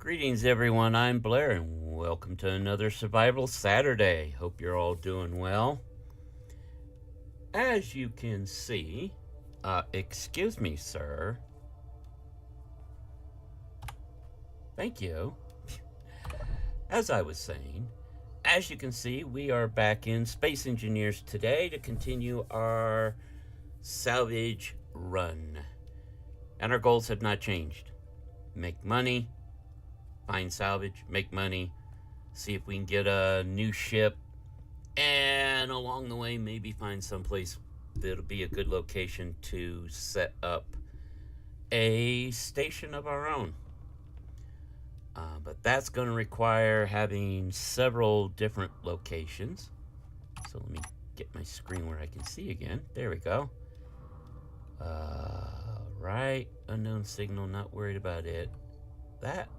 Greetings, everyone. I'm Blair, and welcome to another Survival Saturday. Hope you're all doing well. As you can see, excuse me, sir. Thank you. As I was saying, as you can see, we are back in Space Engineers today to continue our salvage run. And our goals have not changed. Make money, find salvage, make money, see if we can get a new ship, and along the way maybe find someplace that'll be a good location to set up a station of our own. But that's going to require having several different locations. So let me get my screen where I can see again. There we go. Right, unknown signal, not worried about it. That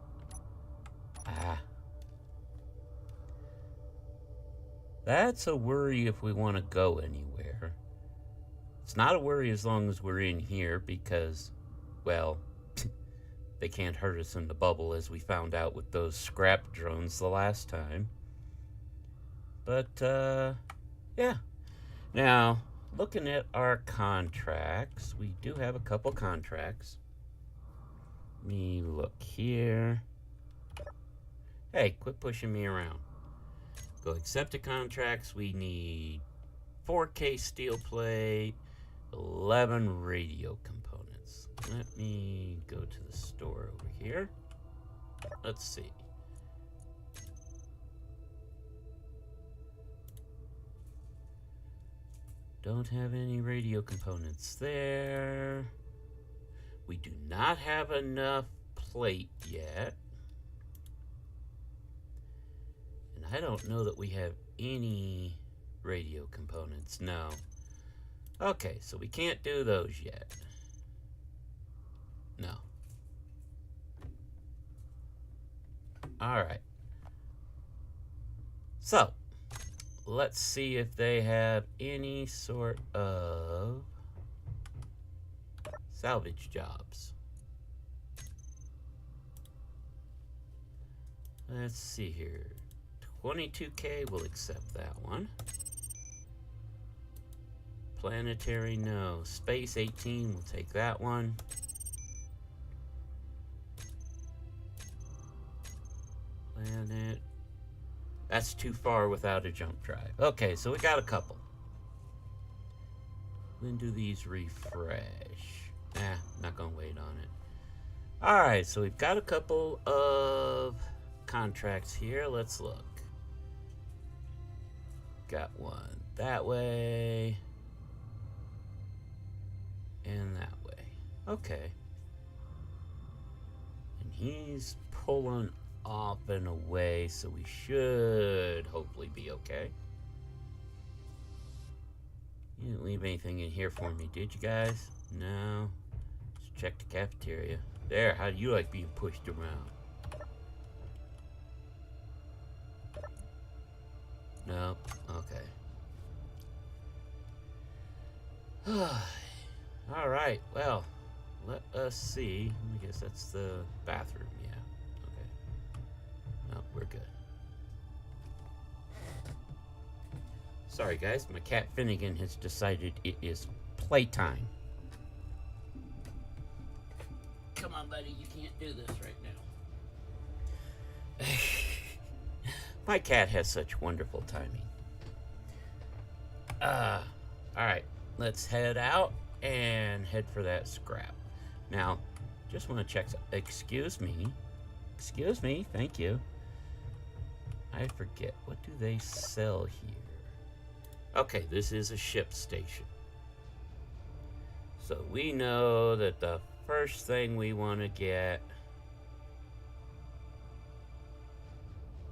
that's a worry if we want to go anywhere. It's not a worry as long as we're in here because, well, they can't hurt us in the bubble as we found out with those scrap drones the last time. But, yeah. Now, looking at our contracts, we do have a couple contracts. Let me look here. Hey, quit pushing me around. Go accept the contracts. We need 4K steel plate, 11 radio components. Let me go to the store over here. Let's see. Don't have any radio components there. We do not have enough plate yet. And I don't know that we have any radio components. No. Okay, so we can't do those yet. No. Alright. So, let's see if they have any sort of salvage jobs. Let's see here. 22K, we'll accept that one. Planetary, no. Space 18, we'll take that one. Planet. That's too far without a jump drive. Okay, so we got a couple. When do these refresh? Not gonna wait on it. Alright, so we've got a couple of contracts here. Let's look. Got one that way. And that way. Okay. And he's pulling off and away, so we should hopefully be okay. You didn't leave anything in here for me, did you guys? No. Just check the cafeteria. There, how do you like being pushed around? Nope. Okay. Alright, well, let us see. I guess that's the bathroom, yeah. Okay. No, we're good. Sorry, guys, my cat Finnegan has decided it is playtime. Come on, buddy, you can't do this right now. My cat has such wonderful timing. Alright, let's head out and head for that scrap. Now, just want to check. Excuse me, thank you. I forget, what do they sell here? Okay, this is a ship station. So we know that the first thing we want to get,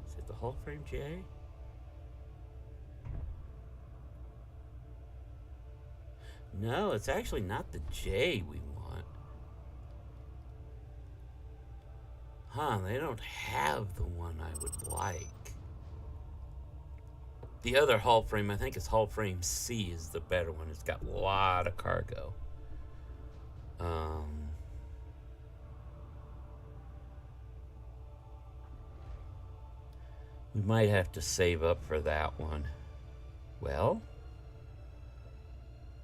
is it the hull frame J? No, it's actually not the J we want. Huh, they don't have the one I would like. The other hull frame, I think it's hull frame C, is the better one. It's got a lot of cargo. We might have to save up for that one. Well,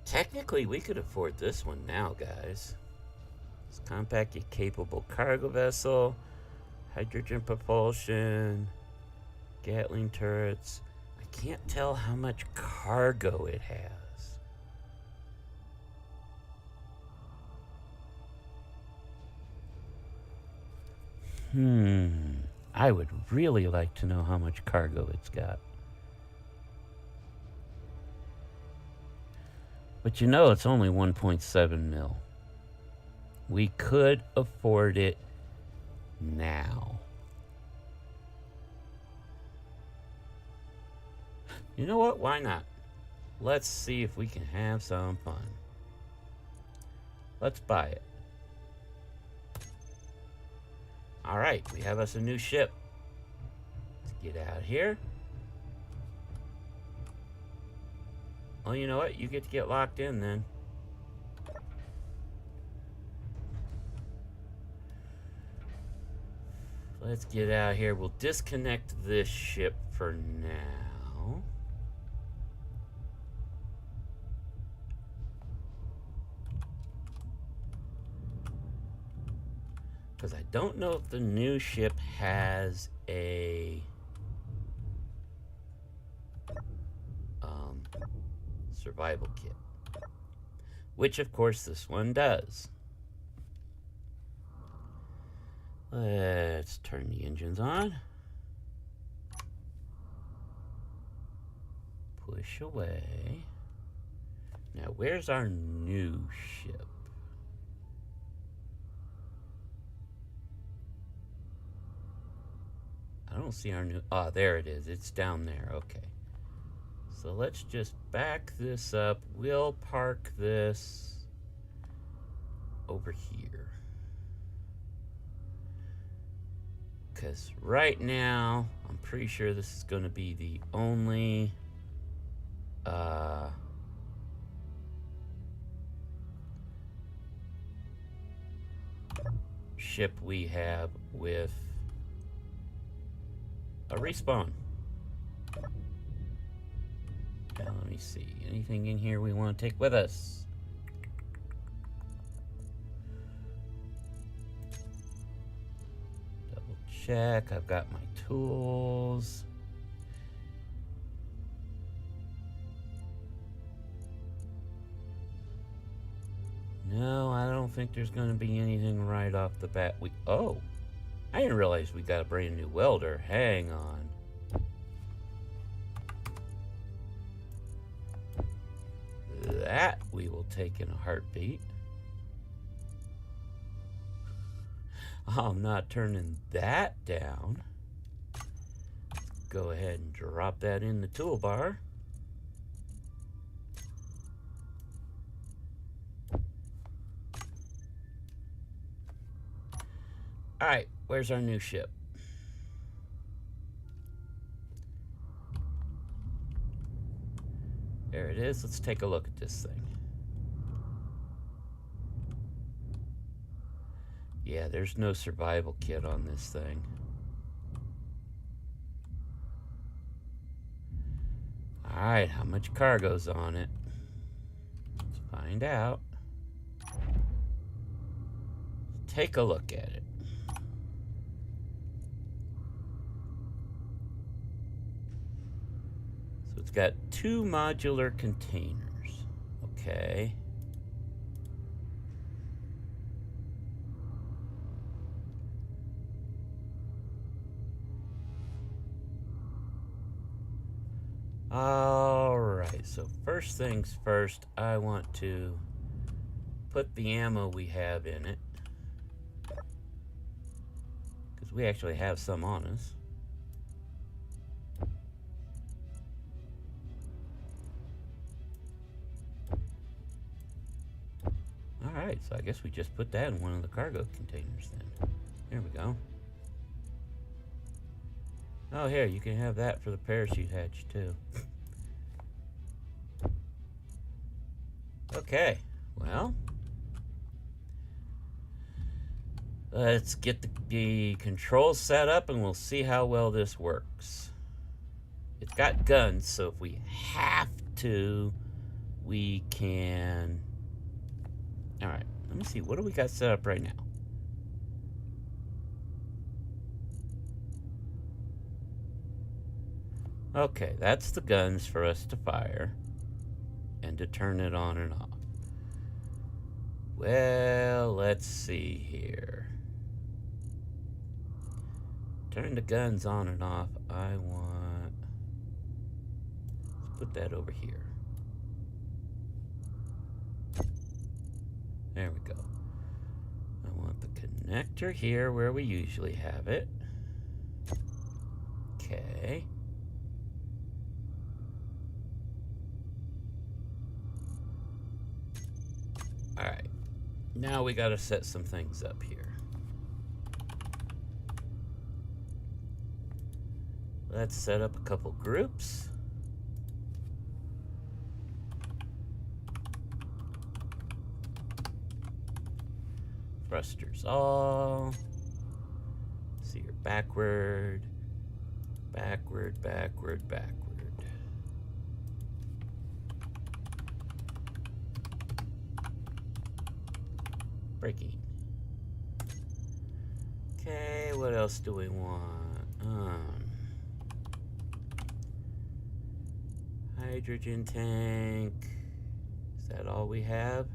technically we could afford this one now, guys. It's compact yet capable cargo vessel, hydrogen propulsion, Gatling turrets. I can't tell how much cargo it has. I would really like to know how much cargo it's got. But you know, it's only 1.7 mil. We could afford it now. You know what? Why not? Let's see if we can have some fun. Let's buy it. Alright, we have us a new ship. Let's get out here. Oh, you know what? You get to get locked in then. Let's get out here. We'll disconnect this ship for now. Because I don't know if the new ship has a survival kit. Which, of course, this one does. Let's turn the engines on. Push away. Now, where's our new ship? I don't see our new... Ah, there it is. It's down there. Okay. So let's just back this up. We'll park this over here. Because right now, I'm pretty sure this is going to be the only ship we have with a respawn. Now, let me see. Anything in here we want to take with us? Double check. I've got my tools. No, I don't think there's going to be anything right off the bat. Oh, I didn't realize we got a brand new welder. Hang on. That we will take in a heartbeat. I'm not turning that down. Go ahead and drop that in the toolbar. All right, where's our new ship? There it is. Let's take a look at this thing. Yeah, there's no survival kit on this thing. All right, how much cargo's on it? Let's find out. Take a look at it. So it's got 2 modular containers. Okay. Alright, so first things first, I want to put the ammo we have in it. Because we actually have some on us. Alright, so I guess we just put that in one of the cargo containers then. There we go. Oh, here, you can have that for the parachute hatch, too. Okay, well. Let's get the controls set up and we'll see how well this works. They've got guns, so if we have to, we can... Alright, let me see. What do we got set up right now? Okay, that's the guns for us to fire and to turn it on and off. Well, let's see here. Turn the guns on and off. I want... Let's put that over here. There we go. I want the connector here where we usually have it. Okay. Alright. Now we gotta set some things up here. Let's set up a couple groups. Thrusters all. See her backward. Backward, backward, backward. Braking. Okay, what else do we want? Hydrogen tank. Is that all we have?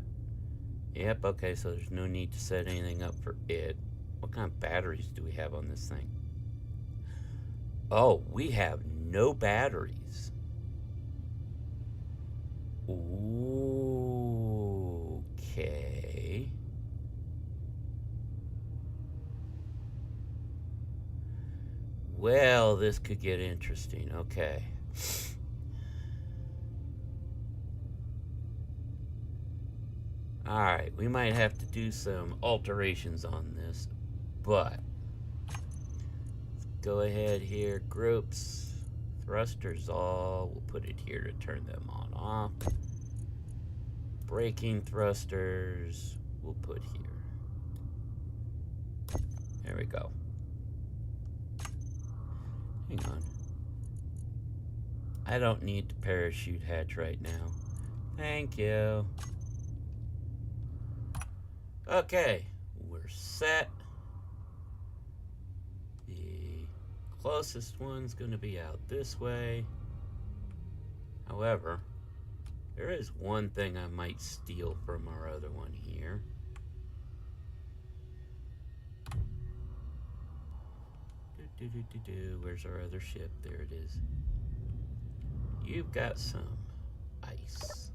Yep, okay, so there's no need to set anything up for it. What kind of batteries do we have on this thing? Oh, we have no batteries. Okay. Well, this could get interesting. Okay. Alright, we might have to do some alterations on this, but let's go ahead here, groups, thrusters all, we'll put it here to turn them on off. Braking thrusters, we'll put here. There we go. Hang on. I don't need the parachute hatch right now. Thank you. Okay, we're set. The closest one's gonna be out this way. However, there is one thing I might steal from our other one here. Where's our other ship? There it is. You've got some ice.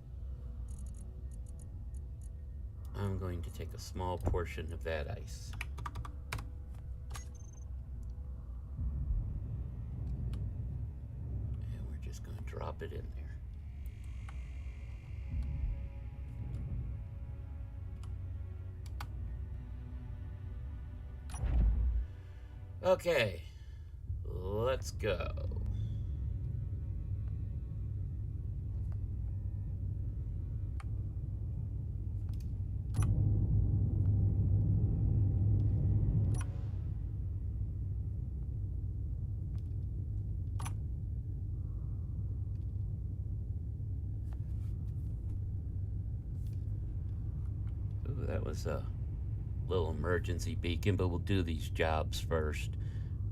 I'm going to take a small portion of that ice. And we're just going to drop it in there. Okay, let's go. Ooh, that was a little emergency beacon, but we'll do these jobs first.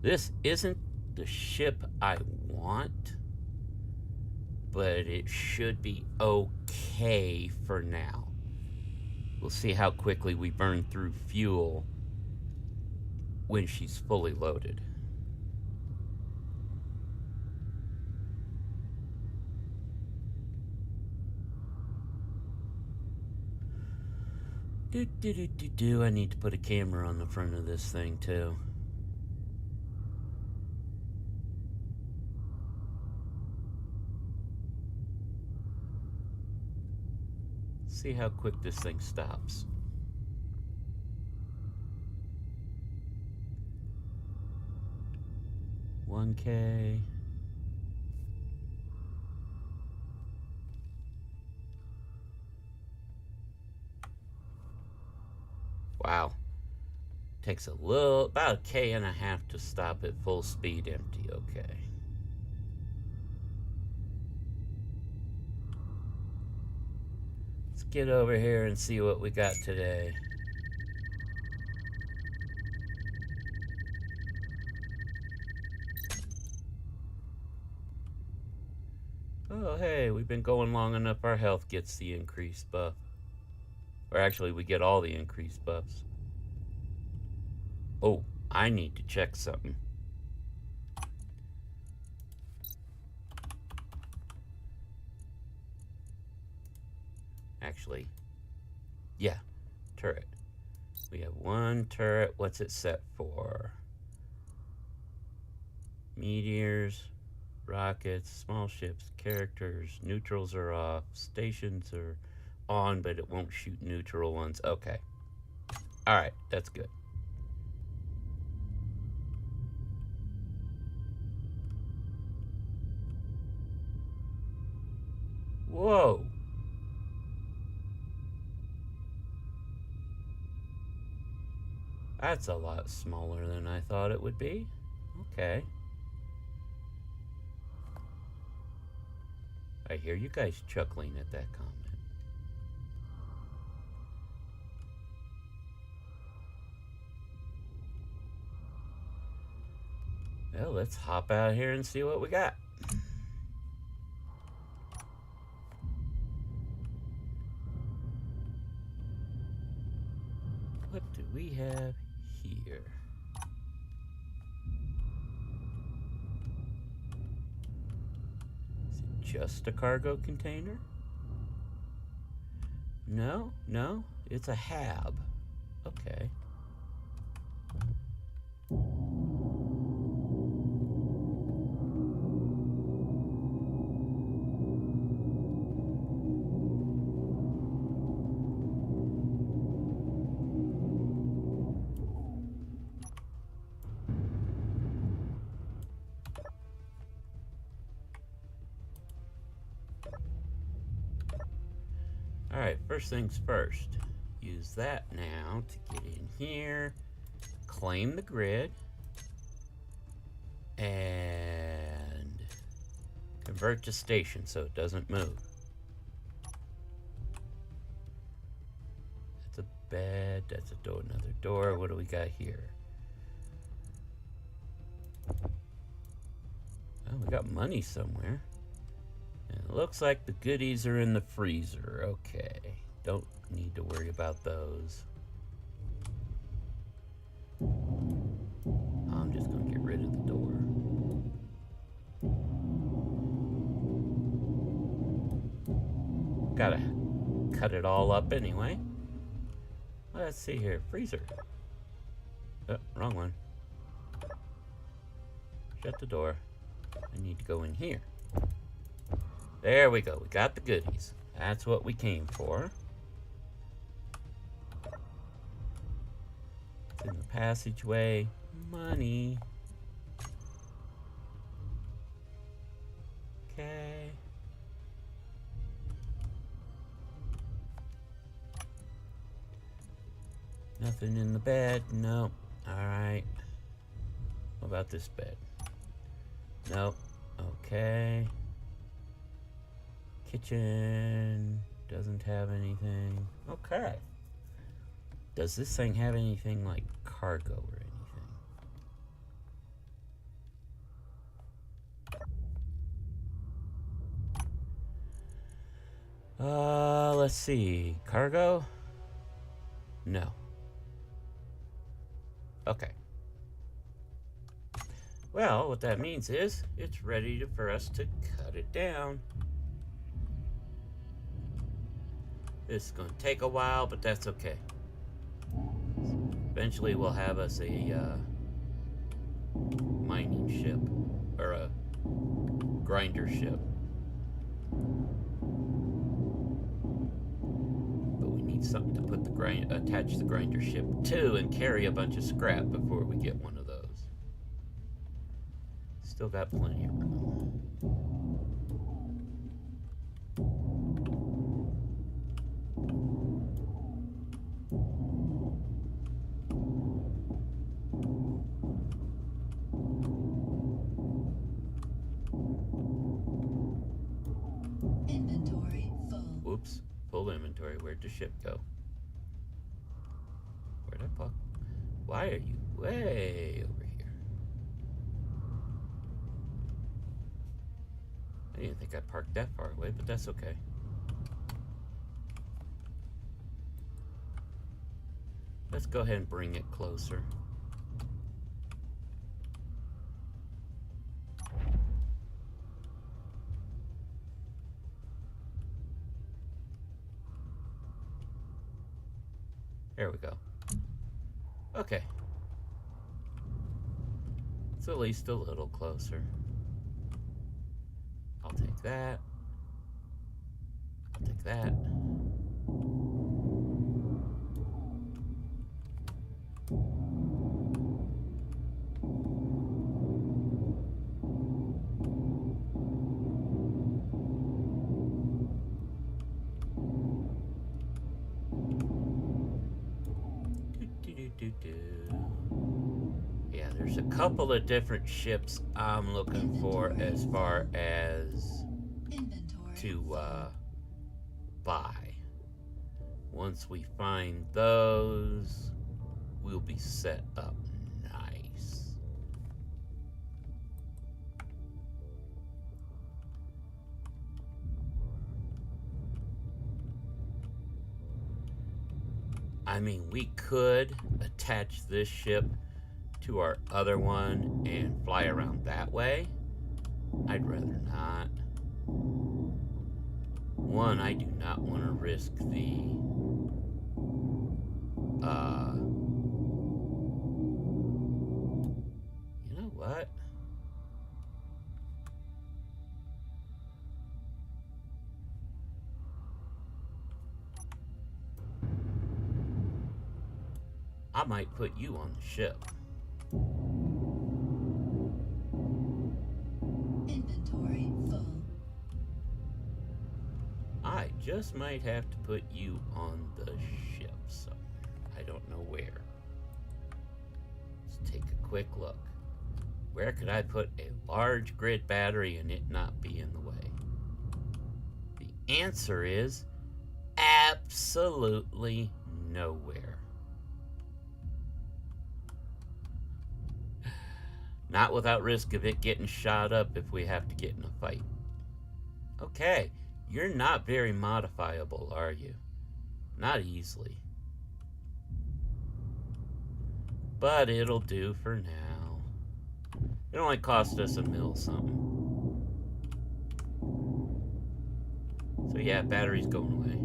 This isn't the ship I want, but it should be okay for now. We'll see how quickly we burn through fuel when she's fully loaded. I need to put a camera on the front of this thing too. See how quick this thing stops. $1K. Wow. Takes about a K and a half to stop at full speed empty. Okay. get over here and see what we got today. Oh, hey, we've been going long enough. Our health gets the increased buff. Or actually, we get all the increased buffs. Oh, I need to check something. Actually, yeah, turret. We have one turret. What's it set for? Meteors, rockets, small ships, characters, neutrals are off, stations are on, but it won't shoot neutral ones. Okay. Alright, that's good. Whoa! That's a lot smaller than I thought it would be. Okay. I hear you guys chuckling at that comment. Well, let's hop out here and see what we got. What do we have here? Is it just a cargo container? No, no, it's a hab. Okay. Alright, first things first. Use that now to get in here, claim the grid, and convert to station so it doesn't move. That's a bed, that's a door, another door. What do we got here? Oh, we got money somewhere. And it looks like the goodies are in the freezer. Okay. Don't need to worry about those. I'm just going to get rid of the door. Gotta cut it all up anyway. Let's see here. Freezer. Oh, wrong one. Shut the door. I need to go in here. There we go. We got the goodies. That's what we came for. It's in the passageway. Money. Okay. Nothing in the bed. Nope. Alright. What about this bed? Nope. Okay. Kitchen doesn't have anything. Okay. Does this thing have anything like cargo or anything? Let's see. Cargo? No. Okay. Well, what that means is it's ready for us to cut it down. This is going to take a while, but that's okay. Eventually we'll have us a mining ship, or a grinder ship. But we need something to put the attach the grinder ship to and carry a bunch of scrap before we get one of those. Still got plenty of room. Inventory full. Whoops. Full inventory. Where'd the ship go? Where'd I park? Why are you way over here? I didn't think I parked that far away, but that's okay. Let's go ahead and bring it closer. There we go. Okay. It's at least a little closer. I'll take that. I'll take that. Yeah, there's a couple of different ships I'm looking for as far as to buy. Once we find those, we'll be set up nice. I mean, we could attach this ship to our other one and fly around that way. I'd rather not. One, I do not want to risk the you know what? I might put you on the ship. Inventory full. I just might have to put you on the ship somewhere. I don't know where. Let's take a quick look. Where could I put a large grid battery and it not be in the way? The answer is absolutely nowhere. Not without risk of it getting shot up if we have to get in a fight. Okay, you're not very modifiable, are you? Not easily. But it'll do for now. It only cost us $1 mil something. So yeah, battery's going away.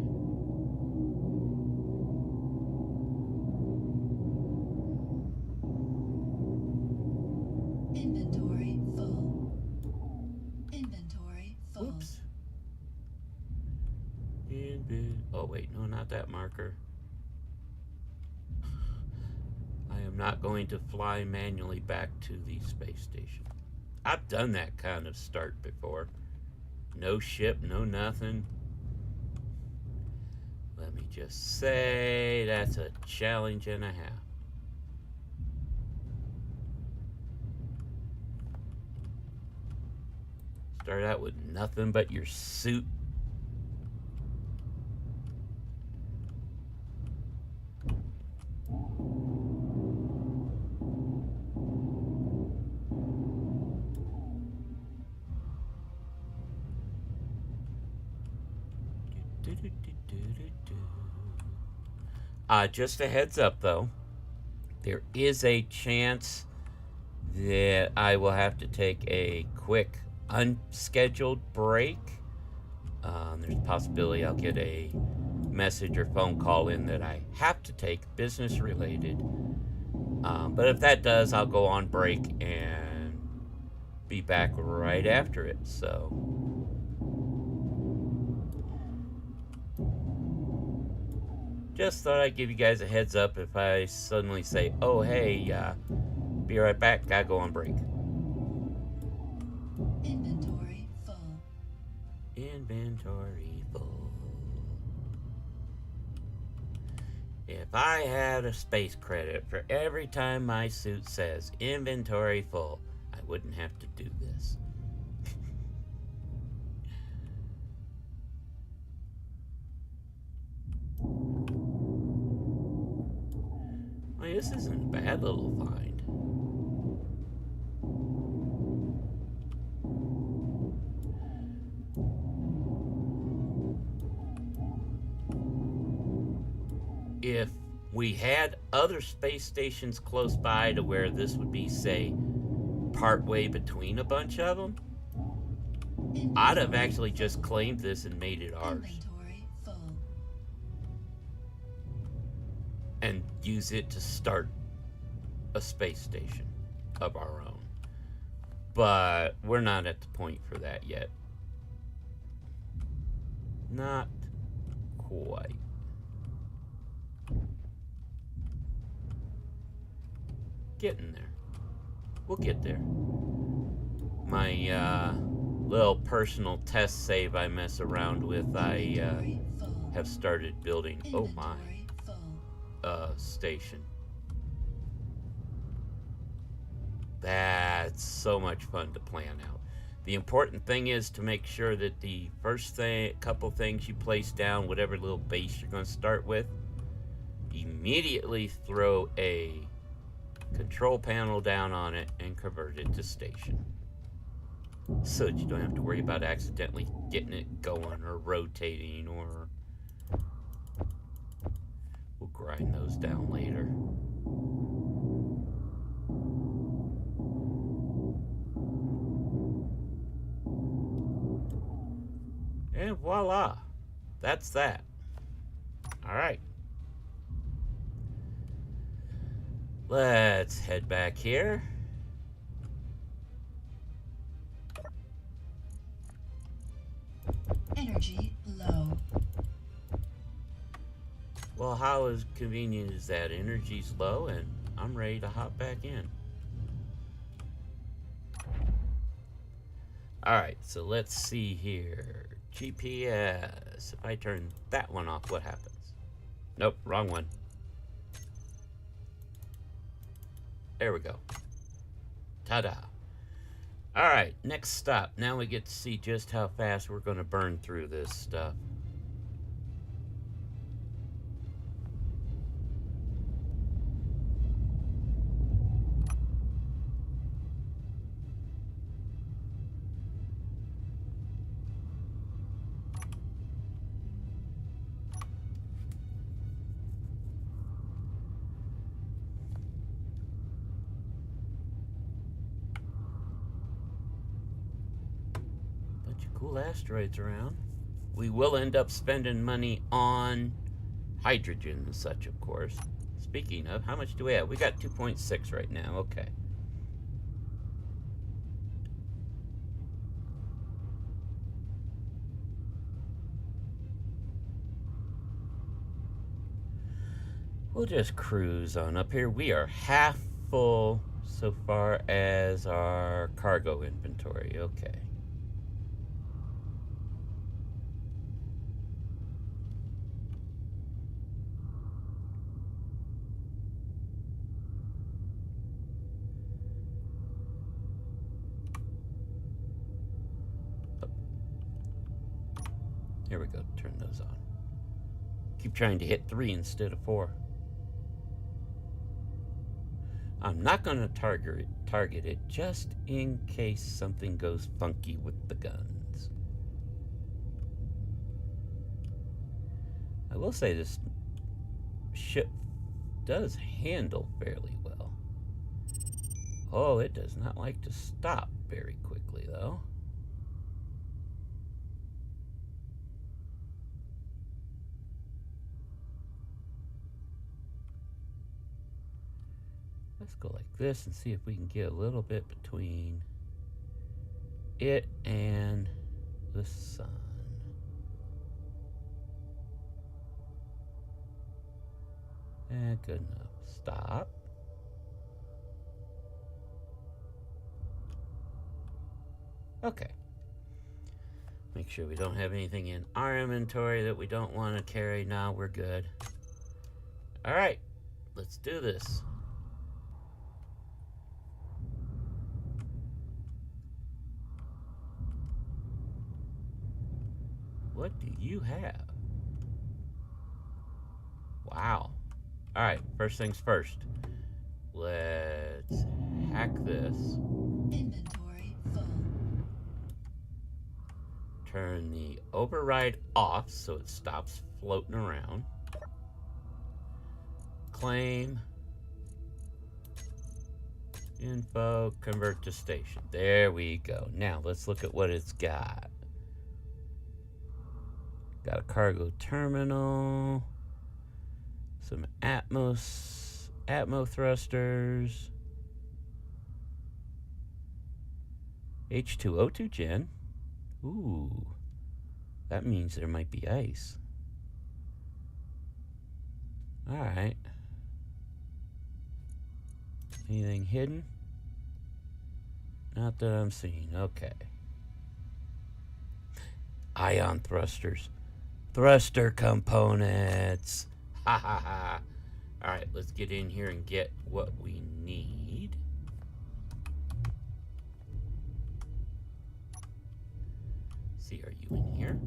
Inventory full. Inventory full. Oops. Oh wait, no, not that marker. I am not going to fly manually back to the space station. I've done that kind of start before. No ship, no nothing. Let me just say that's a challenge and a half. Start out with nothing but your suit. Just a heads up though, there is a chance that I will have to take a quick unscheduled break. There's a possibility I'll get a message or phone call in that I have to take, business related. But if that does, I'll go on break and be back right after it. So just thought I'd give you guys a heads up if I suddenly say, oh hey, be right back, gotta go on break. Inventory full. Inventory full. If I had a space credit for every time my suit says inventory full, I wouldn't have to do this. This isn't a bad little find. If we had other space stations close by to where this would be, say, partway between a bunch of them, I'd have actually just claimed this and made it ours. Inventory full. And use it to start a space station of our own. But we're not at the point for that yet. Not quite. Getting there. We'll get there. My little personal test save I mess around with, I have started building, oh my, station. That's so much fun to plan out. The important thing is to make sure that the first couple things you place down, whatever little base you're going to start with, immediately throw a control panel down on it and convert it to station. So that you don't have to worry about accidentally getting it going or rotating, or we'll grind those down later. And voila, that's that. All right. Let's head back here. Energy low. Well, how is convenient is that? Energy's low and I'm ready to hop back in. Alright, so let's see here. GPS. If I turn that one off, what happens? Nope, wrong one. There we go. Ta-da. Alright, next stop. Now we get to see just how fast we're going to burn through this stuff. Cool asteroids around. We will end up spending money on hydrogen and such, of course. Speaking of, how much do we have? We got 2.6 right now. Okay. We'll just cruise on up here. We are half full so far as our cargo inventory. Okay. Here we go, turn those on. Keep trying to hit 3 instead of 4. I'm not going to target it just in case something goes funky with the guns. I will say this ship does handle fairly well. Oh, it does not like to stop very quickly, though. Let's go like this and see if we can get a little bit between it and the sun. And good enough. Stop. Okay. Make sure we don't have anything in our inventory that we don't want to carry. Now we're good. All right, let's do this. What do you have? Wow. All right, first things first. Let's hack this. Inventory full. Turn the override off so it stops floating around. Claim. Info, convert to station. There we go. Now let's look at what it's got. Got a cargo terminal. Some Atmo thrusters. H2O2 gen. Ooh. That means there might be ice. Alright. Anything hidden? Not that I'm seeing. Okay. Ion thrusters. Thruster components. Ha ha ha. Alright, let's get in here and get what we need. See, are you in here?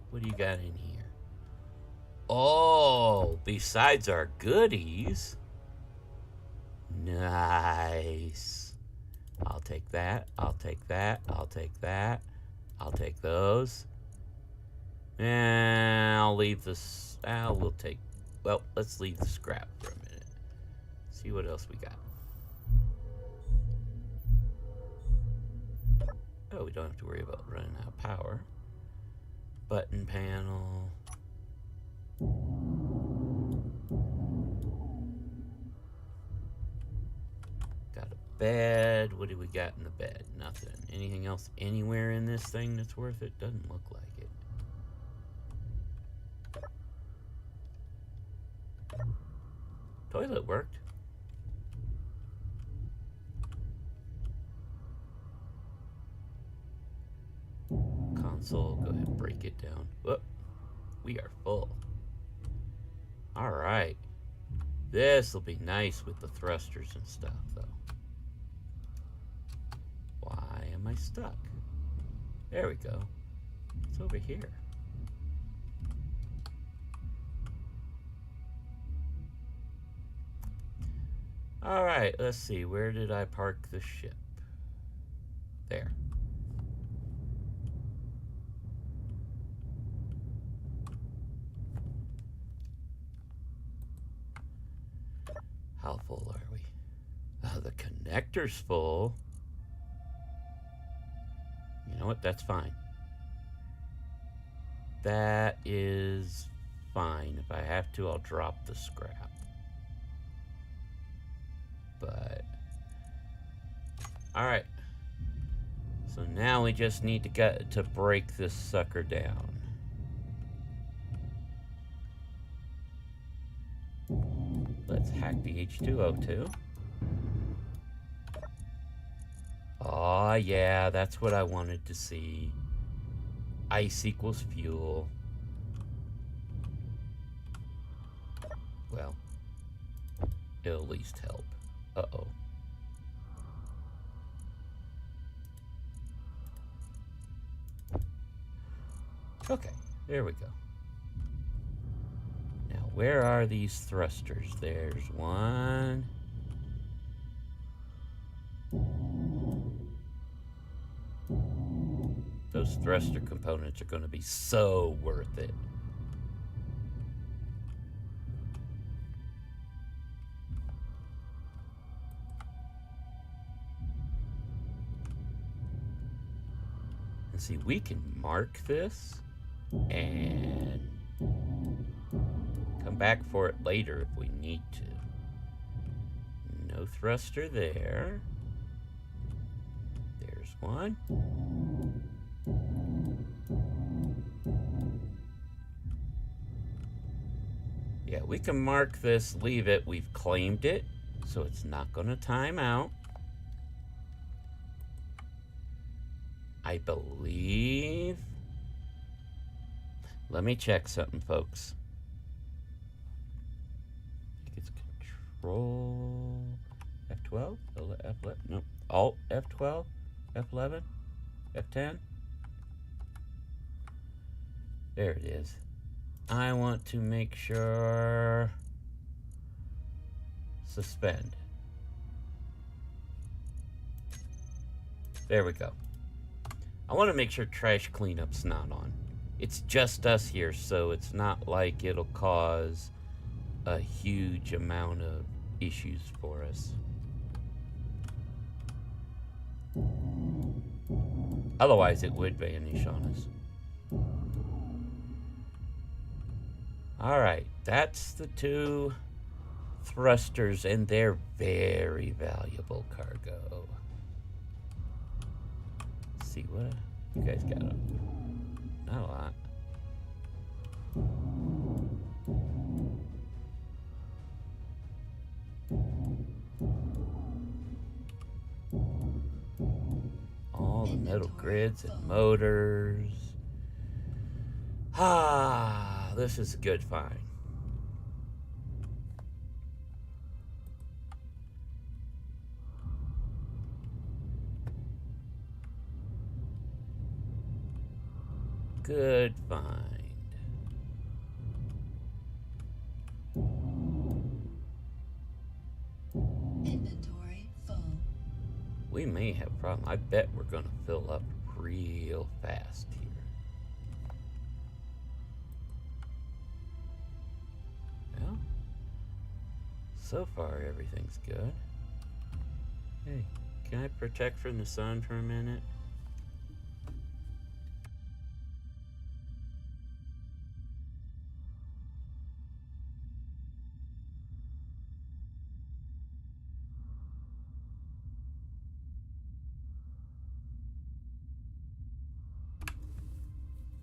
What do you got in here? Oh, besides our goodies. Nice. I'll take that. I'll take that. I'll take that. I'll take those. And I'll leave this. We'll take. Well, let's leave the scrap for a minute. See what else we got. Oh, we don't have to worry about running out of power. Button panel. Got a bed. What do we got in the bed? Nothing. Anything else anywhere in this thing that's worth it? Doesn't look like it. Toilet worked. Console, go ahead and break it down. Whoop. We are full. Alright. This will be nice with the thrusters and stuff, though. Why am I stuck? There we go. It's over here. Alright, let's see. Where did I park the ship? There. How full are we? Oh, the connector's full. You know what? That's fine. That is fine. If I have to, I'll drop the scrap. But alright. So now we just need to get to break this sucker down. Let's hack the H2O2. Aw, yeah, that's what I wanted to see. Ice equals fuel. Well, it'll at least help. Uh-oh. Okay, there we go. Now, where are these thrusters? There's one. Those thruster components are going to be so worth it. And see, we can mark this and come back for it later if we need to. No thruster there. There's one. Yeah, we can mark this, leave it. We've claimed it, so it's not going to time out. I believe. Let me check something, folks. I think it's Control F12, F11. Nope. Alt F12, F11, F10. There it is. I want to make sure... Suspend. There we go. I want to make sure trash cleanup's not on. It's just us here, so it's not like it'll cause a huge amount of issues for us. Otherwise, it would vanish on us. Alright, that's the 2 thrusters, and they're very valuable cargo. Let's see, what you guys got up? Not a lot. All the metal grids and motors. Ah, this is a good find. Good find. Inventory full. We may have a problem. I bet we're going to fill up real fast here. Well, so far everything's good. Hey, can I protect from the sun for a minute?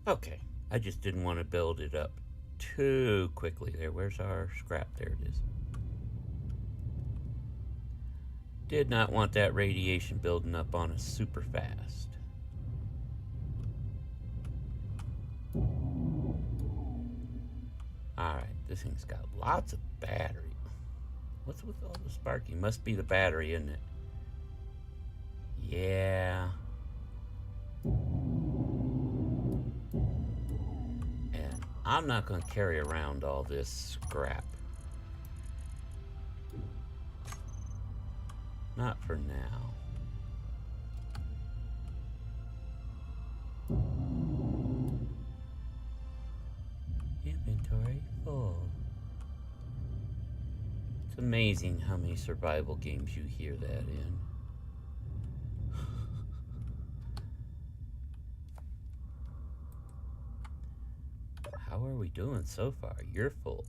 Okay, I just didn't want to build it up too quickly there. Where's our scrap? There it is. Did not want that radiation building up on us super fast. Alright, this thing's got lots of battery. What's with all the sparking? Must be the battery, isn't it? Yeah. And I'm not going to carry around all this scrap. Not for now. Inventory full. It's amazing how many survival games you hear that in. How are we doing so far? You're full.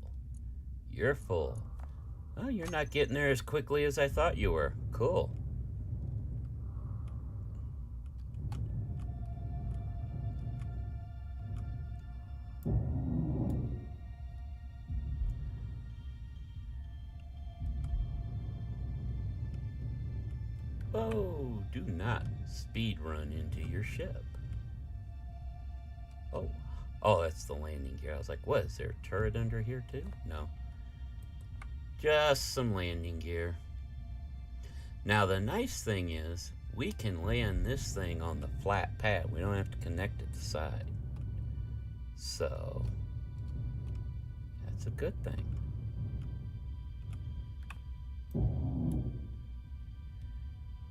You're full. Oh, you're not getting there as quickly as I thought you were. Cool. Oh, do not speed run into your ship. Oh. Oh, that's the landing gear. I was like, what? Is there a turret under here too? No. Just some landing gear. Now, the nice thing is, we can land this thing on the flat pad. We don't have to connect it to side. So, that's a good thing.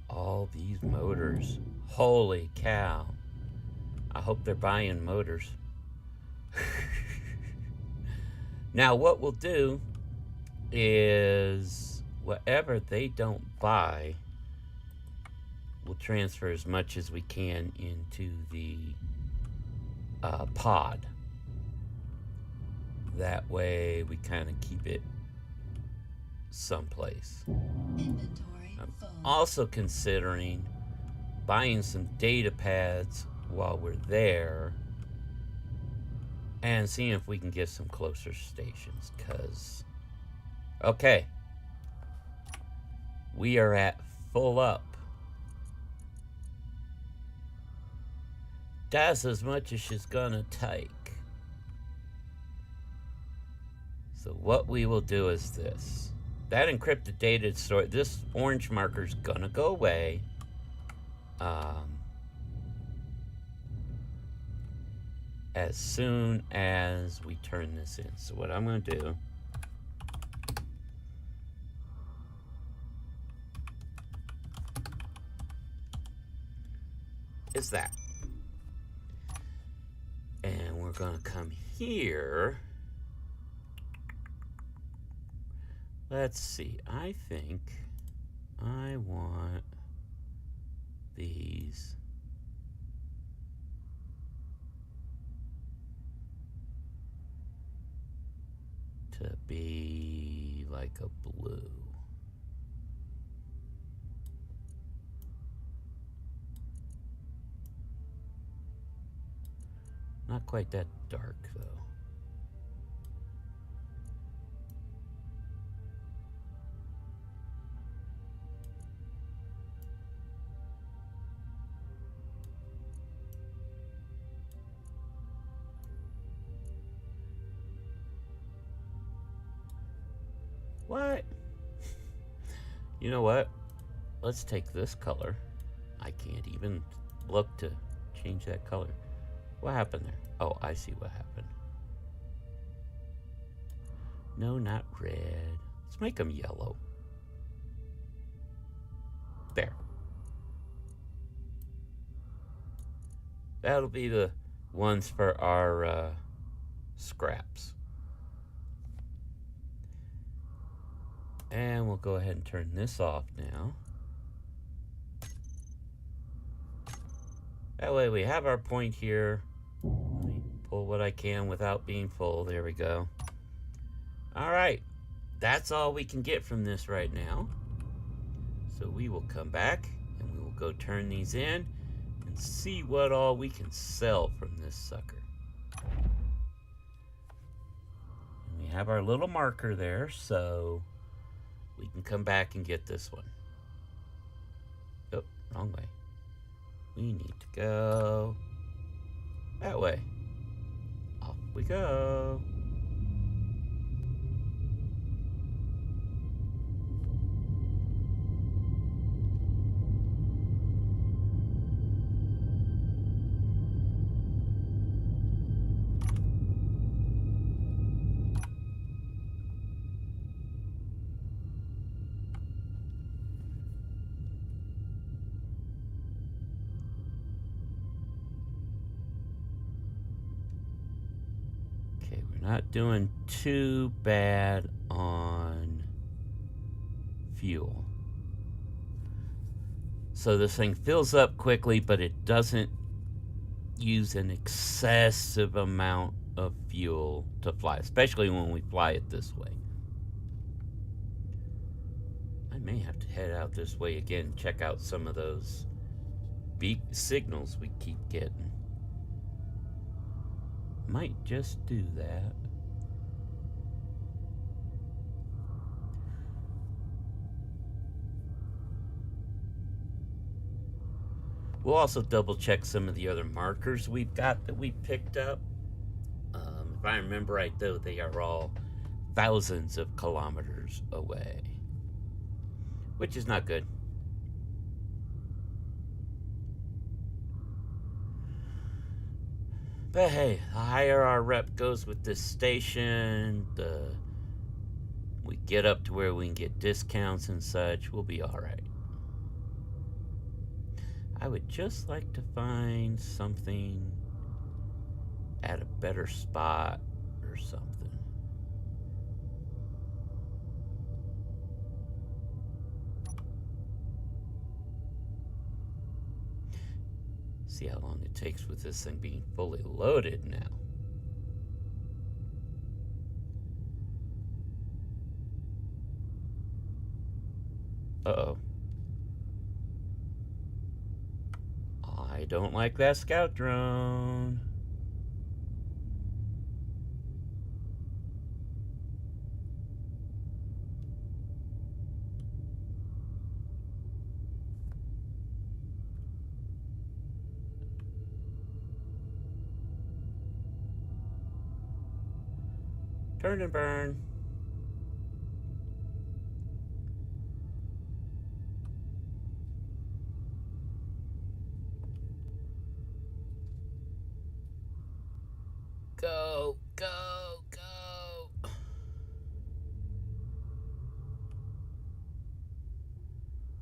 All these motors. Holy cow. I hope they're buying motors. Now, what we'll do is whatever they don't buy, we'll transfer as much as we can into the pod. That way we kind of keep it someplace. Inventory I'm full. also considering buying some data pads while we're there and seeing if we can get some closer stations, because okay, we are at full up. That's as much as she's gonna take. So what we will do is this. That encrypted data store, this orange marker's gonna go away. as soon as we turn this in. So what I'm going to do is that. And we're going to come here. Let's see. I think I want these to be like a blue. Not quite that dark, though. What? You know what? Let's take this color. I can't even look to change that color. What happened there? Oh, I see what happened. No, not red. Let's make them yellow. There. That'll be the ones for our scraps. And we'll go ahead and turn this off now. That way we have our point here. Let me pull what I can without being full. There we go. All right. That's all we can get from this right now. So we will come back and we will go turn these in and see what all we can sell from this sucker. And we have our little marker there, so we can come back and get this one. Oh, wrong way. We need to go that way. Off we go. Not doing too bad on fuel. So this thing fills up quickly, but it doesn't use an excessive amount of fuel to fly, especially when we fly it this way. I may have to head out this way again and check out some of those beep signals we keep getting. Might just do that. We'll also double check some of the other markers we've got that we picked up. If I remember right, though, they are all thousands of kilometers away, which is not good. But hey, the higher our rep goes with this station, we get up to where we can get discounts and such, we'll be alright. I would just like to find something at a better spot or something. See how long it takes with this thing being fully loaded now. Uh-oh. I don't like that scout drone. Turn and burn.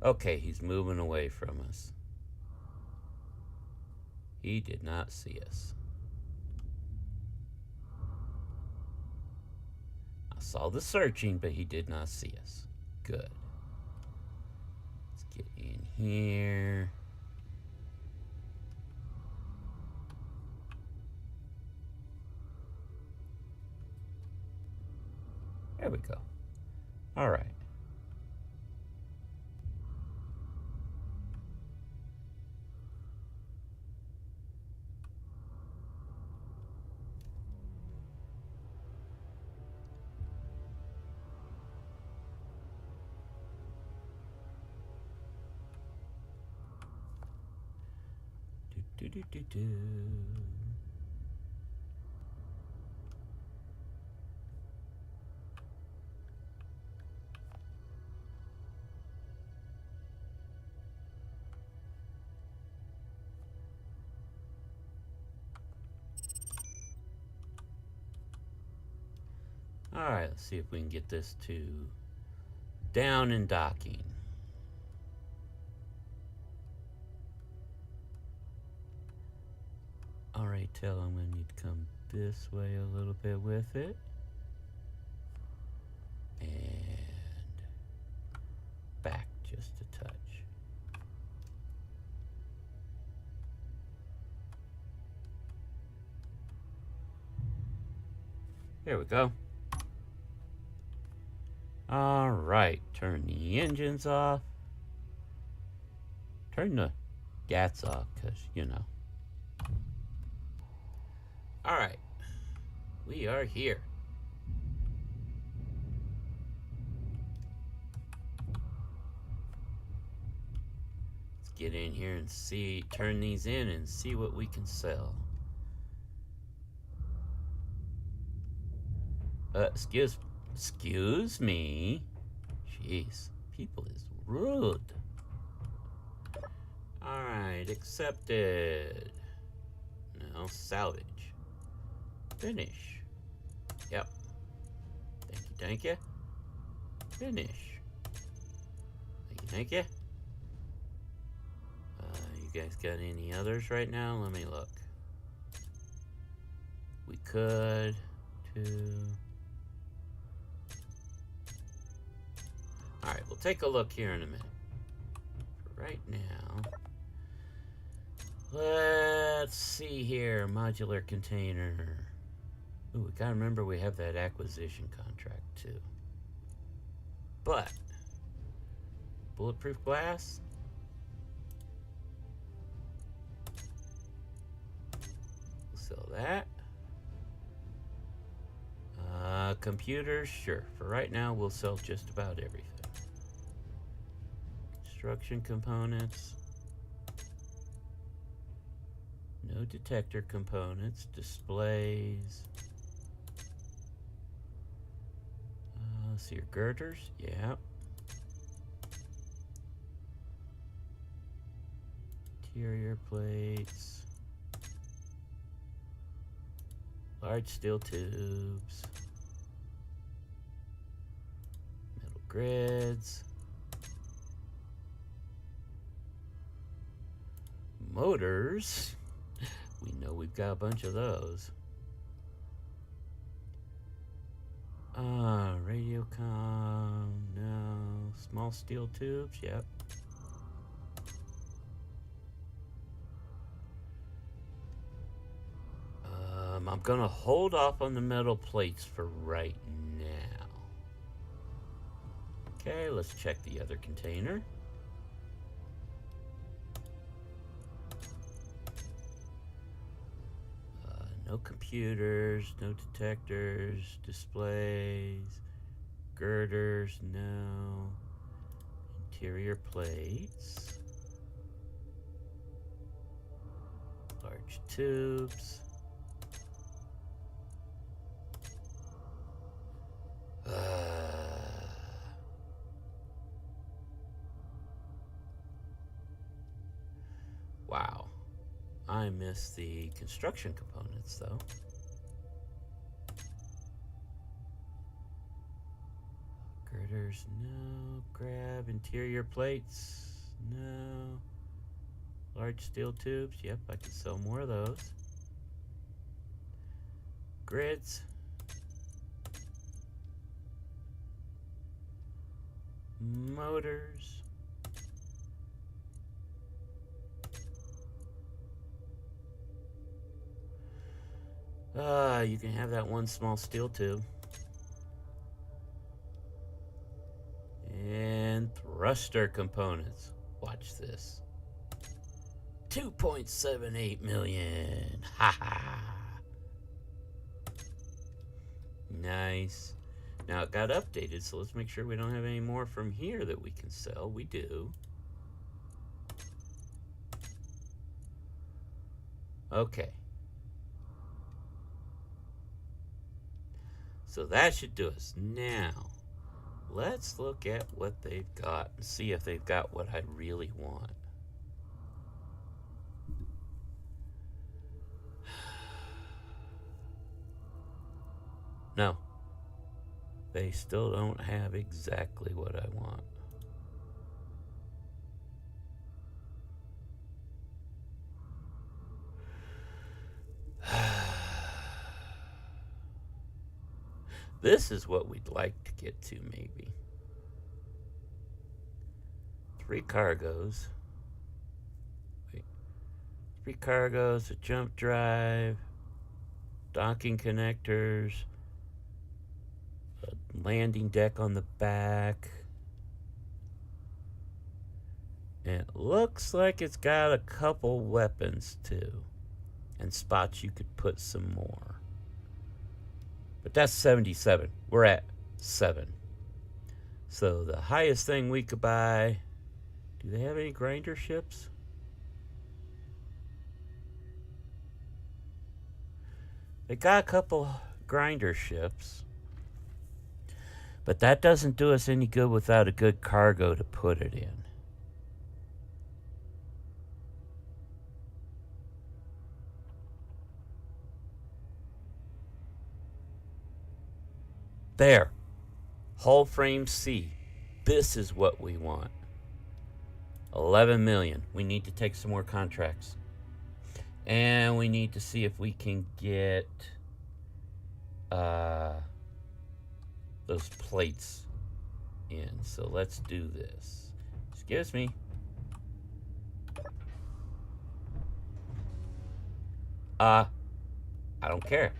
Okay, he's moving away from us. He did not see us. I saw the searching, but he did not see us. Good. Let's get in here. There we go. All right. Do, do, do, do. All right, let's see if we can get this to down and docking. All right, tell him I need to come this way a little bit with it. And back just a touch. There we go. All right, turn the engines off. Turn the gas off, because, you know. All right, we are here. Let's get in here and see, turn these in and see what we can sell. Excuse me. Jeez, people is rude. All right, accepted. Now salvage. Finish. Yep. Thank you. Finish. Thank you. You guys got any others right now? Let me look. We could, too. All right, we'll take a look here in a minute. For right now, let's see here. Modular container. Ooh, we gotta remember we have that acquisition contract too. But bulletproof glass. We'll sell that. Computers, sure. For right now, we'll sell just about everything. Construction components. No detector components. Displays. Let's see your girders. Yeah. Interior plates. Large steel tubes. Metal grids. Motors. We know we've got a bunch of those. Radiocom, no. Small steel tubes, yep. I'm gonna hold off on the metal plates for right now. Okay, let's check the other container. No computers, no detectors, displays, girders, no. Interior plates. Large tubes. Wow. I miss the construction components, though. Motors, no. Grab interior plates, no. Large steel tubes, yep, I can sell more of those. Grids. Motors. You can have that one small steel tube. And thruster components. Watch this. 2.78 million. Ha ha. Nice. Now it got updated, so let's make sure we don't have any more from here that we can sell. We do. Okay. So that should do us. Now, let's look at what they've got and see if they've got what I really want. No. They still don't have exactly what I want. This is what we'd like to get to, maybe. 3 cargoes. Wait. 3 cargoes, a jump drive, docking connectors, a landing deck on the back. And it looks like it's got a couple weapons, too. And spots you could put some more. But that's 77. We're at 7. So the highest thing we could buy... Do they have any grinder ships? They got a couple grinder ships. But that doesn't do us any good without a good cargo to put it in. There. Hull frame C. This is what we want. 11 million. We need to take some more contracts. And we need to see if we can get those plates in. So let's do this. Excuse me. I don't care.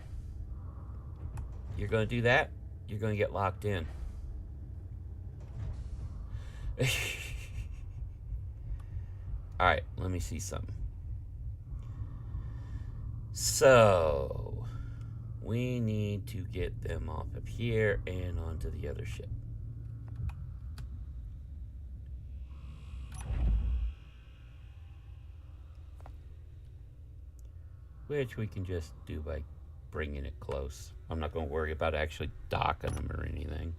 You're going to do that? You're going to get locked in. Alright, let me see something. So, we need to get them off of here and onto the other ship. Which we can just do by bringing it close. I'm not going to worry about actually docking them or anything.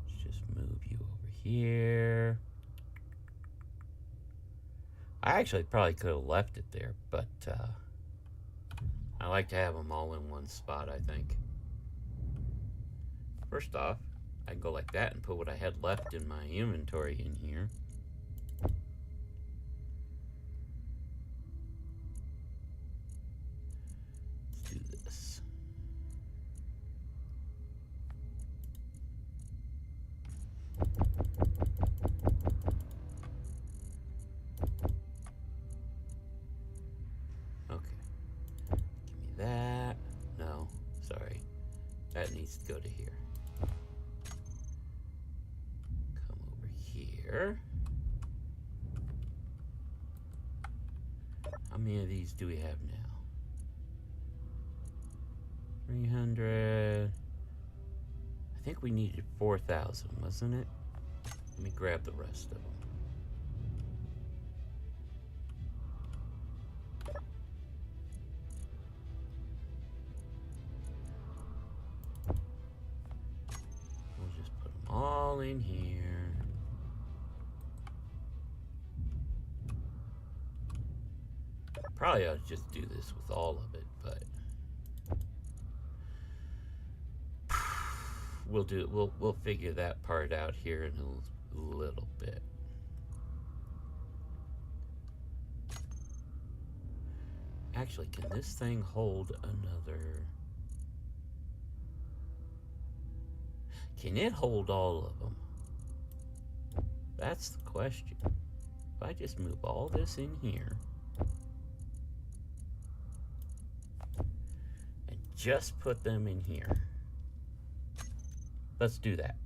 Let's just move you over here. I actually probably could have left it there, but I like to have them all in one spot, I think. First off, I can go like that and put what I had left in my inventory in here. Let's do this. Okay. Give me that. No, sorry. That needs to go to here. How many of these do we have now? 300. I think we needed 4,000, wasn't it? Let me grab the rest of them. We'll just put them all in here. Probably ought to just do this with all of it, but we'll figure that part out here in a little bit. Actually, can this thing hold another? Can it hold all of them? That's the question. If I just move all this in here and just put them in here. Let's do that.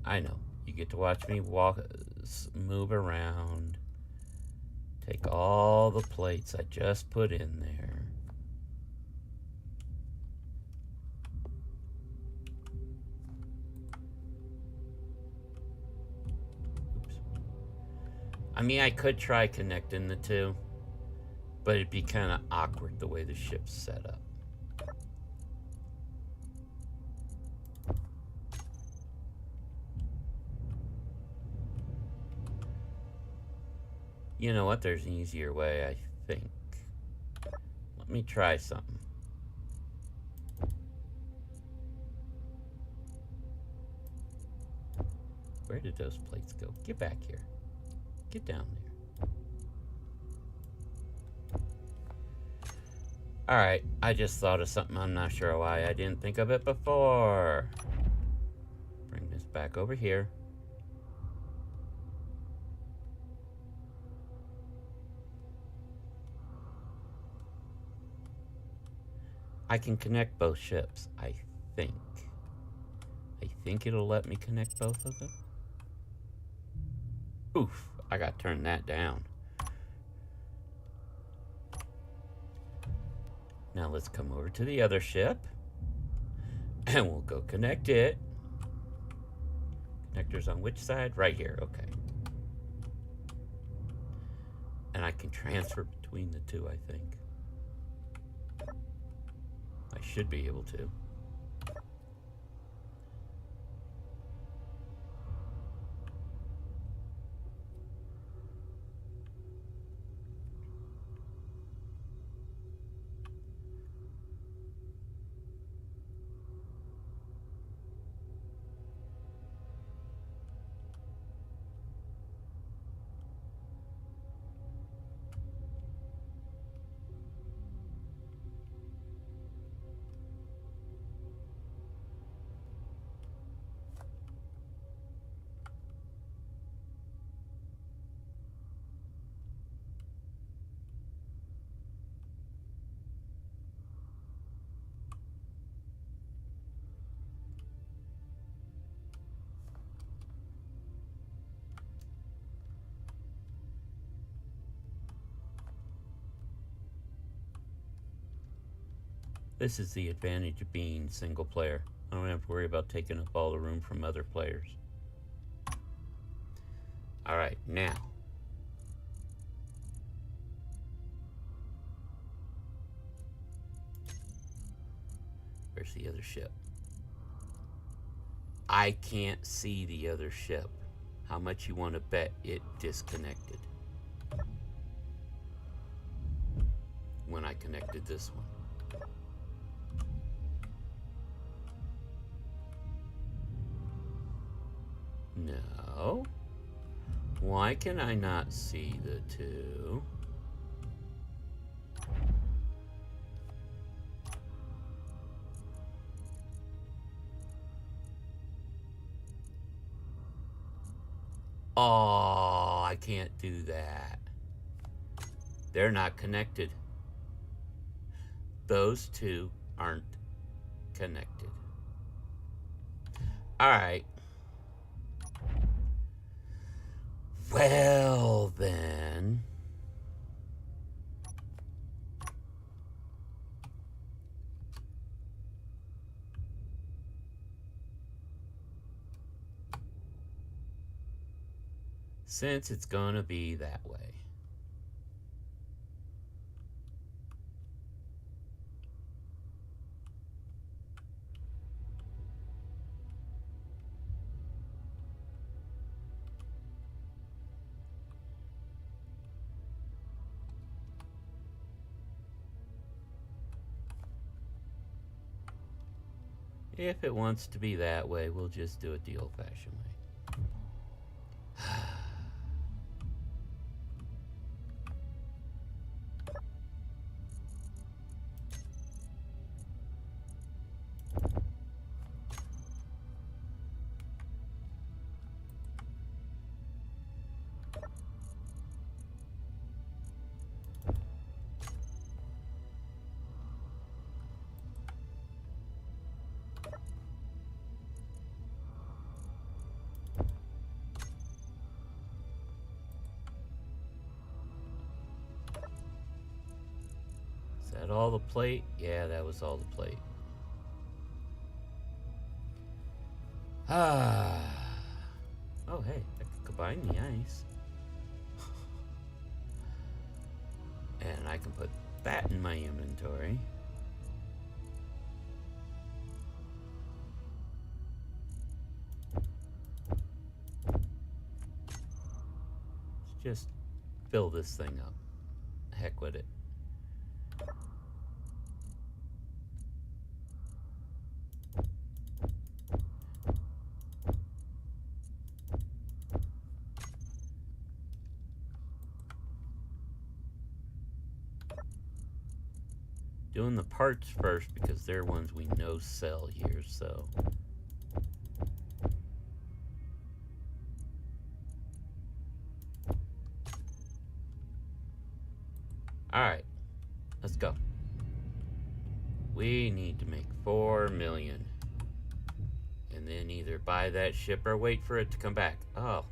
I know. You get to watch me move around. Take all the plates I just put in there. Oops. I mean, I could try connecting the two, but it'd be kind of awkward the way the ship's set up. You know what? There's an easier way, I think. Let me try something. Where did those plates go? Get back here. Get down there. Alright, I just thought of something. I'm not sure why I didn't think of it before. Bring this back over here. I can connect both ships, I think. I think it'll let me connect both of them. Oof, I gotta turn that down. Now let's come over to the other ship. And we'll go connect it. Connectors on which side? Right here, okay. And I can transfer between the two, I think. I should be able to. This is the advantage of being single player. I don't have to worry about taking up all the room from other players. Alright, now. Where's the other ship? I can't see the other ship. How much you want to bet it disconnected when I connected this one? No. Why can I not see the two? Oh, I can't do that. They're not connected. Those two aren't connected. All right. Well, then. Since it's gonna be that way. If it wants to be that way, we'll just do it the old-fashioned way. Is that all the plate? Yeah, that was all the plate. Ah. Oh, hey, I can combine the ice. And I can put that in my inventory. Let's just fill this thing up. Heck with it. Doing the parts first because they're ones we know sell here, so. Alright, let's go. We need to make 4 million. And then either buy that ship or wait for it to come back. Oh.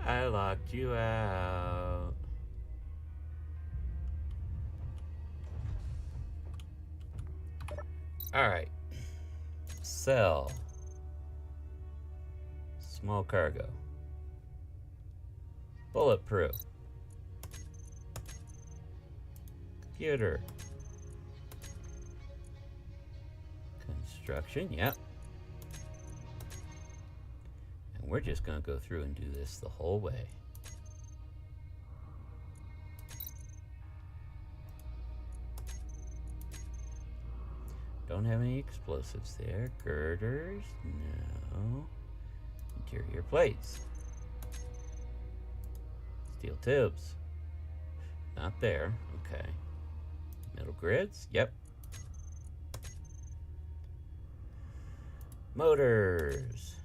I locked you out. Alright. Sell. Small cargo. Bulletproof. Computer. Construction, yep. And we're just gonna go through and do this the whole way. Don't have any explosives there. Girders, no. Interior plates. Steel tubes. Not there, okay. Metal grids, yep. Motors.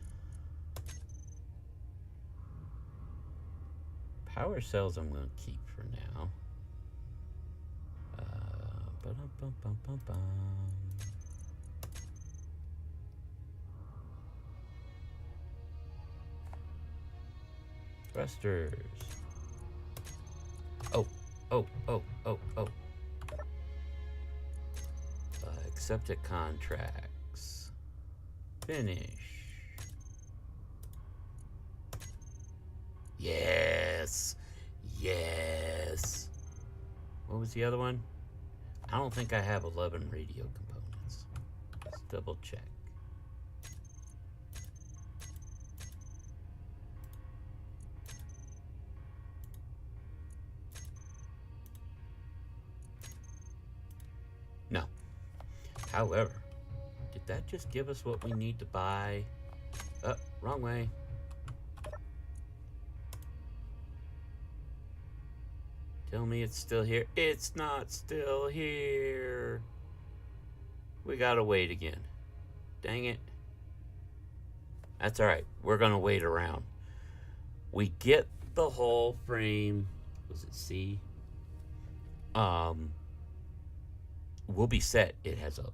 Power cells I'm going to keep for now. Ba-dum-bum-bum-bum-bum. Thrusters. Oh. Accepted contracts. Finish. Yes. What was the other one? I don't think I have 11 radio components. Let's double check. No. However, did that just give us what we need to buy? Wrong way. Tell me it's still here. It's not still here. We gotta wait again. Dang it. That's alright. We're gonna wait around. We get the whole frame. Was it C? We'll be set. It has a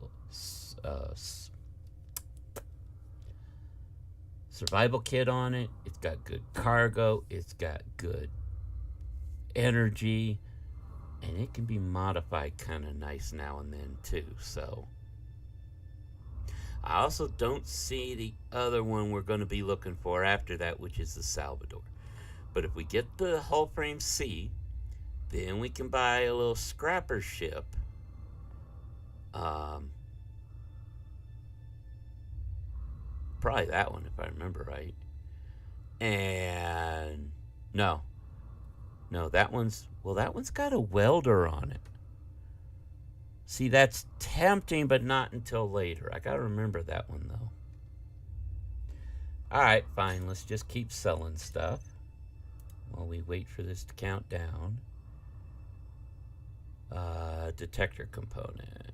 survival kit on it. It's got good cargo. It's got good energy, and it can be modified kind of nice now and then too. So I also don't see the other one we're going to be looking for after that, which is the Salvador. But if we get the hull frame C, then we can buy a little scrapper ship. Probably that one if I remember right. And no, that one's got a welder on it. See, that's tempting, but not until later. I gotta remember that one, though. Alright, fine. Let's just keep selling stuff while we wait for this to count down. Detector component.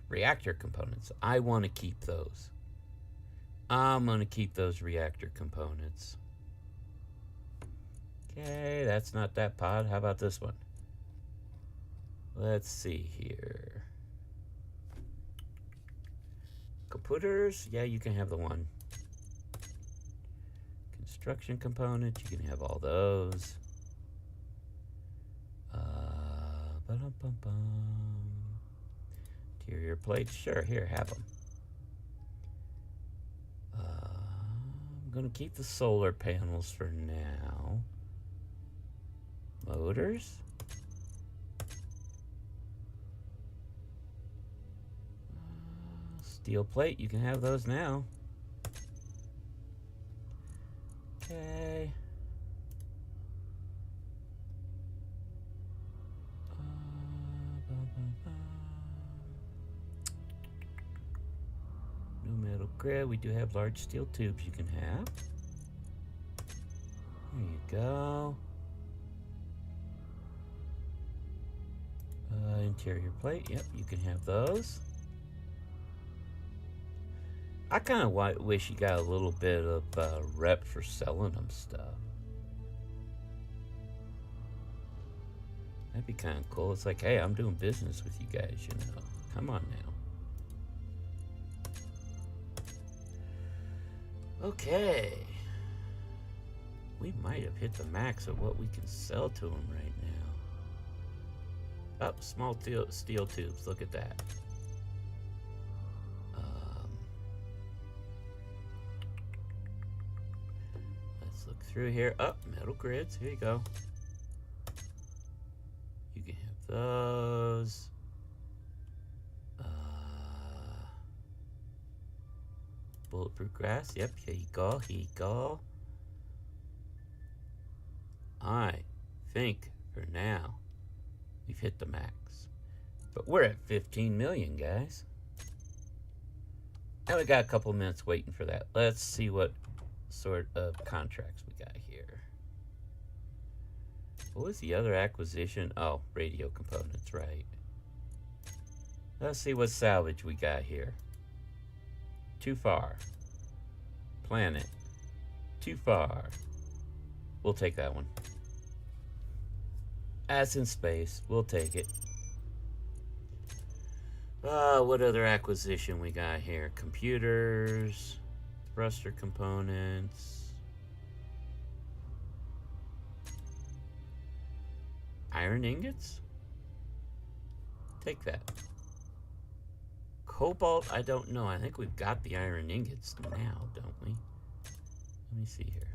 Reactor components. I want to keep those. I'm going to keep those reactor components. Okay, that's not that pod. How about this one? Let's see here. Computers, yeah, you can have the one. Construction components, you can have all those. Interior plates, sure, here, have them. I'm gonna keep the solar panels for now. Motors. Steel plate, you can have those now. Okay. No metal grid. We do have large steel tubes you can have. There you go. Interior plate. Yep, you can have those. I kind of wish you got a little bit of rep for selling them stuff. That'd be kind of cool. It's like, hey, I'm doing business with you guys, you know. Come on now. Okay. We might have hit the max of what we can sell to them right now. Oh, small steel tubes. Look at that. Let's look through here. Oh, metal grids. Here you go. You can have those. Bulletproof glass. Yep, here you go. Here you go. I think for now we've hit the max. But we're at 15 million, guys. And we got a couple minutes waiting for that. Let's see what sort of contracts we got here. What was the other acquisition? Oh, radio components, right. Let's see what salvage we got here. Too far. Planet. Too far. We'll take that one. That's in space. We'll take it. What other acquisition we got here? Computers. Thruster components. Iron ingots? Take that. Cobalt, I don't know. I think we've got the iron ingots now, don't we? Let me see here.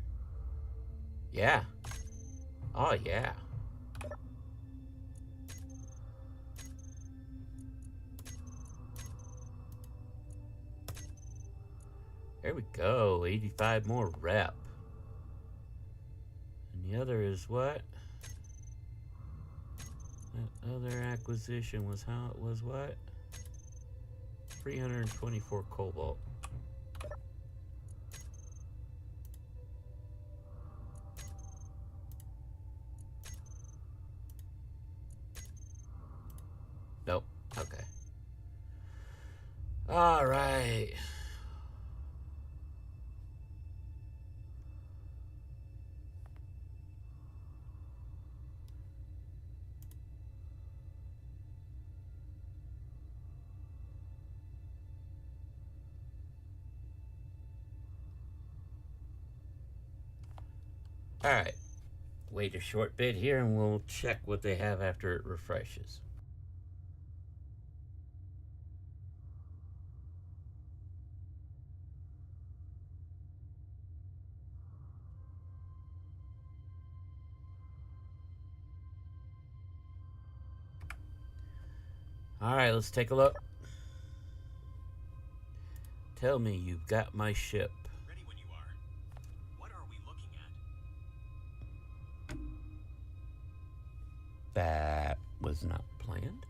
Yeah. Oh, yeah. There we go. 85 more rep. And the other is what? That other acquisition was how it was what? 324 cobalt. Nope. Okay. All right. All right. Wait a short bit here and we'll check what they have after it refreshes. All right, let's take a look. Tell me you've got my ship. Ready when you are. What are we looking at? That was not planned.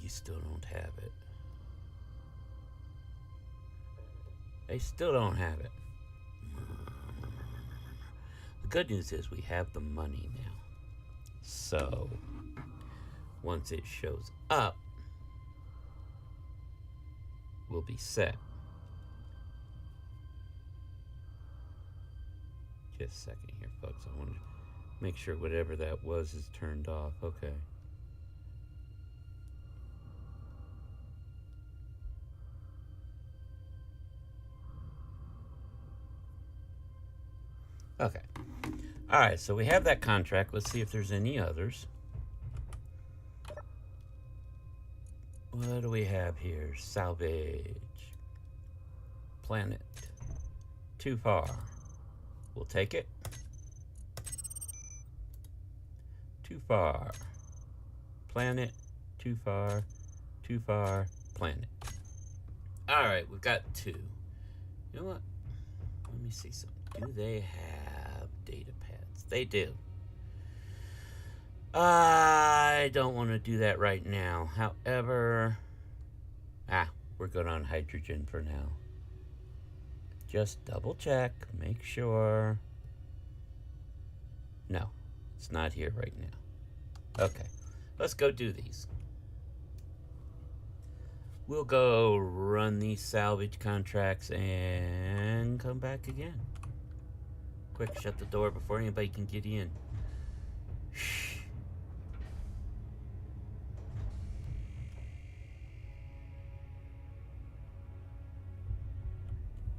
You still don't have it. They still don't have it. The good news is we have the money now. So, once it shows up, we'll be set. Just a second here, folks. I want to make sure whatever that was is turned off. Okay. Okay. All right, so we have that contract. Let's see if there's any others. What do we have here? Salvage. Planet. Too far. We'll take it. Too far. Planet. Too far. Too far. Planet. All right, we've got two. You know what? Let me see something. Do they have data pads? They do. I don't want to do that right now. However, we're good on hydrogen for now. Just double check, make sure. No, it's not here right now. Okay, let's go do these. We'll go run these salvage contracts and come back again. Quick, shut the door before anybody can get in. Shh.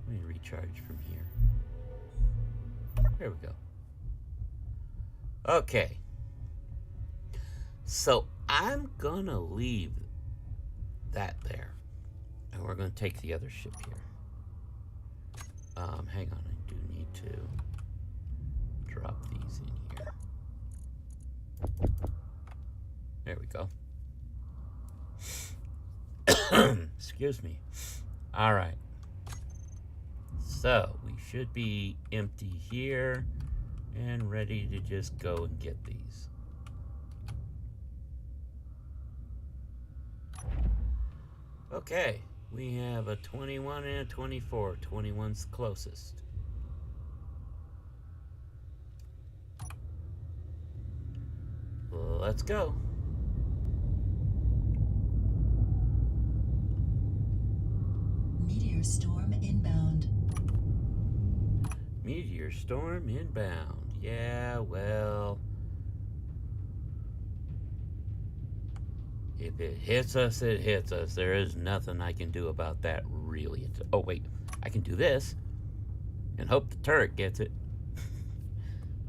Let me recharge from here. There we go. Okay. So I'm gonna leave that there. And we're gonna take the other ship here. Hang on, I do need to drop these in here. There we go. Excuse me. All right. So we should be empty here and ready to just go and get these. Okay, we have a 21 and a 24. 21's closest. Let's go. Meteor storm inbound. Meteor storm inbound. Yeah, well, if it hits us, it hits us. There is nothing I can do about that, really. Oh, wait. I can do this and hope the turret gets it.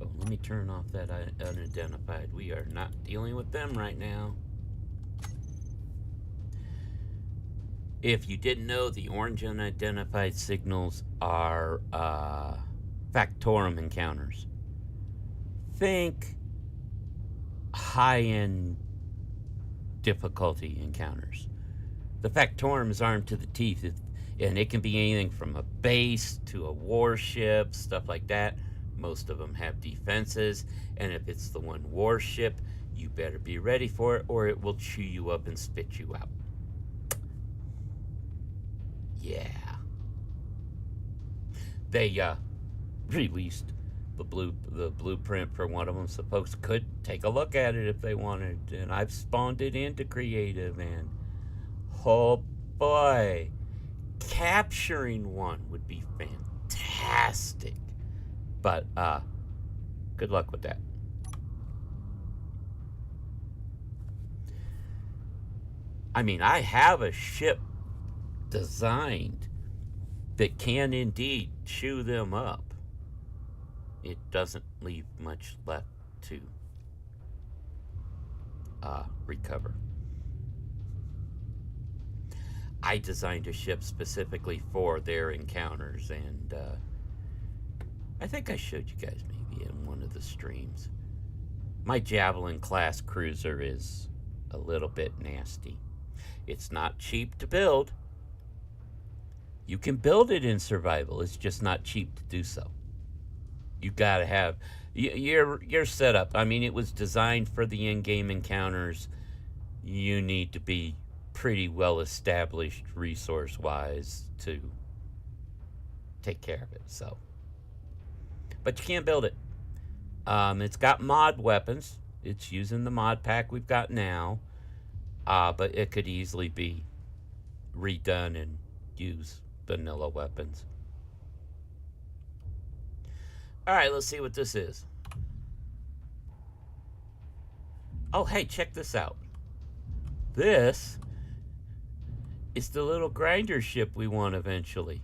Oh, let me turn off that unidentified. We are not dealing with them right now. If you didn't know, the orange unidentified signals are Factorum encounters. Think high-end difficulty encounters. The Factorum is armed to the teeth, and it can be anything from a base to a warship, stuff like that. Most of them have defenses, and if it's the one warship, you better be ready for it, or it will chew you up and spit you out. Yeah. They released the blueprint for one of them, so folks could take a look at it if they wanted, and I've spawned it into creative, and oh boy, capturing one would be fantastic. But good luck with that. I mean, I have a ship designed that can indeed chew them up. It doesn't leave much left to recover. I designed a ship specifically for their encounters, and I think I showed you guys maybe in one of the streams. My Javelin class cruiser is a little bit nasty. It's not cheap to build. You can build it in survival. It's just not cheap to do so. You gotta have your setup. I mean, it was designed for the in-game encounters. You need to be pretty well established resource wise to take care of it. So, but you can't build it. It's got mod weapons. It's using the mod pack we've got now, but it could easily be redone and use vanilla weapons. All right, let's see what this is. Oh, hey, check this out. This is the little grinder ship we want eventually.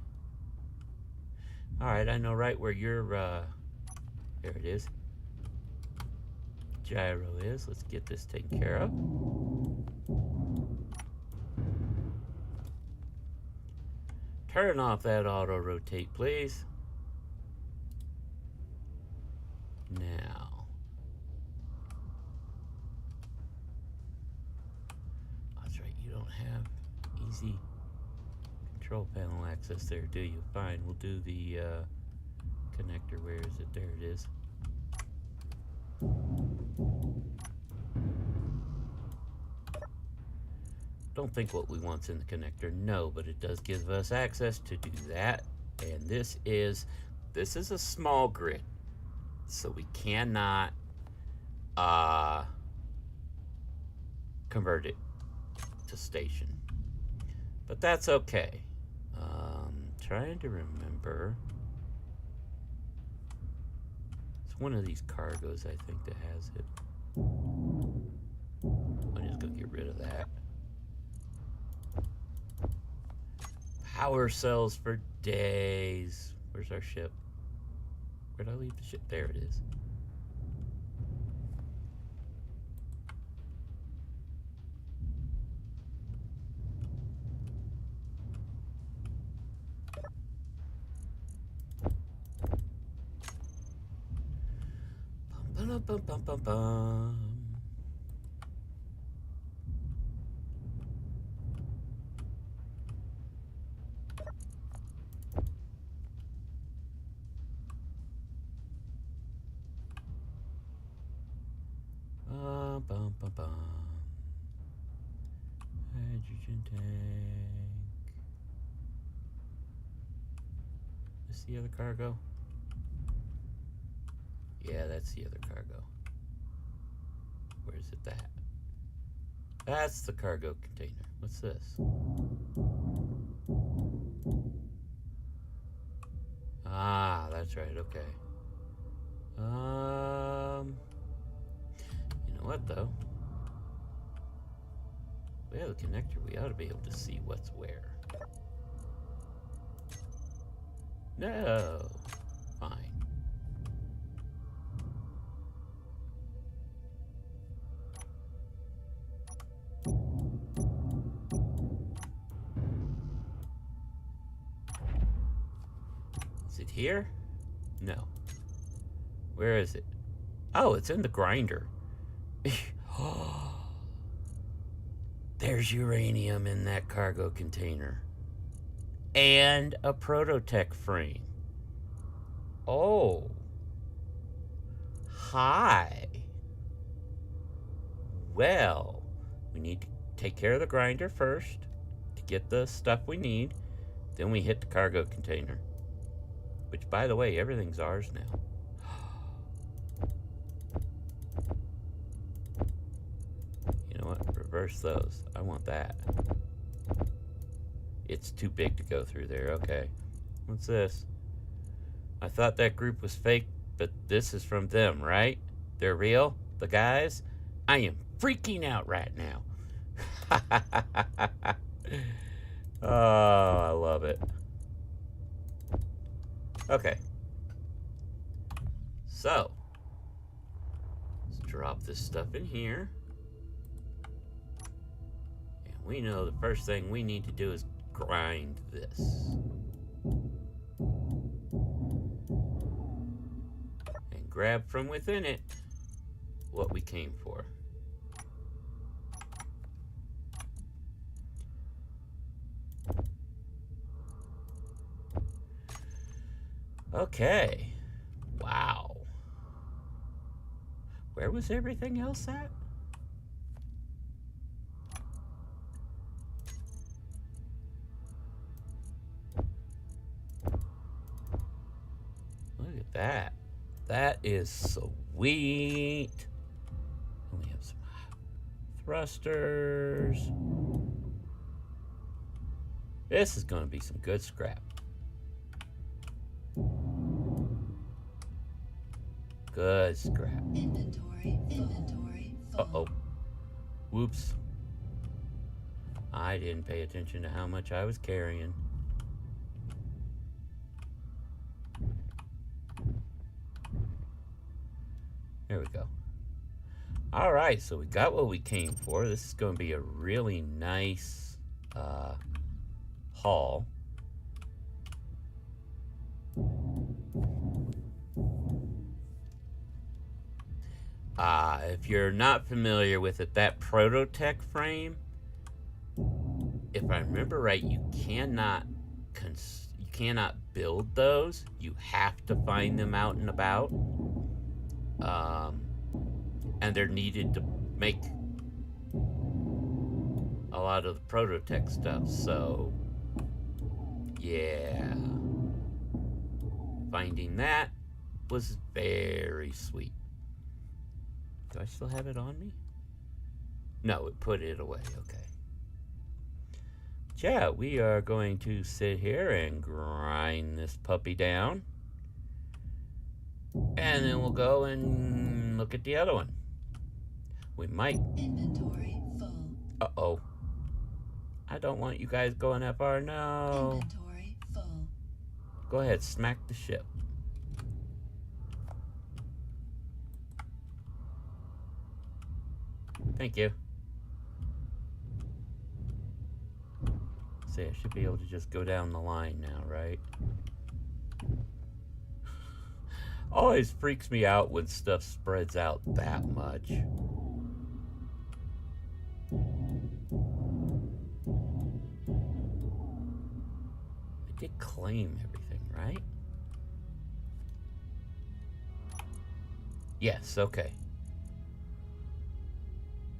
All right, I know right where your, there it is. Gyro is. Let's get this taken care of. Turn off that auto rotate, please. Now. That's right, you don't have easy control panel access there, do you? Fine, we'll do the connector. Where is it? There it is. Don't think what we want's in the connector, no, but it does give us access to do that. And this is a small grid, so we cannot convert it to station, but that's okay. Trying to remember, it's one of these cargoes I think that has it. I'm just gonna get rid of that. Power cells for days. Where's our ship? Where'd I leave the ship? There it is. Bum, bum, bum, bum, bum. Bum, bum, bum. Hydrogen tank. Is the other cargo? Yeah, that's the other cargo. Where's it at? That's the cargo container. What's this? Ah, that's right, okay. You know what, though? We have a connector. We ought to be able to see what's where. No. Fine. Is it here? No. Where is it? Oh, it's in the grinder. There's uranium in that cargo container. And a prototech frame. Oh. Hi. Well, we need to take care of the grinder first to get the stuff we need. Then we hit the cargo container. Which, by the way, everything's ours now. You know what? Reverse those. I want that. It's too big to go through there. Okay. What's this? I thought that group was fake, but this is from them, right? They're real? The guys? I am freaking out right now. Oh, I love it. Okay. So, let's drop this stuff in here. And we know the first thing we need to do is grind this. And grab from within it what we came for. Okay. Wow. Where was everything else at? that. That is sweet. And we have some thrusters. This is going to be some good scrap. Good scrap. Inventory full. Uh-oh. Whoops. I didn't pay attention to how much I was carrying. There we go. All right, so we got what we came for. This is going to be a really nice haul. If you're not familiar with it, that Prototech frame, if I remember right, you cannot build those. You have to find them out and about. And they're needed to make a lot of the Prototech stuff. So, yeah. Finding that was very sweet. Do I still have it on me? No, it put it away. Okay. Yeah, we are going to sit here and grind this puppy down. And then we'll go and look at the other one. We might. Inventory full. Uh-oh. I don't want you guys going that far. No. Inventory full. Go ahead, smack the ship. Thank you. See, I should be able to just go down the line now, right? Always freaks me out when stuff spreads out that much. I did claim everything, right? Yes, okay.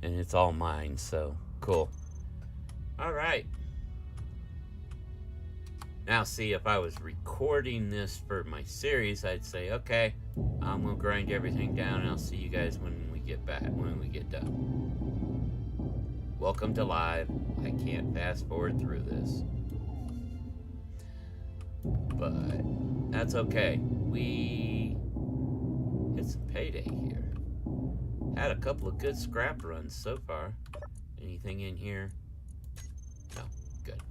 And it's all mine, so cool. All right. Now, see, if I was recording this for my series, I'd say, okay, I'm gonna grind everything down, and I'll see you guys when we get back, when we get done. Welcome to live. I can't fast forward through this, but that's okay. We hit some payday here. Had a couple of good scrap runs so far. Anything in here? No. Good.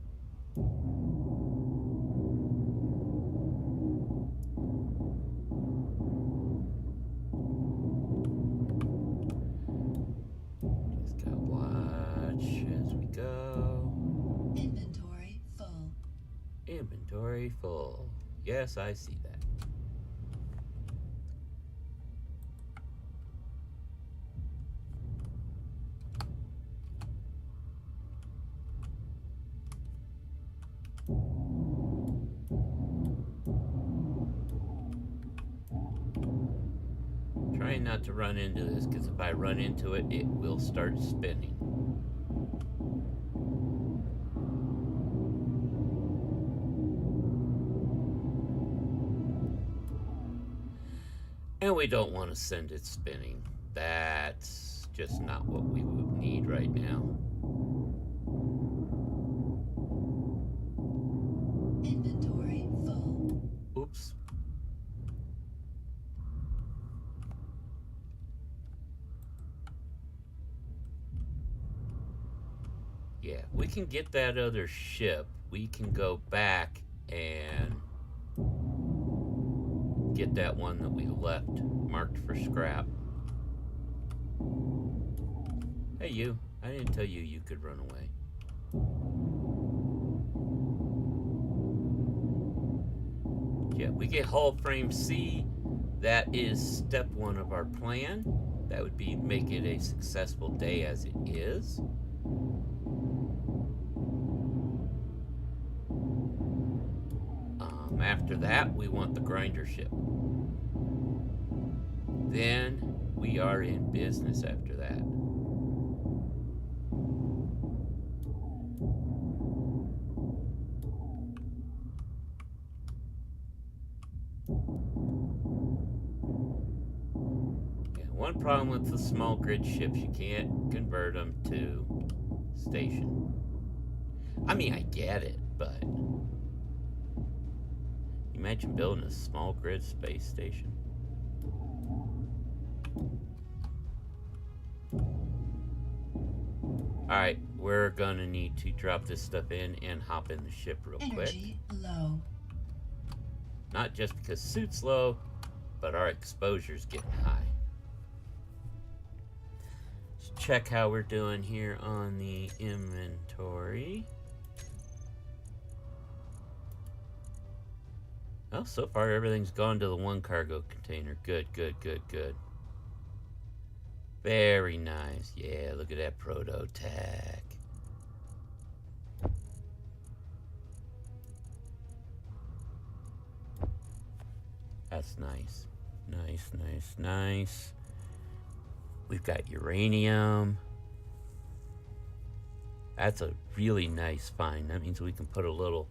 Just gotta watch as we go. Inventory full. Inventory full. Yes, I see that. Trying not to run into this, because if I run into it, it will start spinning. And we don't want to send it spinning. That's just not what we would need right now. Inventory full. Oops. Yeah, we can get that other ship. We can go back and get that one that we left marked for scrap. Hey, you. I didn't tell you you could run away. Yeah, we get hull frame C. That is step one of our plan. That would be make it a successful day as it is. After that, we want the grinder ship. Then we are in business after that. One problem with the small grid ships, you can't convert them to station. I mean, I get it, but imagine building a small grid space station. Alright, we're gonna need to drop this stuff in and hop in the ship real quick. Energy low. Not just because suit's low, but our exposure's getting high. Let's check how we're doing here on the inventory. Well, so far everything's gone to the one cargo container. Good, good, good, good. Very nice. Yeah, look at that proto-tech. That's nice. Nice, nice, nice. We've got uranium. That's a really nice find. That means we can put a little...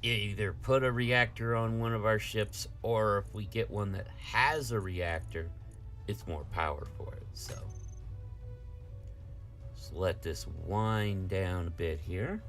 either put a reactor on one of our ships, or if we get one that has a reactor, it's more power for it. So just let this wind down a bit here.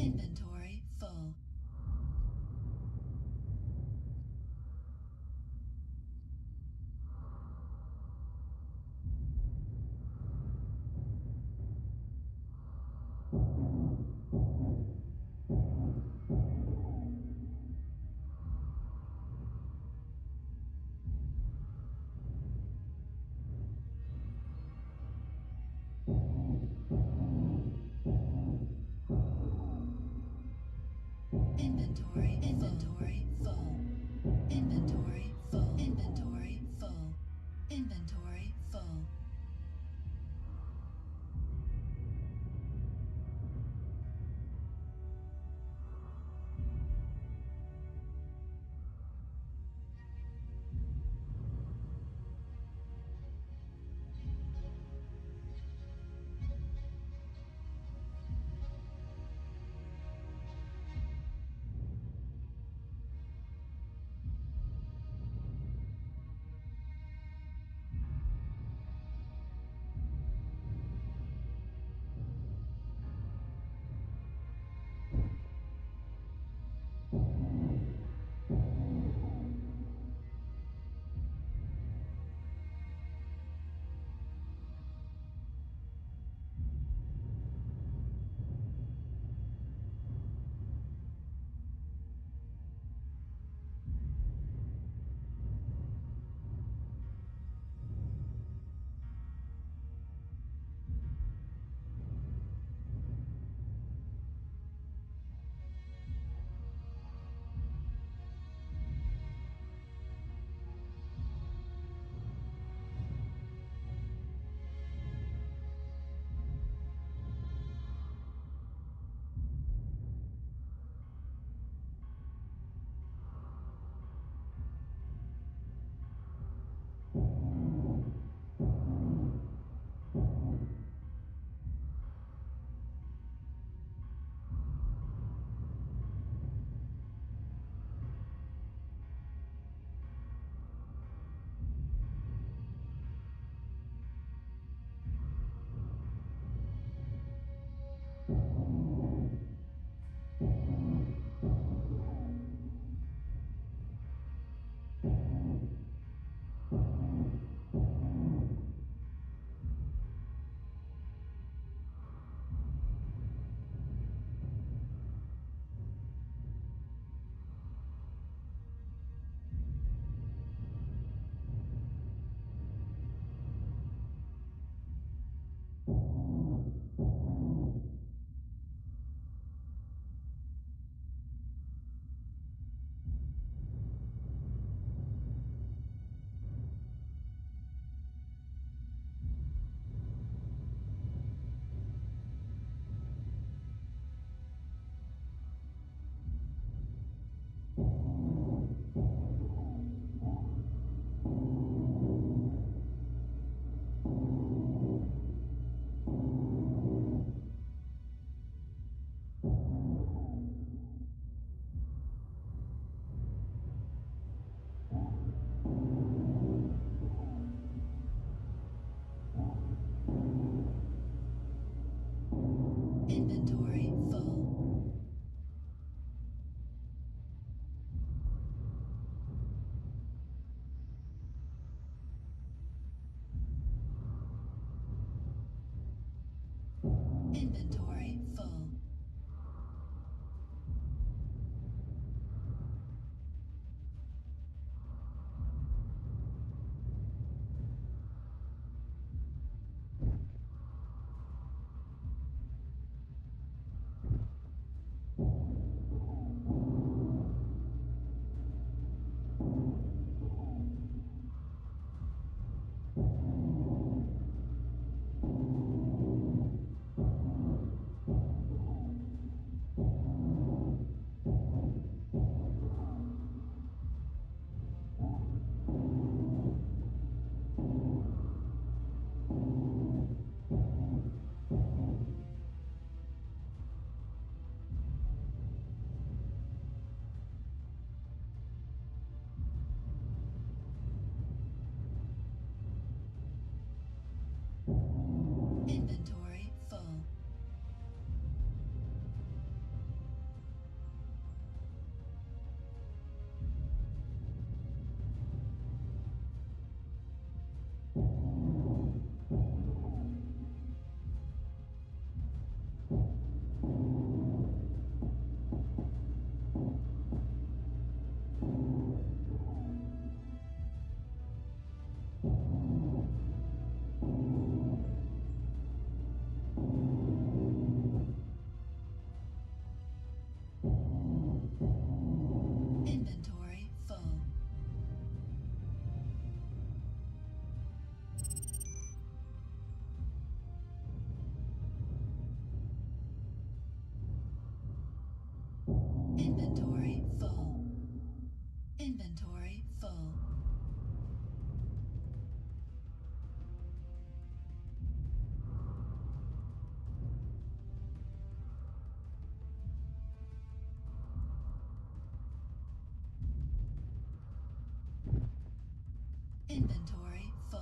Inventory full. Inventory full. Inventory full. Inventory full. Inventory full. Inventory full. Inventory full. Inventory full. Inventory full. Inventory full.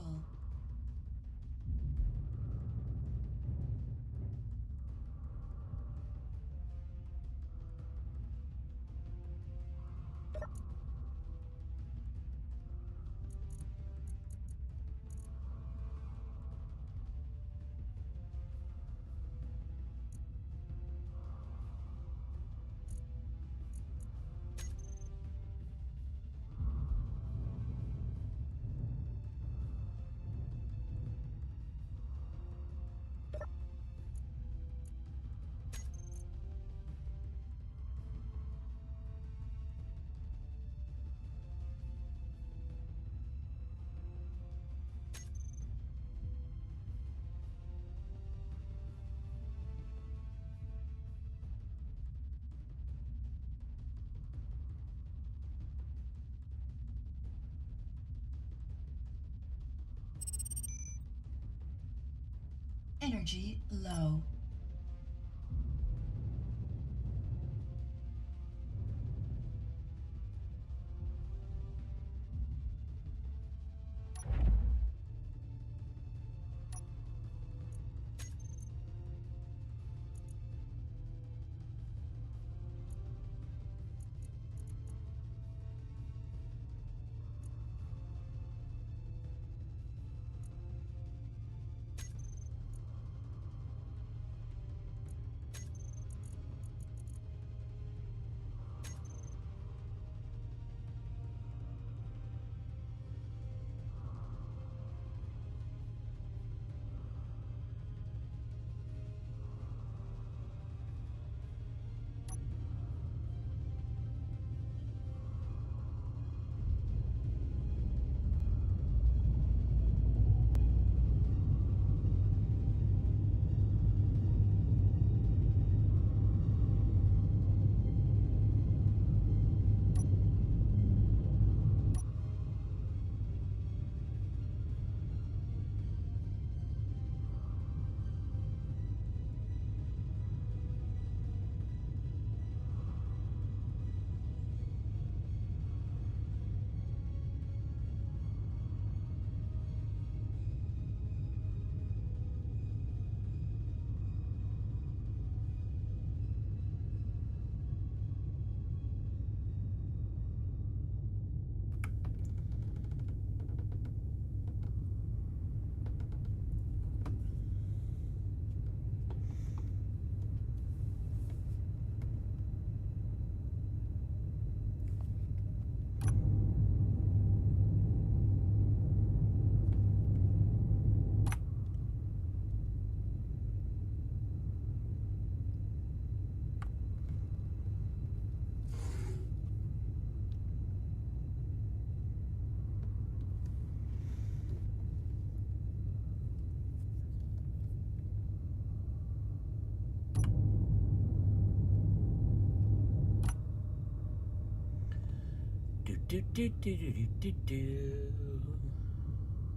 Energy low.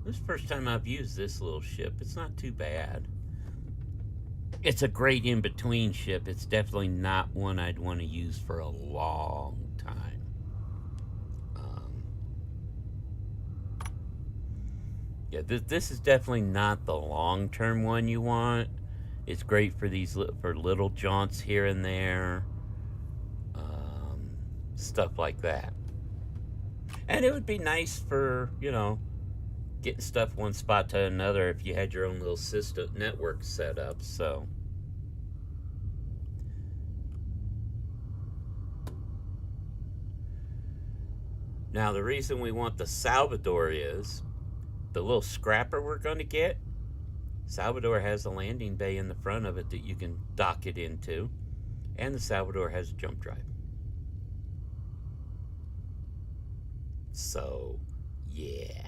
This is the first time I've used this little ship. It's not too bad. It's a great in-between ship. It's definitely not one I'd want to use for a long time. Yeah, this is definitely not the long-term one you want. It's great for these for little jaunts here and there, stuff like that. And it would be nice for, you know, getting stuff one spot to another if you had your own little system network set up. So now the reason we want the Salvador is the little scrapper we're going to get. Salvador has a landing bay in the front of it that you can dock it into, and the Salvador has a jump drive. So, yeah.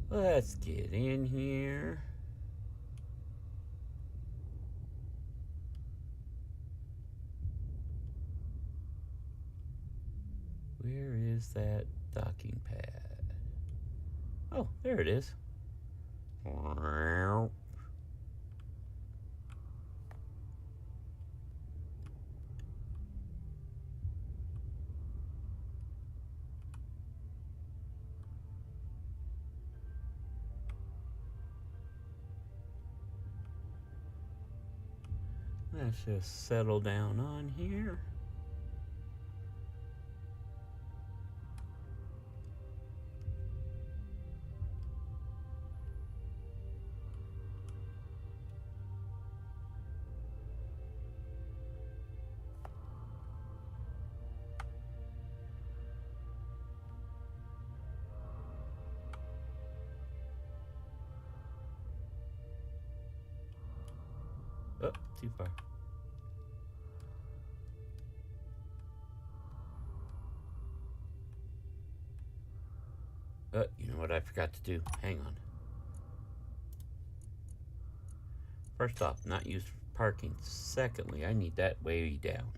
Let's get in here. Where is that docking pad? Oh, there it is. Let's just settle down on here. Oh, too far. You know what I forgot to do? Hang on. First off, not used for parking. Secondly, I need that way down.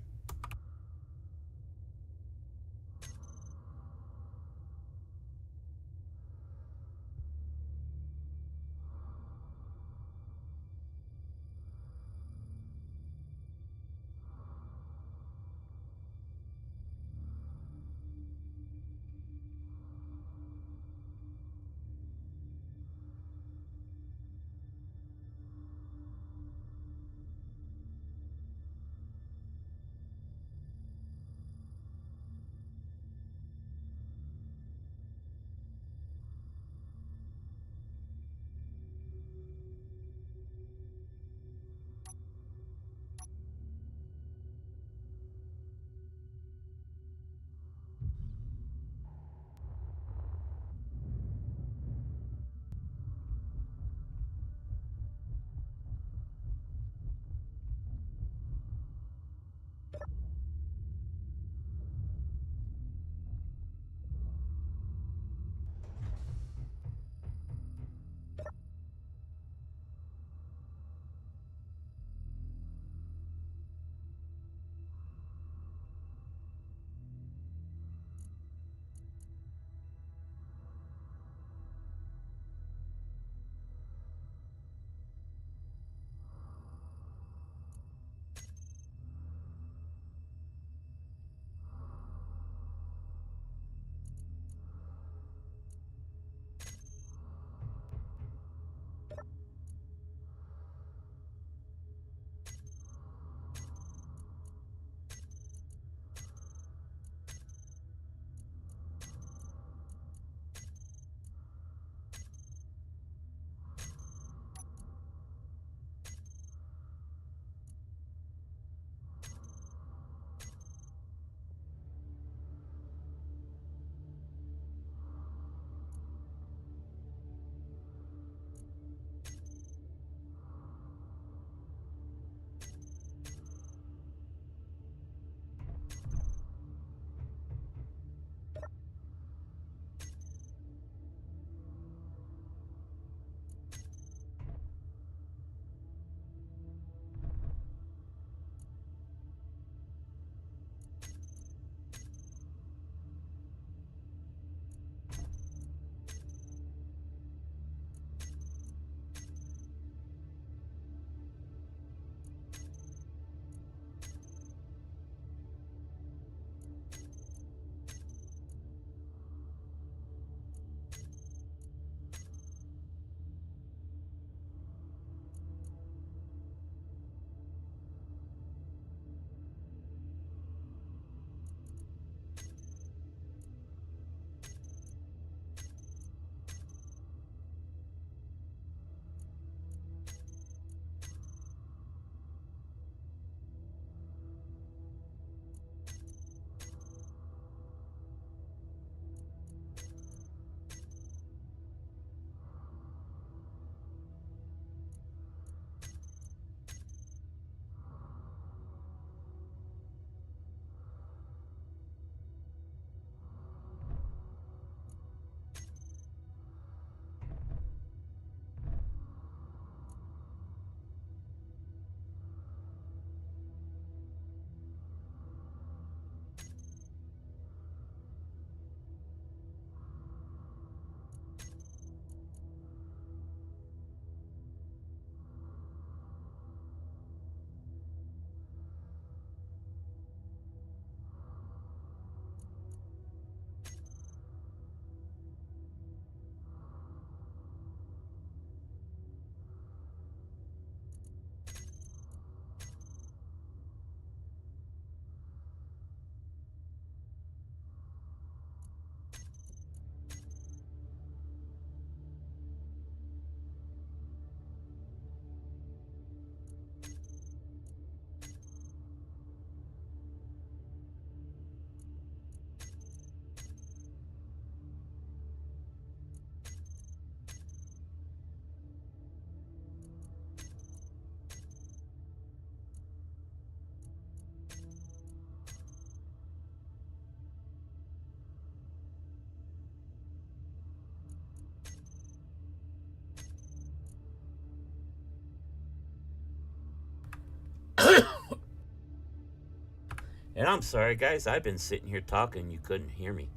And I'm sorry, guys, I've been sitting here talking, you couldn't hear me.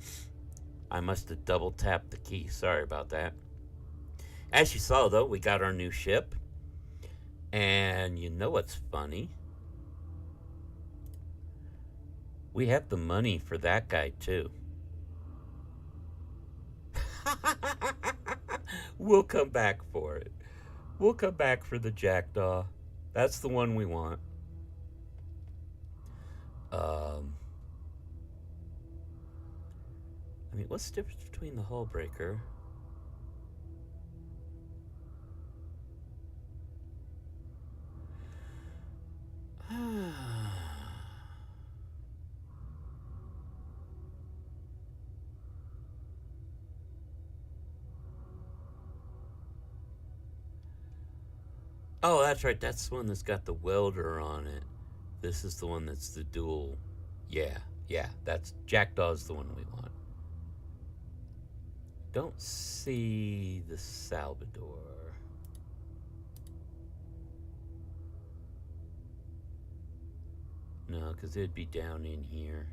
I must have double tapped the key. Sorry about that. As you saw, though, we got our new ship. And you know what's funny? We have the money for that guy, too. We'll come back for it. We'll come back for the jackdaw. That's the one we want. I mean, what's the difference between the hull breaker? Oh, that's right. That's the one that's got the welder on it. This is the one that's the dual. Yeah, that's Jackdaw's the one we want. Don't see the Salvador. No, because it'd be down in here.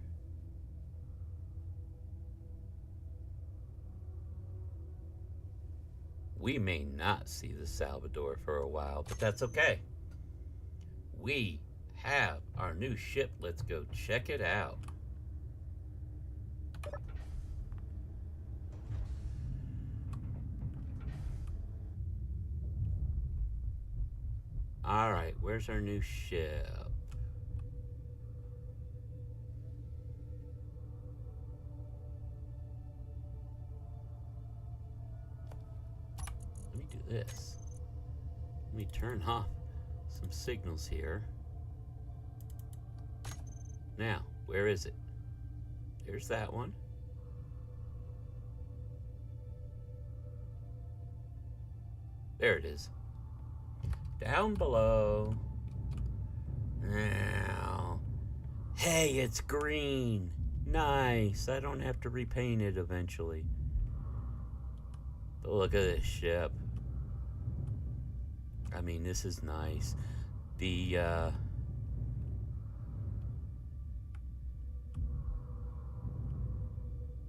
We may not see the Salvador for a while, but that's okay. We have our new ship. Let's go check it out. All right, where's our new ship? Let me do this. Let me turn off some signals here. Now, where is it? There's that one. There it is. Down below. Now. Hey, it's green. Nice. I don't have to repaint it eventually. But look at this ship. I mean, this is nice. The,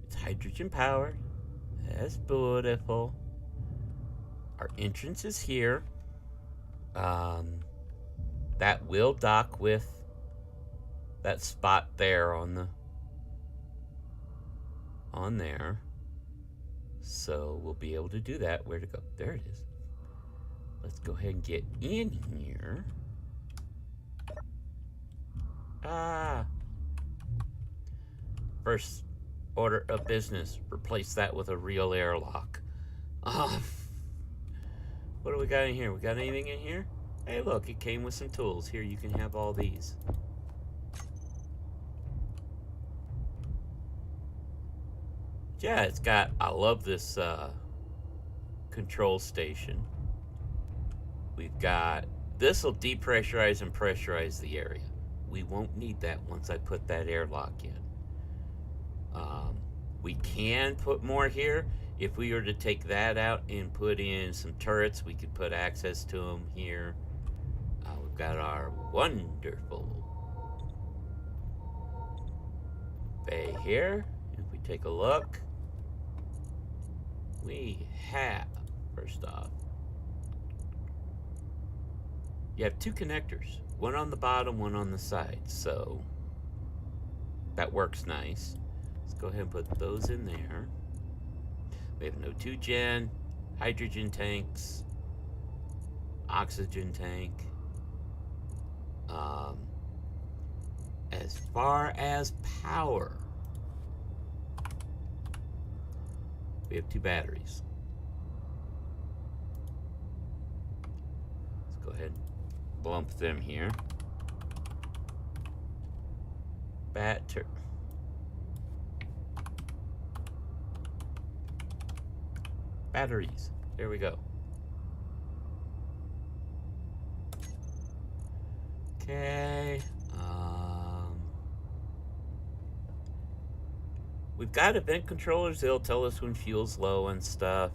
it's hydrogen powered. That's beautiful. Our entrance is here. That will dock with that spot there on there. So we'll be able to do that. Where to go? There it is. Let's go ahead and get in here. First order of business, replace that with a real airlock. What do we got in here? We got anything in here? Hey, look, it came with some tools. Here, you can have all these. Yeah, it's got, I love this control station. We've got, this will depressurize and pressurize the area. We won't need that once I put that airlock in. We can put more here. If we were to take that out and put in some turrets, we could put access to them here. We've got our wonderful bay here. If we take a look, we have, first off, you have two connectors. One on the bottom, one on the side. So that works nice. Let's go ahead and put those in there. We have an O2 gen, hydrogen tanks, oxygen tank. As far as power, we have two batteries. Let's go ahead and bump them here. Batteries. There we go. Okay. We've got event controllers. They'll tell us when fuel's low and stuff.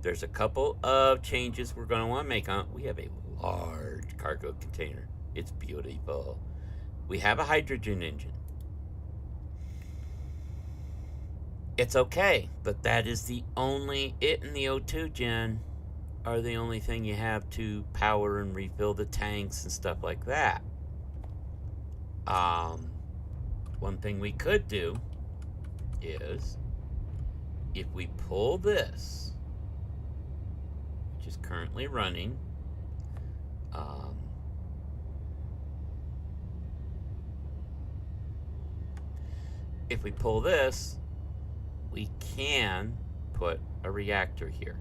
There's a couple of changes we're going to want to make on. We have a large cargo container. It's beautiful. We have a hydrogen engine. It's okay, but that is the only, it and the O2 gen are the only thing you have to power and refill the tanks and stuff like that. One thing we could do is, if we pull this, which is currently running, if we pull this, we can put a reactor here.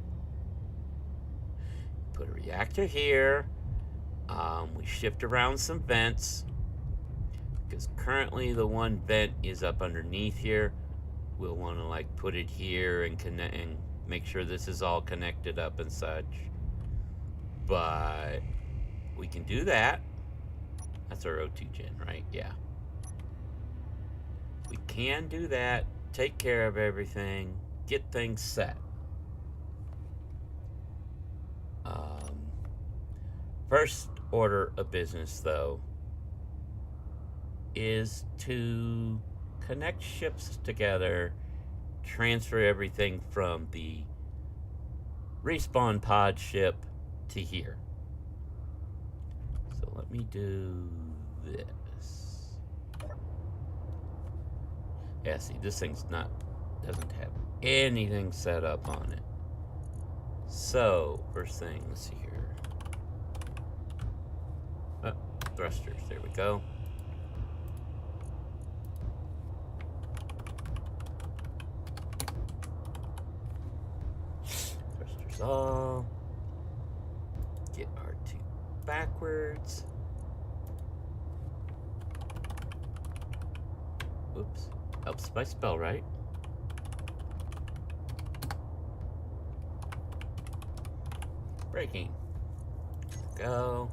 Put a reactor here. We shift around some vents, because currently the one vent is up underneath here. We'll want to like put it here and connect and make sure this is all connected up and such. But we can do that. That's our O2 gen, right? Yeah. We can do that, take care of everything, get things set. First order of business, though, is to connect ships together, transfer everything from the respawn pod ship to here. So let me do this. Yeah, see, this thing's doesn't have anything set up on it. So, first thing, let's see here. Oh, thrusters, there we go. Thrusters all. Get R2 backwards. Oops. Helps by spell, right? Braking. Go.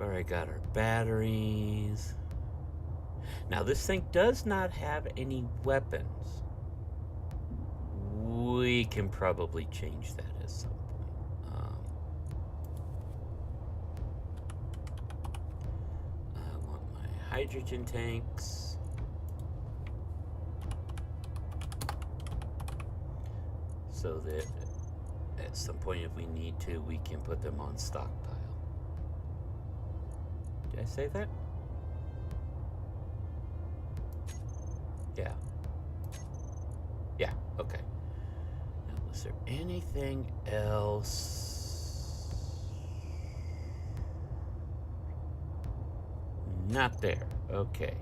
Already got our batteries. Now this thing does not have any weapons. We can probably change that at some point. I want my hydrogen tanks. So that at some point, if we need to, we can put them on stockpile. Did I say that? Yeah. Yeah, okay. Now, was there anything else? Not there. Okay.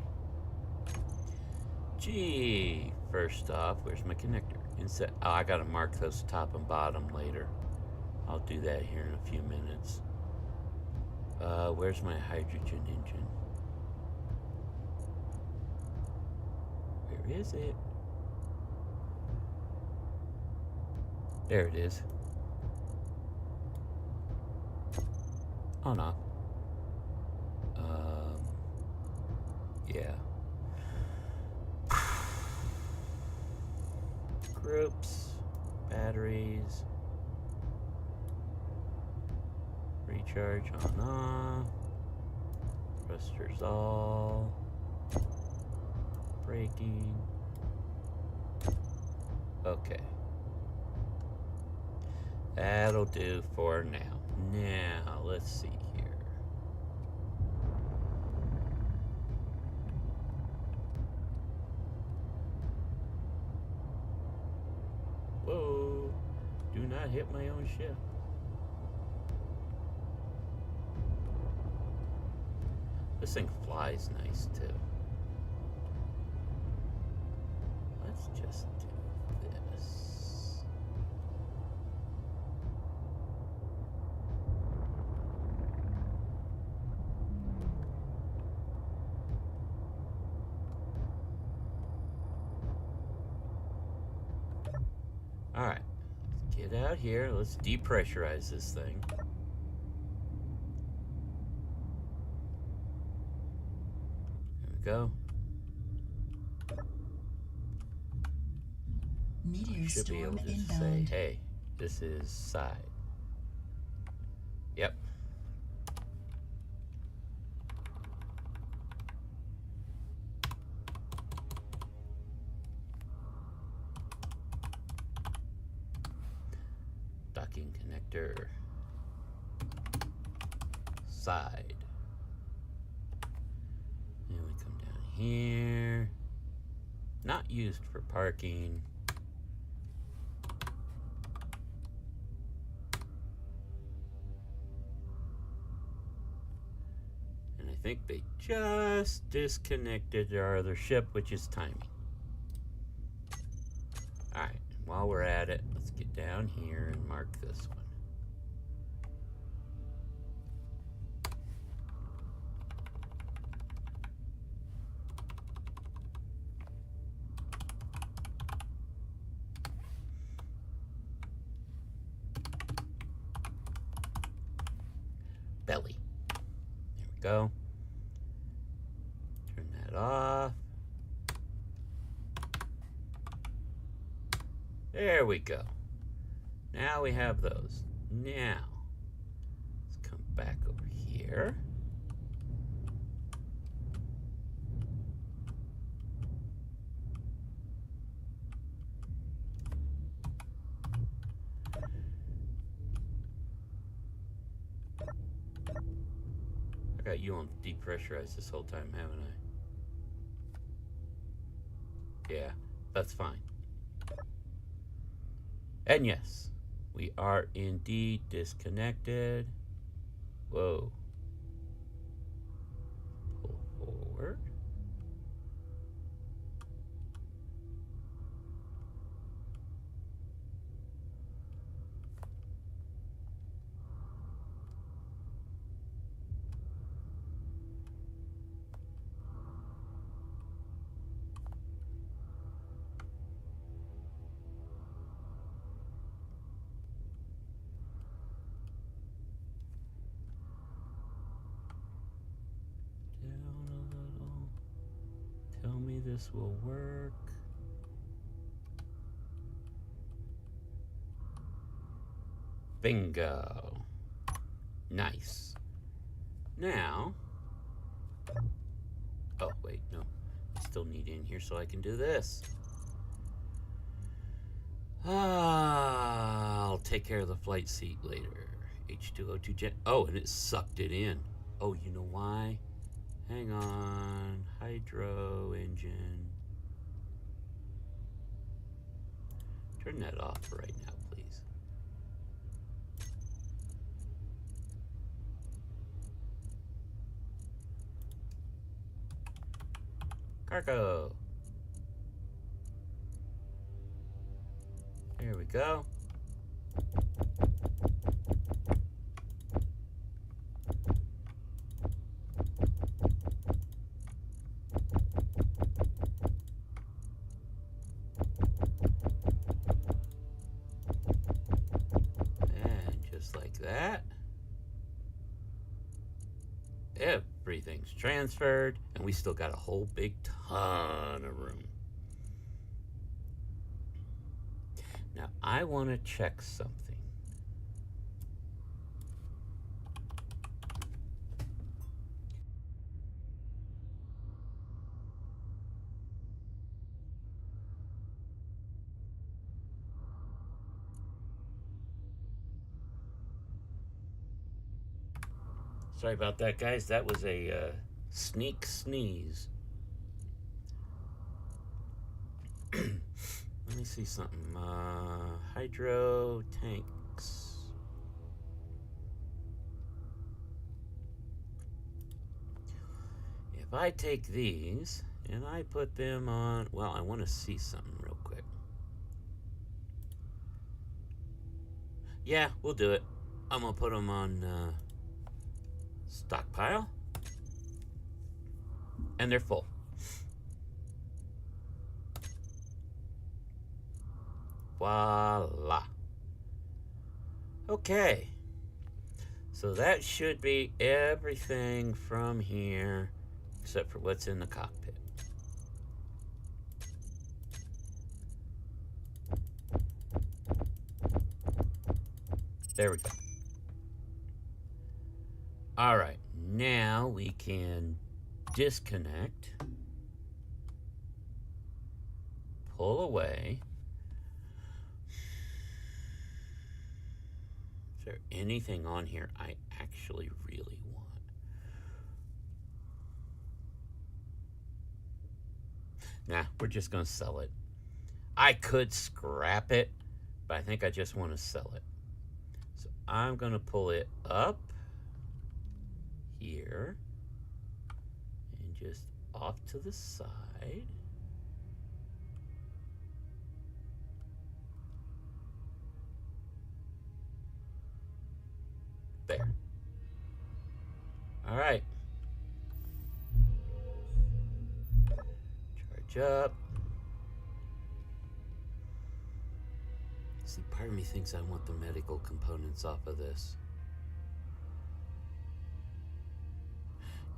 Gee, first off, where's my connector? Inside. Oh, I gotta mark those top and bottom later. I'll do that here in a few minutes. Where's my hydrogen engine? Where is it? There it is. On off. Yeah. Groups, batteries, recharge on off, thrusters all, braking. Okay. That'll do for now. Now, let's see here. Whoa, do not hit my own ship. This thing flies nice too. Let's just do this. All right, let's get out here. Let's depressurize this thing. Go. Meteor Should be able storm to say, inbound. hey, this is side. Yep. Docking connector. Side. And we come down here. Not used for parking. And I think they just disconnected our other ship, which is timing. Alright, while we're at it, let's get down here and mark this one. Belly. There we go. Turn that off. There we go. Now we have those. Now, let's come back over here. I got you on depressurized this whole time, haven't I? Yeah, that's fine. And yes, we are indeed disconnected. Whoa. Pull forward. Tell me this will work. Bingo. Nice. Now, oh wait, no. I still need in here so I can do this. I'll take care of the flight seat later. H2O2 jet. Oh, and it sucked it in. Oh, you know why? Hang on. Hydro engine. Turn that off right now, please. Cargo. There we go. That everything's transferred, and we still got a whole big ton of room. Now I want to check something. Sorry about that, guys. That was a sneak sneeze. Let me see something. Hydro tanks. If I take these and I put them on, well, I want to see something real quick. Yeah, we'll do it. I'm going to put them on stockpile. And they're full. Voila. Okay. So that should be everything from here, except for what's in the cockpit. There we go. All right, now we can disconnect, pull away, Is there anything on here I actually really want? Nah, we're just going to sell it. I could scrap it, but I think I just want to sell it. So I'm going to pull it up here and just off to the side. There. All right. Charge up. See, part of me thinks I want the medical components off of this.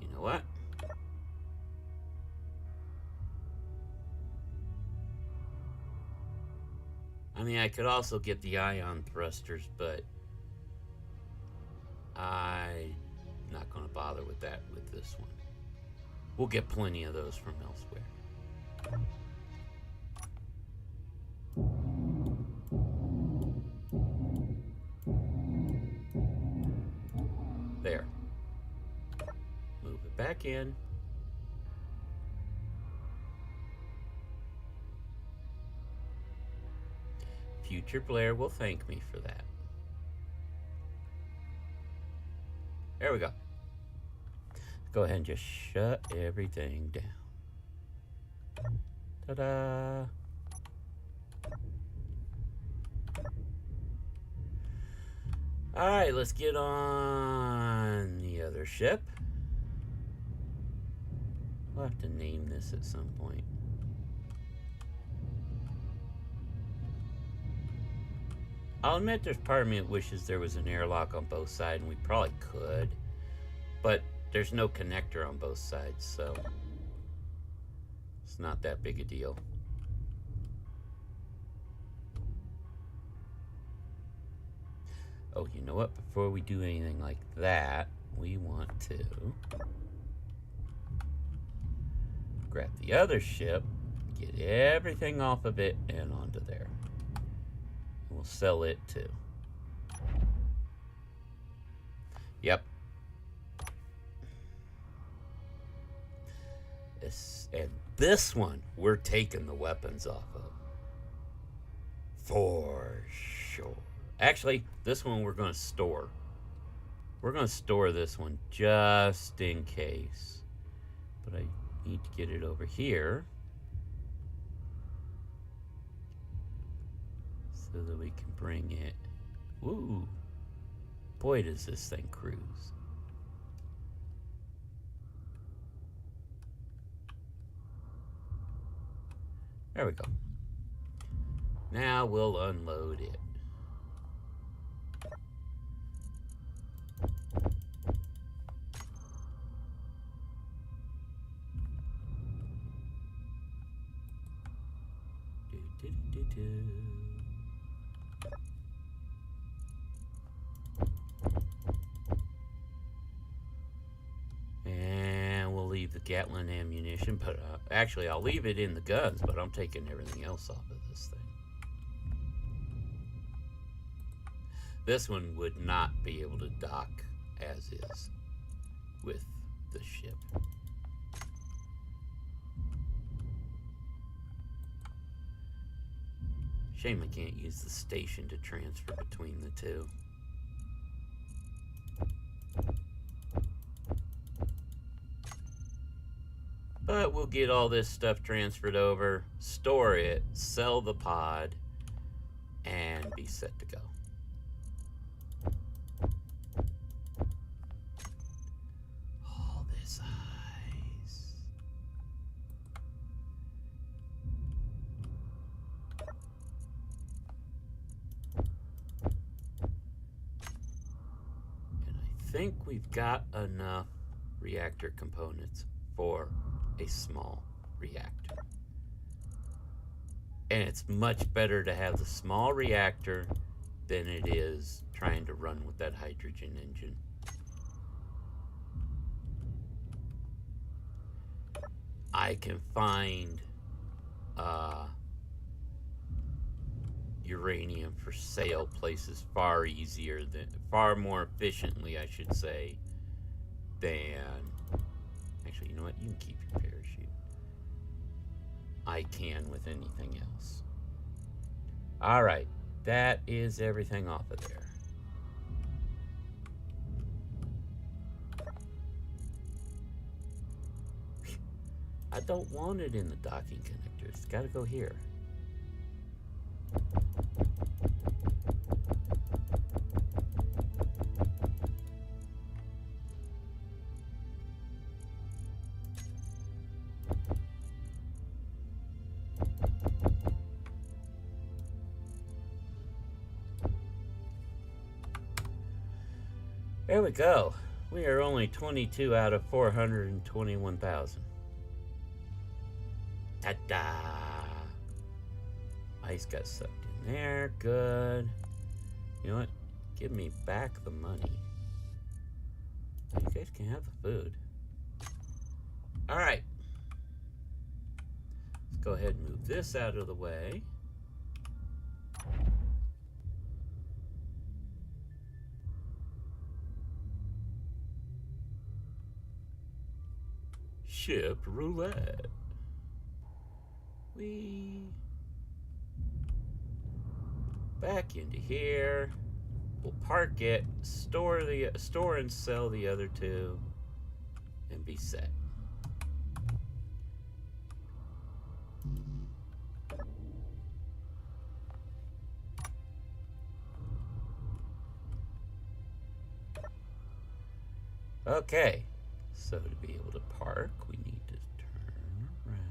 You know what? I mean, I could also get the ion thrusters, but I'm not going to bother with that with this one. We'll get plenty of those from elsewhere. There. Move it back in. Future Blair will thank me for that. There we go. Go ahead and just shut everything down. Ta-da! Alright, let's get on the other ship. We'll have to name this at some point. I'll admit there's part of me that wishes there was an airlock on both sides, and we probably could. But there's no connector on both sides, so it's not that big a deal. Oh, you know what? Before we do anything like that, we want to grab the other ship, get everything off of it and onto there. We'll sell it too. Yep. And this one, we're taking the weapons off of. For sure. Actually, this one we're going to store. We're going to store this one just in case. But I need to get it over here so that we can bring it. Woo! Boy, does this thing cruise. There we go. Now we'll unload it. And we'll leave the Gatling ammunition, but actually I'll leave it in the guns, but I'm taking everything else off of this thing. This one would not be able to dock as is with the ship. Shame I can't use the station to transfer between the two. But we'll get all this stuff transferred over, store it, sell the pod, and be set to go. All this ice. And I think we've got enough reactor components for a small reactor. And it's much better to have the small reactor than it is trying to run with that hydrogen engine. I can find uranium for sale places far easier than, far more efficiently, I should say, than, actually, you know what? You can keep your parachute. I can with anything else. All right, that is everything off of there. I don't want it in the docking connector. It's got to go here. There we go. We are only 22 out of 421,000. Ta-da! Ice got sucked in there. Good. You know what? Give me back the money. You guys can have the food. Alright. Let's go ahead and move this out of the way. Ship roulette. We back into here. We'll park it, store and sell the other two, and be set. Okay, so to be able to park, we need to turn around.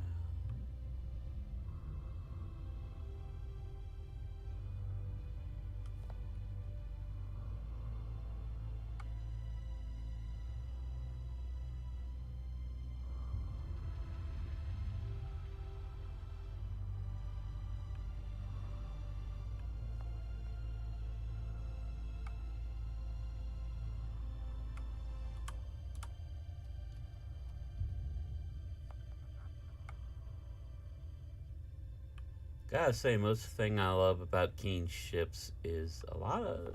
Gotta say, most thing I love about Keen's ships is a lot of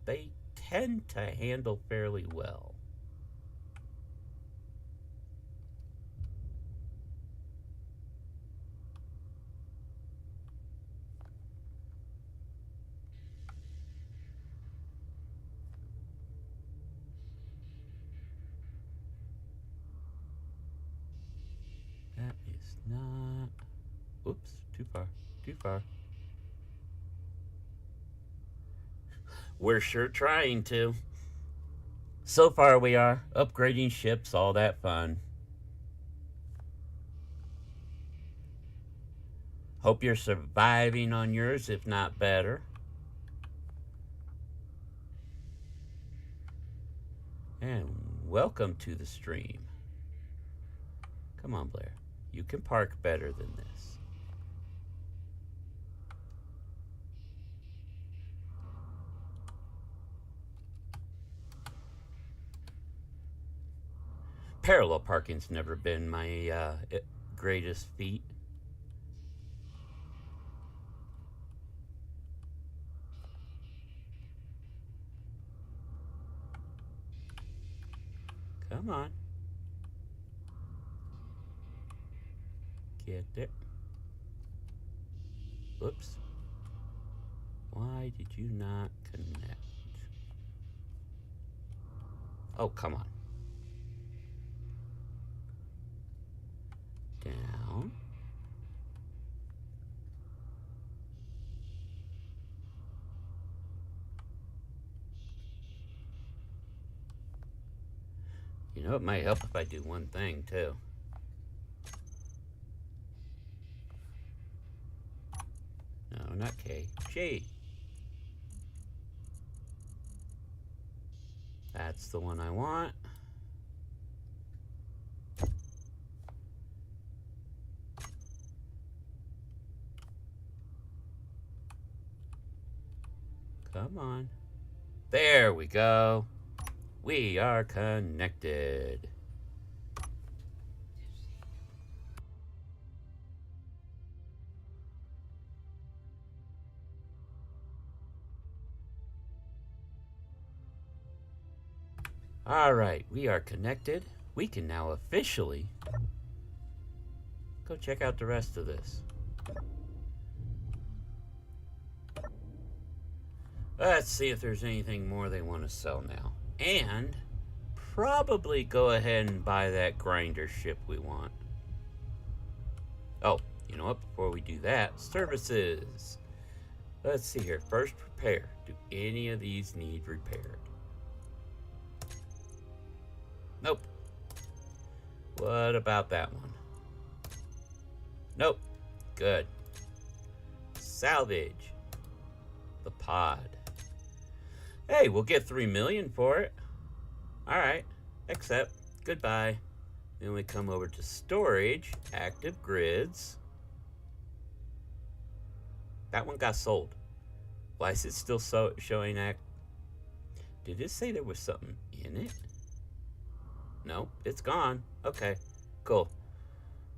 they tend to handle fairly well. That is not. Oops, too far. Too far. We're sure trying to. So far we are. Upgrading ships, all that fun. Hope you're surviving on yours, if not better. And welcome to the stream. Come on, Blair. You can park better than this. Parallel parking's never been my greatest feat. Come on. Get there. Whoops. Why did you not connect? Oh, come on. Down. You know, it might help if I do one thing, too. No, not K. G. That's the one I want. Come on. There we go. We are connected. Alright, we are connected. We can now officially go check out the rest of this. Let's see if there's anything more they want to sell now. And probably go ahead and buy that grinder ship we want. Oh, you know what? Before we do that, services. Let's see here. First, repair. Do any of these need repaired? Nope. What about that one? Nope. Good. Salvage. The pod. Hey, we'll get 3 million for it. Alright. Accept. Goodbye. Then we come over to storage. Active grids. That one got sold. Why is it still showing act? Did it say there was something in it? No, it's gone. Okay, cool.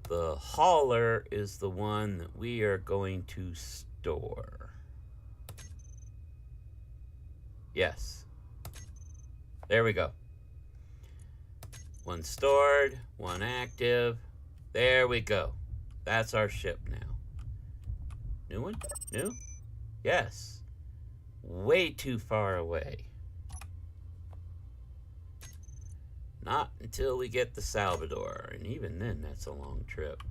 The hauler is the one that we are going to store. Yes. There we go. One stored, one active. There we go. That's our ship now. New one? New? Yes. Way too far away. Not until we get the Salvador. And even then, that's a long trip.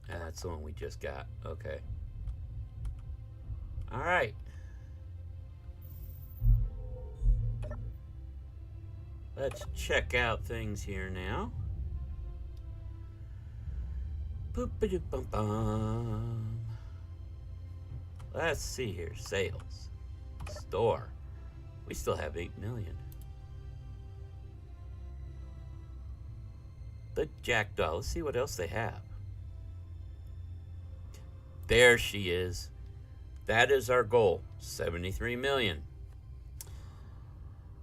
And that's the one we just got. Okay. Alright. Let's check out things here now. Boop-a-doop-bum-bum. Let's see here. Sales. Store. We still have 8 million. The Jackdaw. Let's see what else they have. There she is. That is our goal. 73 million.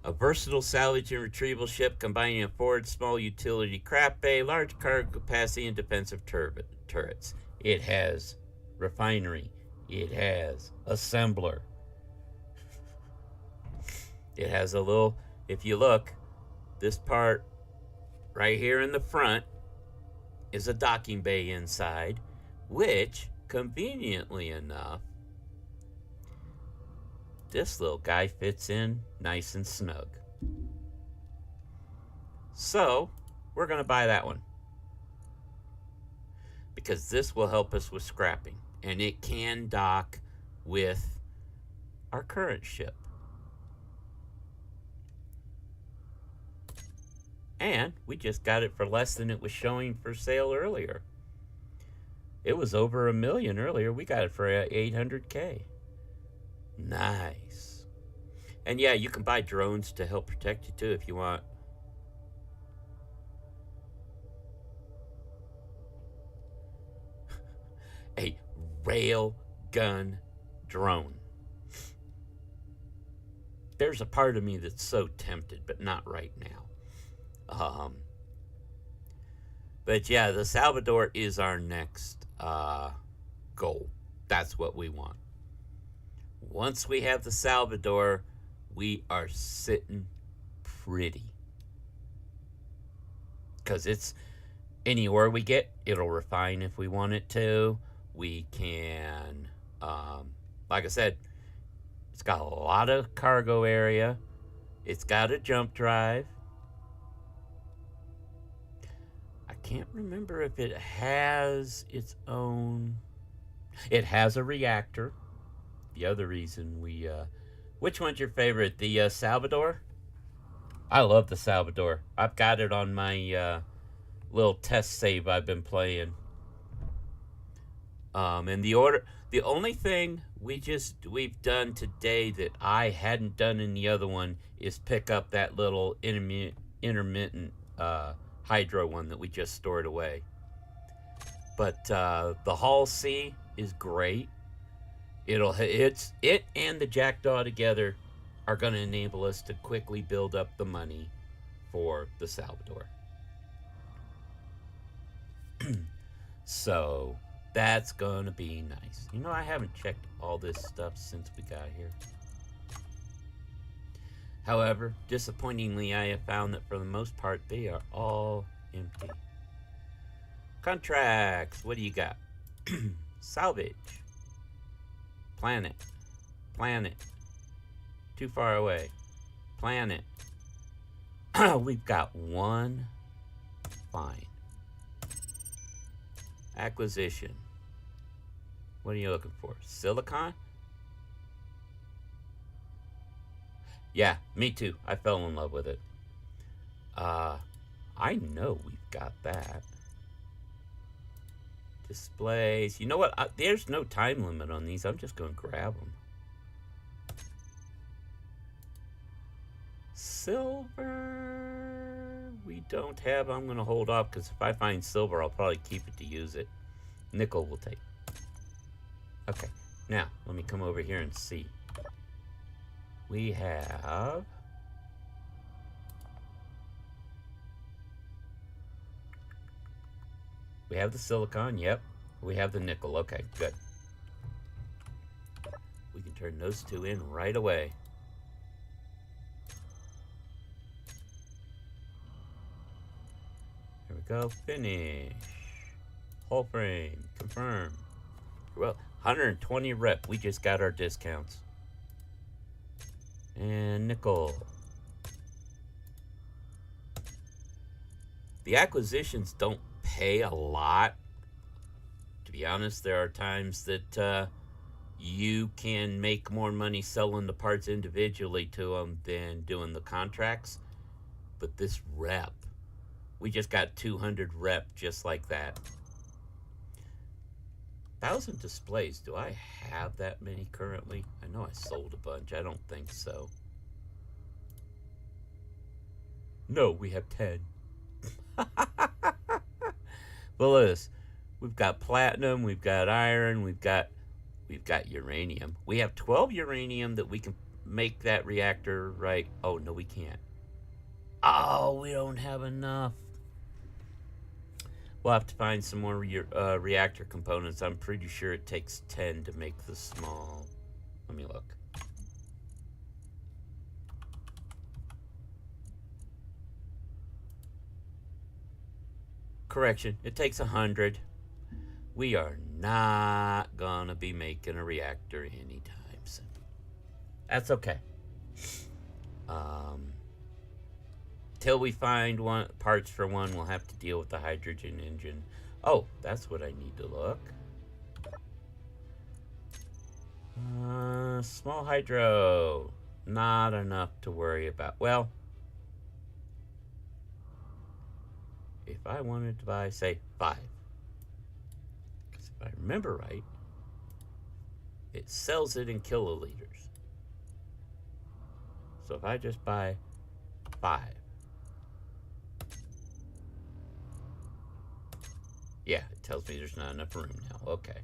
A versatile salvage and retrieval ship combining a forward small utility craft bay, large cargo capacity, and defensive turrets. It has refinery. It has assembler. It has a little, if you look, this part right here in the front is a docking bay inside, which, conveniently enough, this little guy fits in nice and snug. So, we're going to buy that one. Because this will help us with scrapping. And it can dock with our current ship. And we just got it for less than it was showing for sale earlier. It was over 1 million earlier. We got it for 800K. Nice. And yeah, you can buy drones to help protect you too if you want. A railgun drone. There's a part of me that's so tempted, but not right now. But yeah, the Salvador is our next goal. That's what we want. Once we have the Salvador, we are sitting pretty. Because it's anywhere we get, it'll refine if we want it to. We can, like I said, it's got a lot of cargo area. It's got a jump drive. I can't remember if it has its own. It has a reactor. The other reason we, which one's your favorite? The Salvador? I love the Salvador. I've got it on my little test save I've been playing. And the only thing we've done today that I hadn't done in the other one is pick up that little intermittent hydro one that we just stored away. But the Hull C is great. It and the Jackdaw together are going to enable us to quickly build up the money for the Salvador. So that's going to be nice. You know, I haven't checked all this stuff since we got here. However, disappointingly, I have found that for the most part, they are all empty. Contracts. What do you got? Salvage. Planet. Planet. Too far away. Planet. We've got one. Fine. Acquisition. What are you looking for? Silicon? Yeah, me too. I fell in love with it. I know we've got that. Displays. You know what? There's no time limit on these. I'm just going to grab them. Silver. We don't have. I'm going to hold off because if I find silver, I'll probably keep it to use it. Nickel will take. Okay. Now, let me come over here and see. We have... We have the silicon, yep. We have the nickel, okay, good. We can turn those two in right away. There we go, finish. Whole frame, confirm. Well, 120 rep, we just got our discounts. And nickel. The acquisitions don't pay a lot. To be honest, there are times that you can make more money selling the parts individually to them than doing the contracts. But this rep, we just got 200 rep just like that. 1,000 displays. Do I have that many currently? I know I sold a bunch. I don't think so. No, we have 10. Well, listen, we've got platinum, we've got iron, we've got uranium. We have 12 uranium that we can make that reactor, right? Oh, no, we can't. Oh, we don't have enough. We'll have to find some more reactor components. I'm pretty sure it takes 10 to make the small. Let me look. Correction, it takes 100. We are not gonna be making a reactor anytime soon. That's okay. Till we find parts for one, we'll have to deal with the hydrogen engine. Oh, that's what I need to look. Small hydro. Not enough to worry about. Well, if I wanted to buy, say, 5. Because if I remember right, it sells it in kiloliters. So if I just buy 5. Yeah, it tells me there's not enough room now. Okay.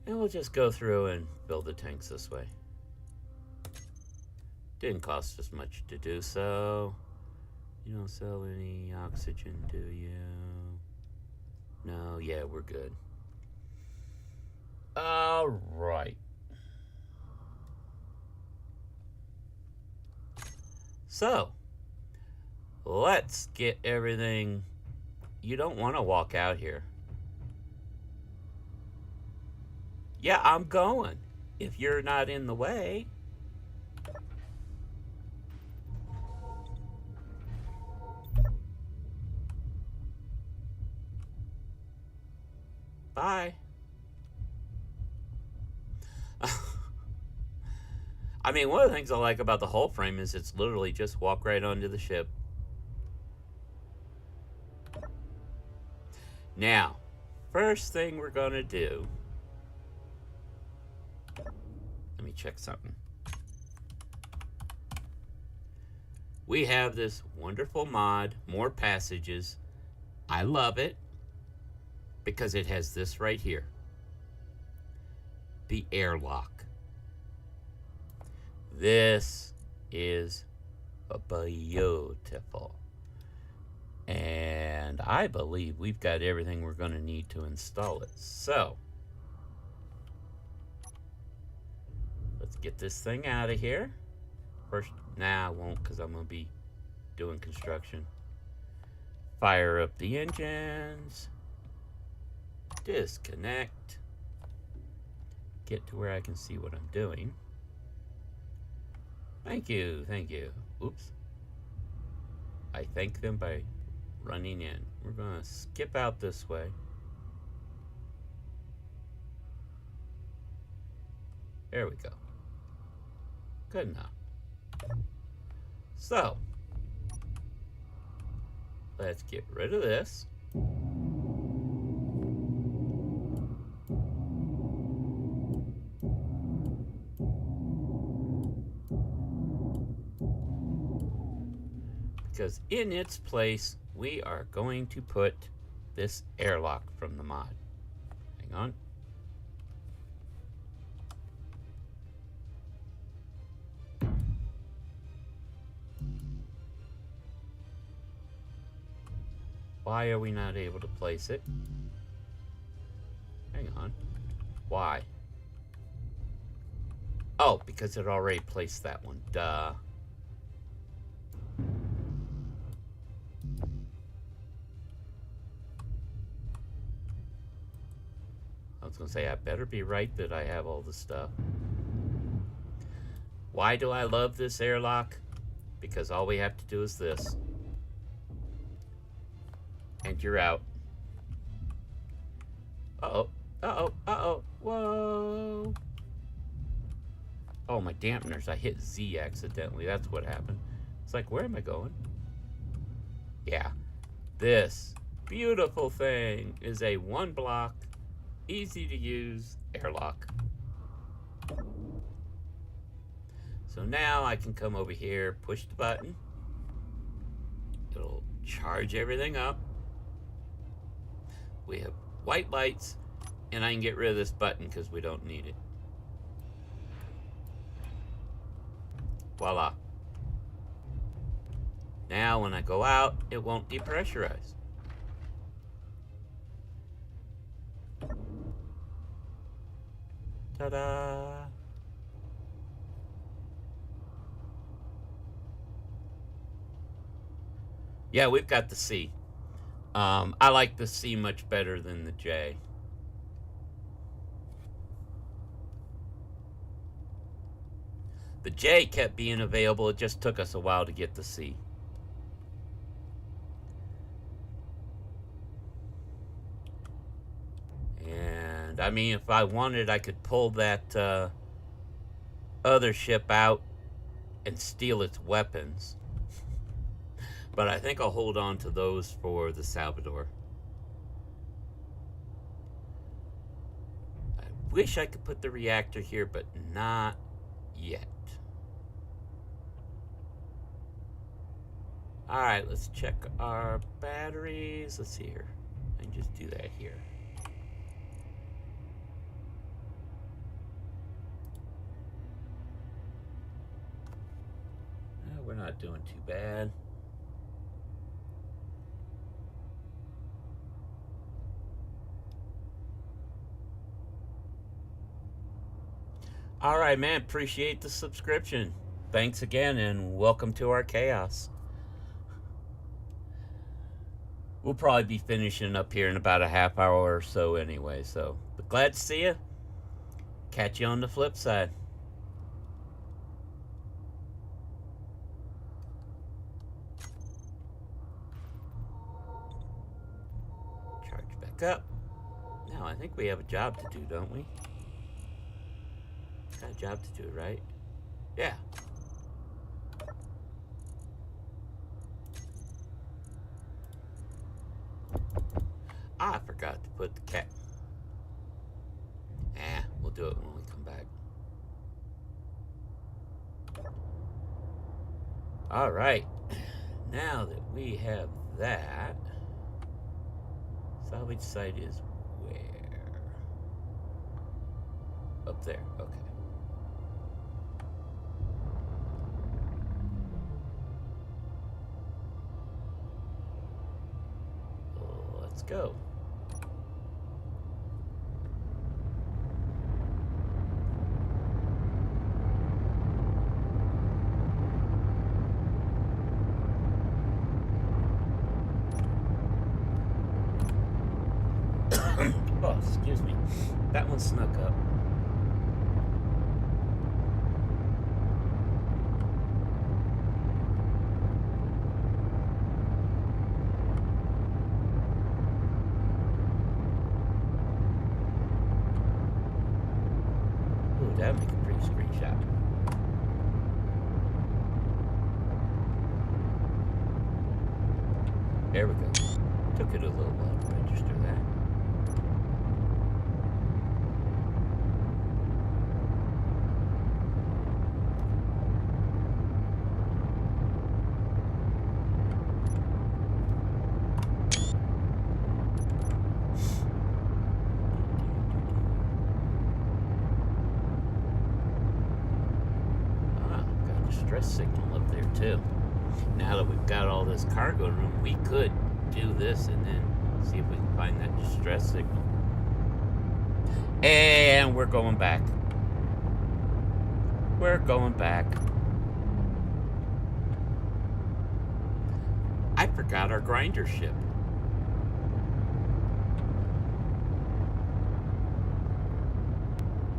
And we'll just go through and build the tanks this way. Didn't cost us much to do so. You don't sell any oxygen, do you? No, yeah, we're good. All right. So, let's get everything. You don't want to walk out here. Yeah, I'm going. If you're not in the way. Bye. I mean, one of the things I like about the hull frame is it's literally just walk right onto the ship. Now, first thing we're going to do... Let me check something. We have this wonderful mod, More Passages. I love it because it has this right here. The airlock. This is beautiful. And I believe we've got everything we're going to need to install it. So, Let's get this thing out of here. First, nah, I won't because I'm going to be doing construction. Fire up the engines. Disconnect. Get to where I can see what I'm doing. Thank you, thank you. Oops. I thank them by running in. We're going to skip out this way. There we go. Good enough. So, let's get rid of this. Because in its place, we are going to put this airlock from the mod. Hang on. Why are we not able to place it? Hang on. Why? Oh, because it already placed that one. Duh. I was going to say, I better be right that I have all the stuff. Why do I love this airlock? Because all we have to do is this. And you're out. Uh-oh. Uh-oh. Uh-oh. Whoa. Oh, my dampeners. I hit Z accidentally. That's what happened. It's like, where am I going? Yeah. This beautiful thing is a one block, easy to use airlock. So now I can come over here, push the button. It'll charge everything up. We have white lights, and I can get rid of this button because we don't need it. Voila. Now when I go out, it won't depressurize. Ta-da! Yeah, we've got the C. I like the C much better than the J. The J kept being available. It just took us a while to get the C. And, I mean, if I wanted, I could pull that other ship out and steal its weapons. But I think I'll hold on to those for the Salvador. I wish I could put the reactor here, but not yet. Alright, let's check our batteries. Let's see here. I can just do that here. We're not doing too bad. All right, man. Appreciate the subscription. Thanks again, and welcome to our chaos. We'll probably be finishing up here in about a half hour or so anyway, so. But glad to see you. Catch you on the flip side. Charge back up. Now, I think we have a job to do, don't we? Got a job to do, right? Yeah. I forgot to put the cat. We'll do it when we come back. All right. Now that we have that, salvage site is where? Up there. Okay. Let's go. Excuse me. That one snuck up. Ooh, that'd make a pretty screenshot. There we go. Took it a little while to register that. Ah, got a distress signal up there too. Now that we've got all this cargo room, we could do this and then see if we can find that distress signal. And we're going back. We're going back. I forgot our grinder ship.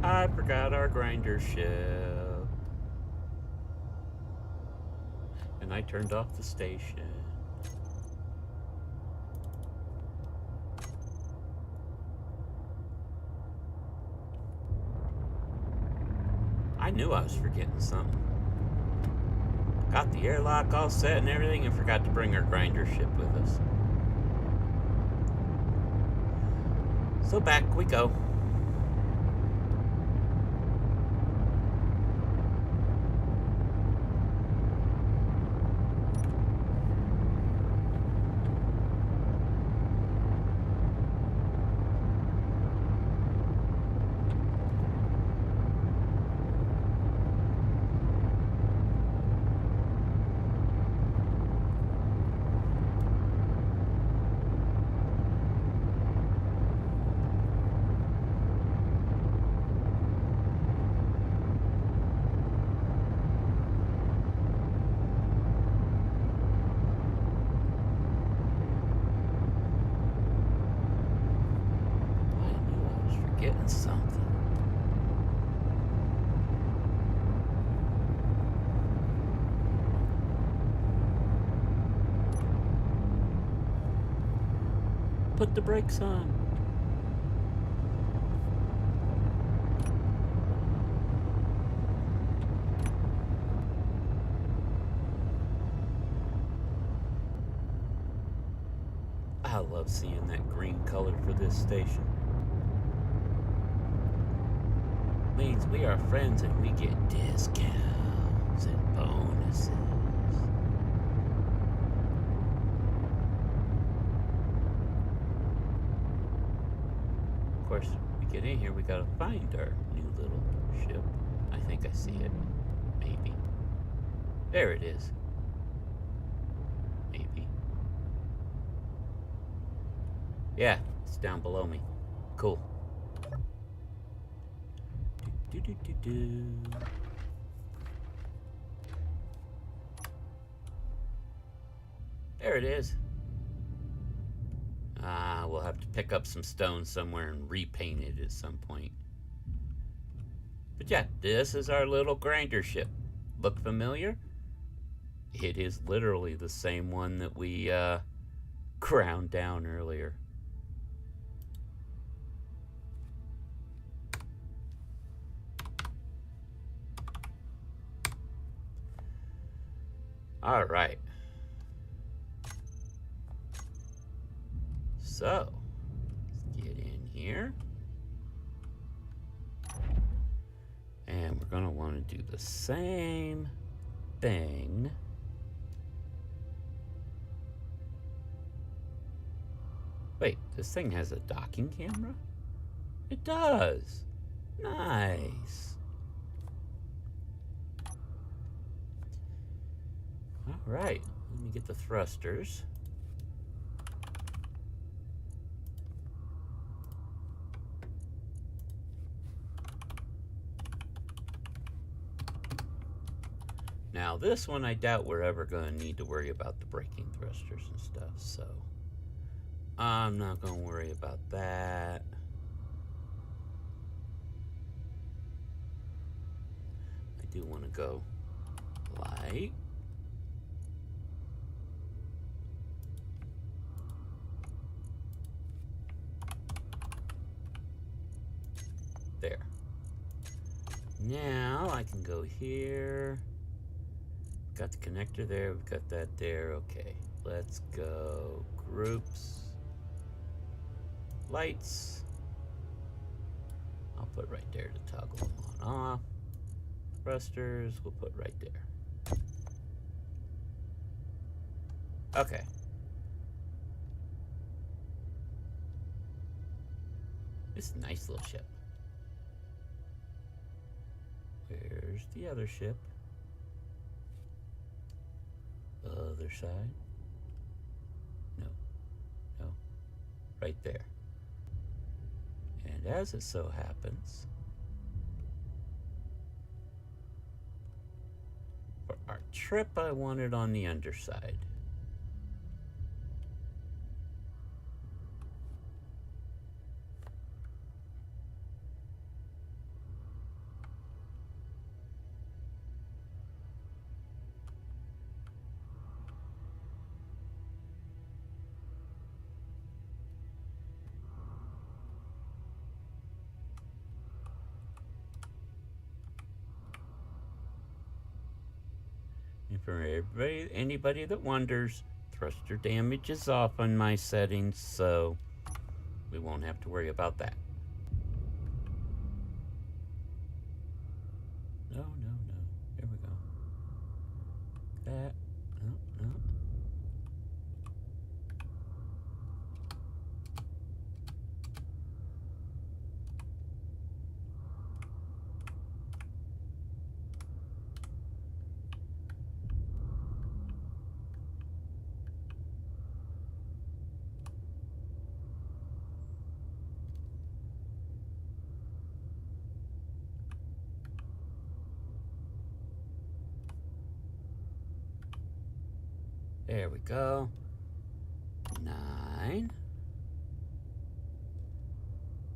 I forgot our grinder ship. And I turned off the station. I knew I was forgetting something. Got the airlock all set and everything and forgot to bring our grinder ship with us. So back we go. Getting something. Put the brakes on. I love seeing that green color for this station. Means we are friends and we get discounts and bonuses. Of course, we get in here, we gotta find our new little ship. I think I see it. Maybe. There it is. Maybe. Yeah, it's down below me. Cool. There it is. We'll have to pick up some stones somewhere and repaint it at some point. But yeah, this is our little grinder ship. Look familiar? It is literally the same one that we ground down earlier. All right. So, let's get in here. And we're going to want to do the same thing. Wait, this thing has a docking camera? It does. Nice. All right, let me get the thrusters. Now this one I doubt we're ever going to need to worry about the braking thrusters and stuff, so I'm not going to worry about that. do want to go light. There. Now I can go here. Got the connector there. We've got that there. Okay. Let's go groups. Lights. I'll put right there to toggle them on off. Thrusters, we'll put right there. Okay. This is a nice little ship. Where's the other ship? Other side? No. No. Right there. And as it so happens, for our trip, I want it on the underside. And for anybody that wonders, thruster damage is off on my settings, so we won't have to worry about that. No, no, no. There we go. That. No, no. There we go. 9.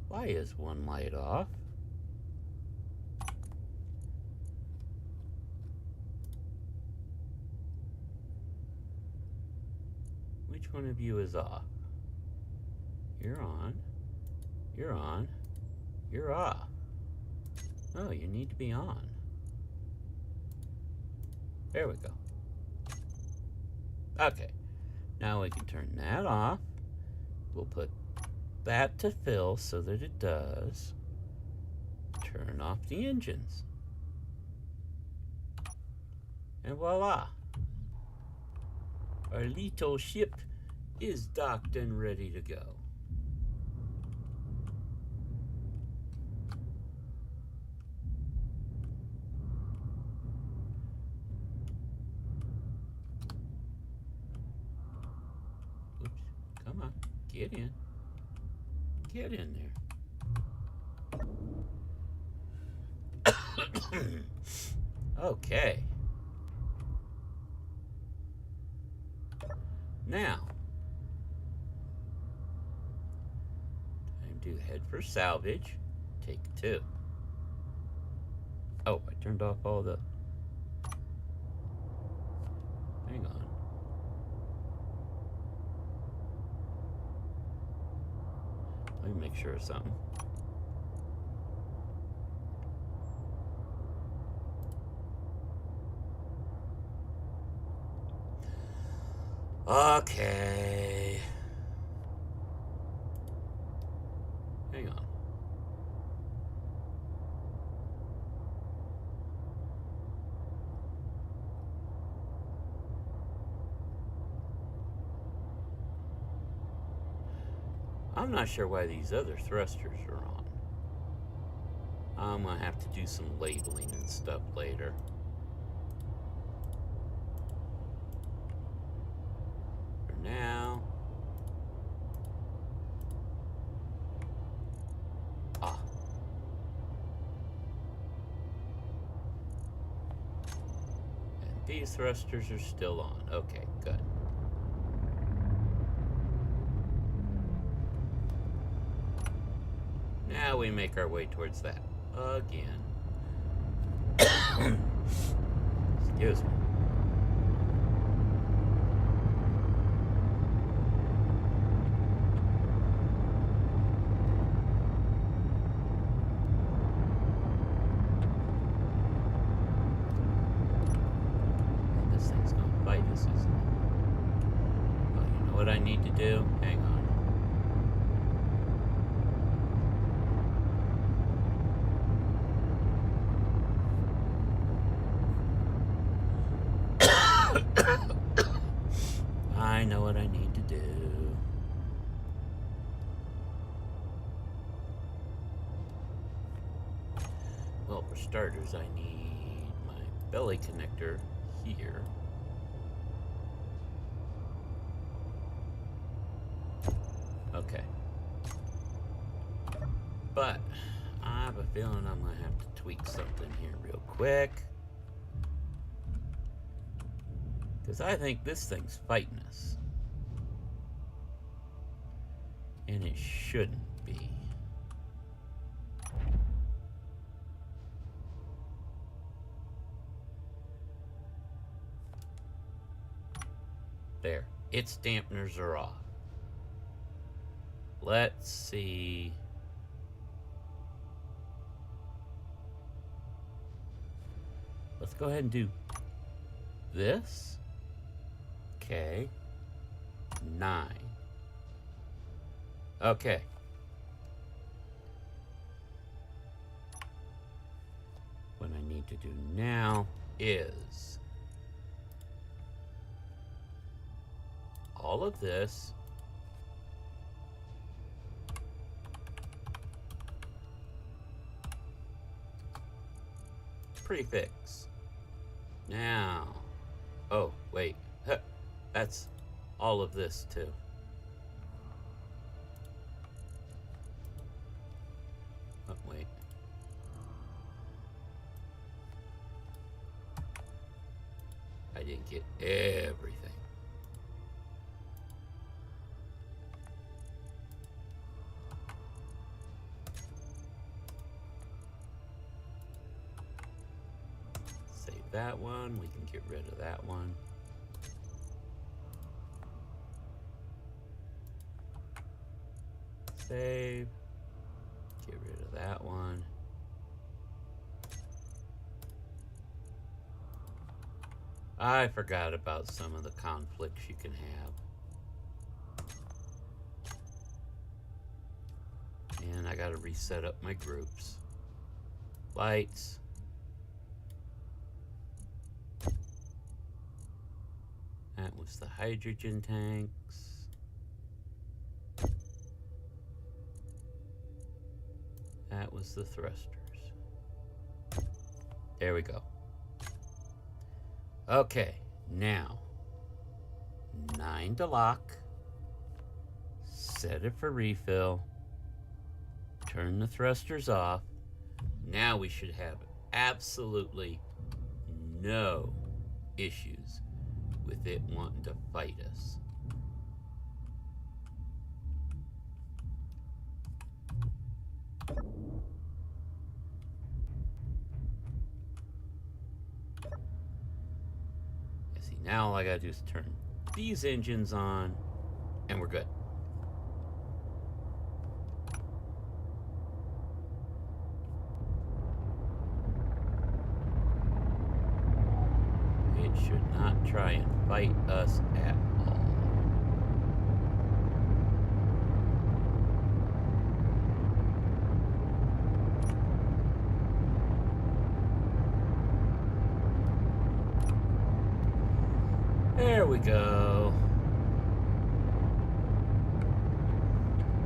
Why is one light off? Which one of you is off? You're on. You're on. You're off. Oh, you need to be on. There we go. Okay, now we can turn that off. We'll put that to fill so that it does. Turn off the engines. And voila. Our little ship is docked and ready to go. Come on, get in. Get in there. Okay. Now, time to head for salvage. Take 2. Oh, I turned off all the... Hang on. Let me make sure of something. Okay. Hang on. I'm not sure why these other thrusters are on. I'm gonna have to do some labeling and stuff later. For now. Ah. And these thrusters are still on. Okay, good. Now we make our way towards that again. Excuse me. This thing's gonna fight us, isn't it? Well, you know what I need to do? Hang on. I know what I need to do. Well, for starters, I need my belly connector here. Okay. But I have a feeling I'm gonna have to tweak something here real quick. Because I think this thing's fighting us. And it shouldn't be. There. Its dampeners are off. Let's see. Let's go ahead and do this. Okay. 9. Okay. What I need to do now is all of this. Prefix. Now. Oh, wait. Huh. That's all of this too. Oh, wait. I didn't get everything. Save that one. We can get rid of that one. Save. Get rid of that one. I forgot about some of the conflicts you can have. And I gotta reset up my groups. Lights. That was the hydrogen tanks. That was the thrusters. There we go. Okay, now 9 to lock. Set it for refill. Turn the thrusters off. Now we should have absolutely no issues with it wanting to fight us. See, now all I gotta do is turn these engines on, and we're good. It should not try and fight us at all. There we go.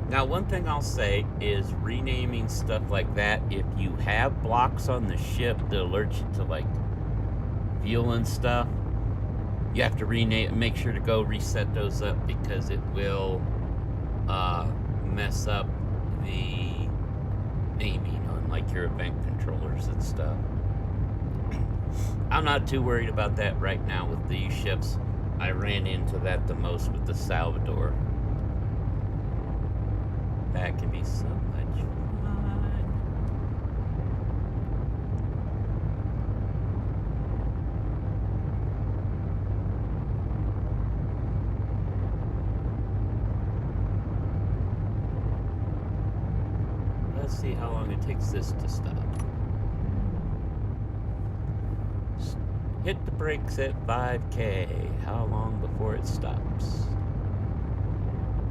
Now, one thing I'll say is renaming stuff like that, if you have blocks on the ship that alert you to, like, fuel and stuff, you have to rename, make sure to go reset those up, because it will mess up the naming on, like, your event controllers and stuff. I'm not too worried about that right now with these ships. I ran into that the most with the Salvador. That can be so much fun. see how long it takes this to stop. Hit the brakes at 5K. How long before it stops?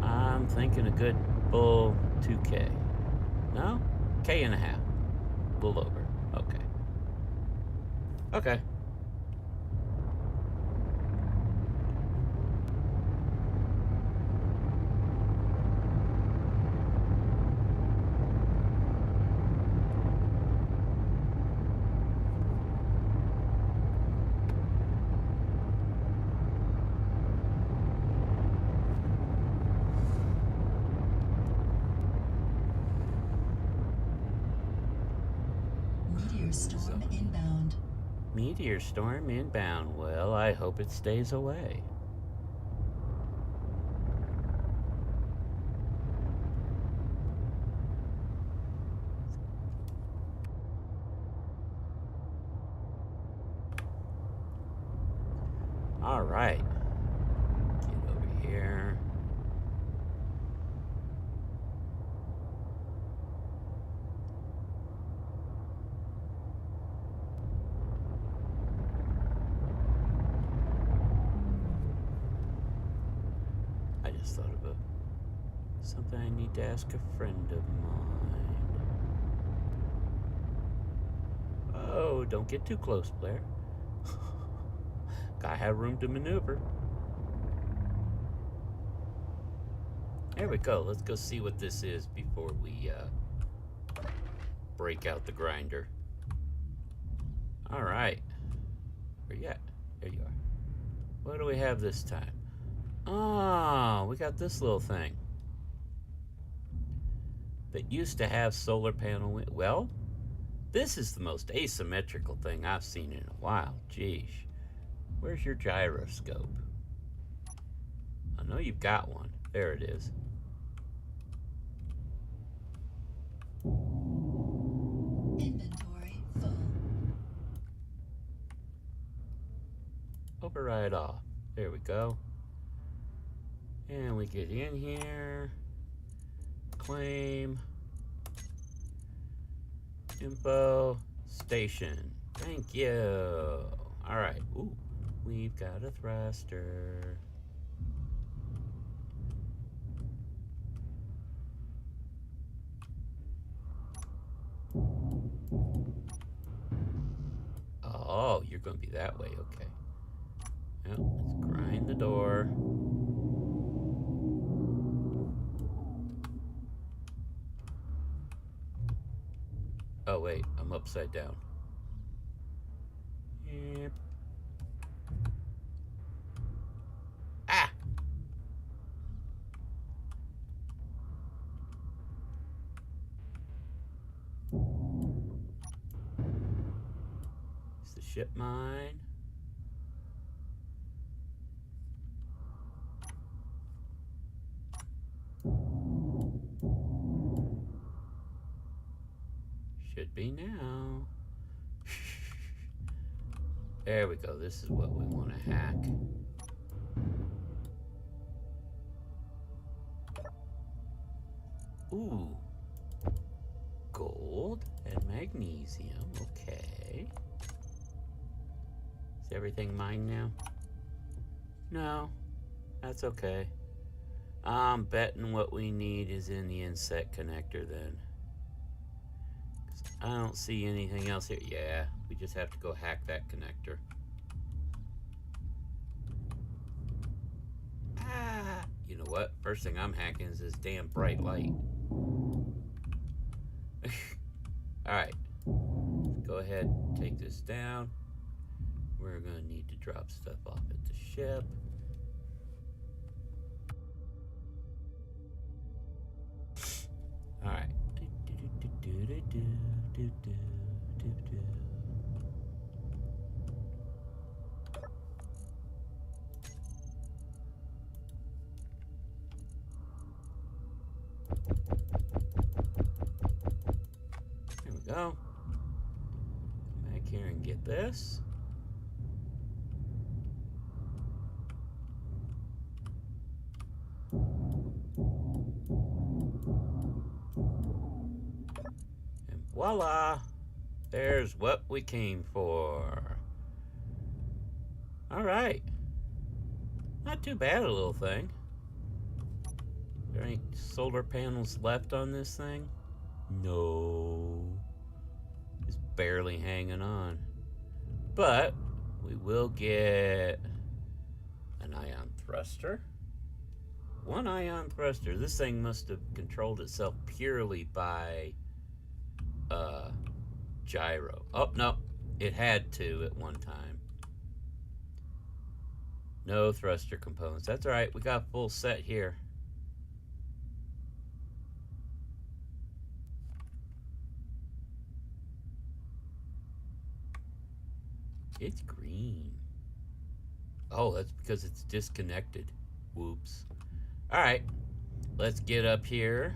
I'm thinking a good full 2K. No? K and a half. A little over. Okay. Okay. Meteor storm inbound. Meteor storm inbound. Well, I hope it stays away. All right. Get over here. I just thought of something I need to ask a friend of mine. Oh, don't get too close, Blair. Gotta have room to maneuver. There we go. Let's go see what this is before we break out the grinder. All right. Where you at? There you are. What do we have this time? Oh, we got this little thing that used to have solar panel. Well, this is the most asymmetrical thing I've seen in a while. Geesh. Where's your gyroscope? I know you've got one. There it is. Inventory full. Override off. There we go. And we get in here. Claim. Info. Station. Thank you. All right. Ooh, we've got a thruster. Oh, you're going to be that way. Okay. Well, let's grind the door. Oh, wait. I'm upside down. Yep. Ah! Is the ship mine? Should be now. There we go. This is what we want to hack. Ooh. Gold and magnesium. Okay. Is everything mine now? No. That's okay. I'm betting what we need is in the inset connector then. I don't see anything else here. Yeah, we just have to go hack that connector. Ah! You know what? First thing I'm hacking is this damn bright light. Alright. Go ahead and take this down. We're going to need to drop stuff off at the ship. Alright. There we go. Come back here and get this. Voila! There's what we came for. Alright. Not too bad, a little thing. There ain't solar panels left on this thing? No. It's barely hanging on. But we will get an ion thruster. One ion thruster. This thing must have controlled itself purely by gyro. Oh, no. It had to at one time. No thruster components. That's alright. We got a full set here. It's green. Oh, that's because it's disconnected. Whoops. Alright. Let's get up here.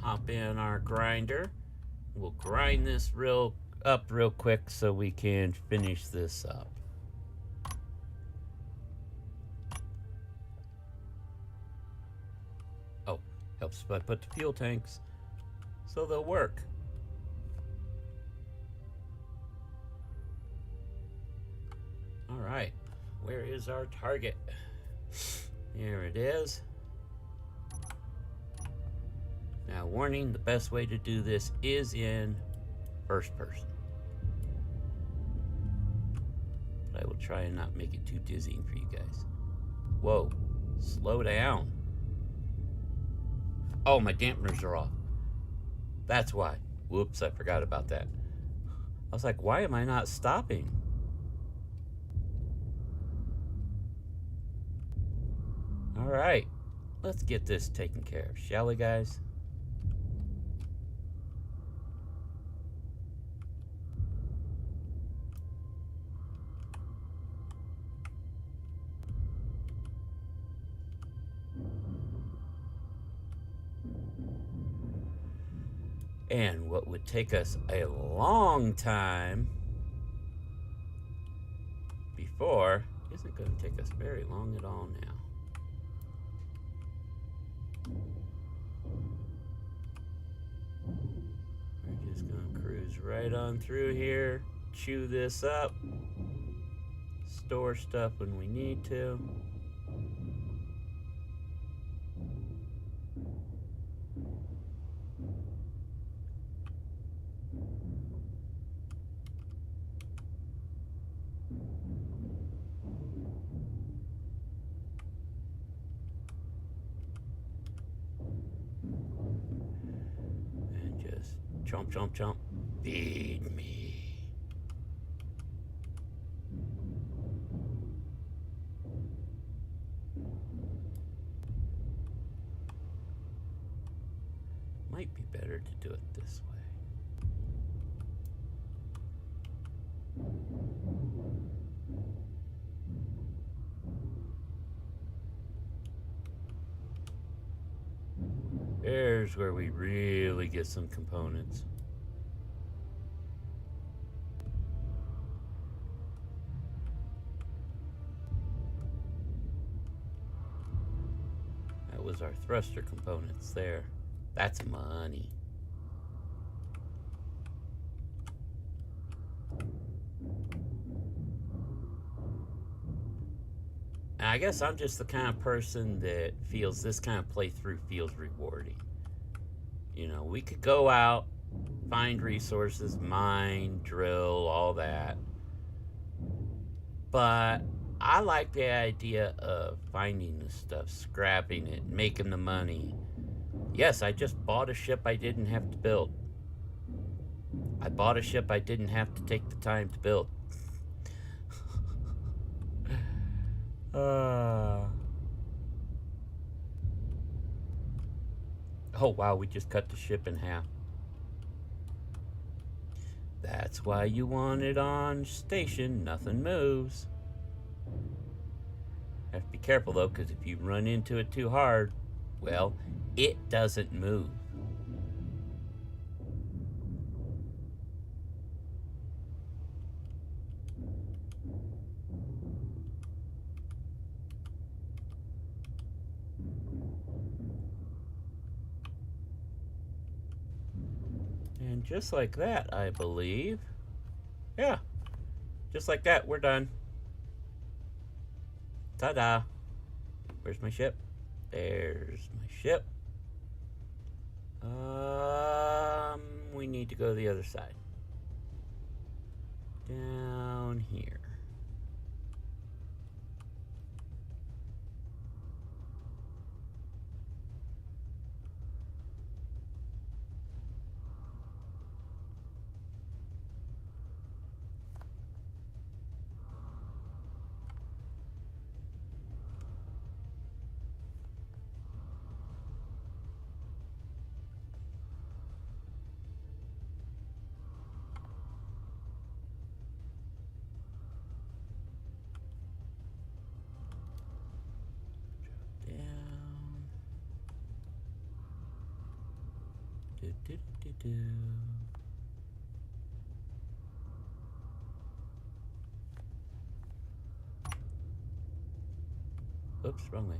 Hop in our grinder. We'll grind this real quick so we can finish this up. Oh, helps if I put the fuel tanks so they'll work. Alright, where is our target? Here it is. Now, warning, the best way to do this is in first person. But I will try and not make it too dizzying for you guys. Whoa, slow down. Oh, my dampeners are off. That's why. Whoops, I forgot about that. I was like, why am I not stopping? Alright, let's get this taken care of, shall we, guys? And what would take us a long time before isn't going to take us very long at all now. We're just going to cruise right on through here, chew this up, store stuff when we need to. Chomp, chomp, chomp. Feed me. Might be better to do it this way. There's where we really get some components. That was our thruster components there. That's money. And I guess I'm just the kind of person that feels this kind of playthrough feels rewarding. You know, we could go out, find resources, mine, drill, all that. But I like the idea of finding this stuff, scrapping it, making the money. Yes, I just bought a ship I didn't have to build. I bought a ship I didn't have to take the time to build. Oh wow, we just cut the ship in half. That's why you want it on station, nothing moves. Have to be careful though, because if you run into it too hard, well, it doesn't move. And just like that, I believe. Yeah. Just like that, we're done. Ta-da. Where's my ship? There's my ship. We need to go to the other side. Down here. Do. Oops, wrong way.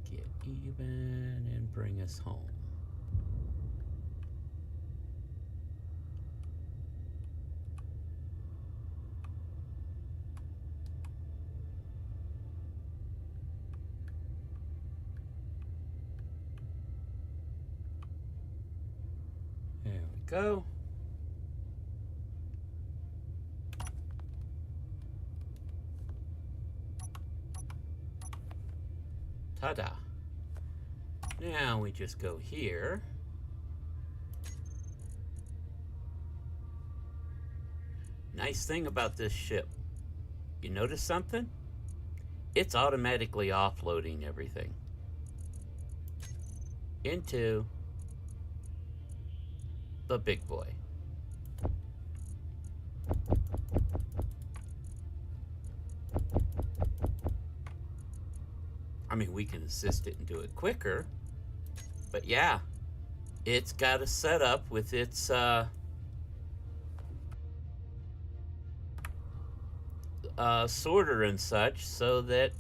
Get even and bring us home. Go. Ta-da. Now we just go here. Nice thing about this ship. You notice something? It's automatically offloading everything into the big boy. I mean, we can assist it and do it quicker, but yeah, it's got a setup with its sorter and such so that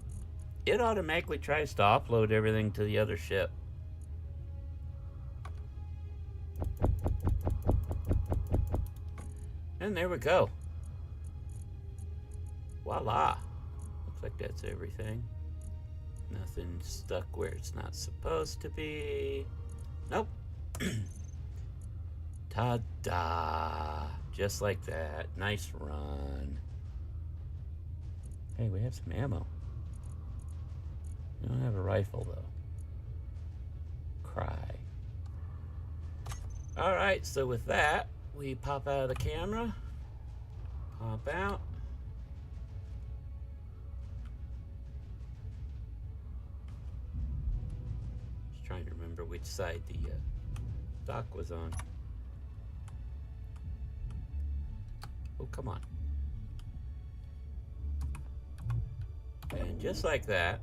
it automatically tries to offload everything to the other ship. And there we go. Voila. Looks like that's everything. Nothing stuck where it's not supposed to be. Nope. Ta-da. Just like that. Nice run. Hey, we have some ammo. We don't have a rifle, though. Cry. Alright, so with that, we pop out of the camera, pop out. Just trying to remember which side the dock was on. Oh, come on. And just like that,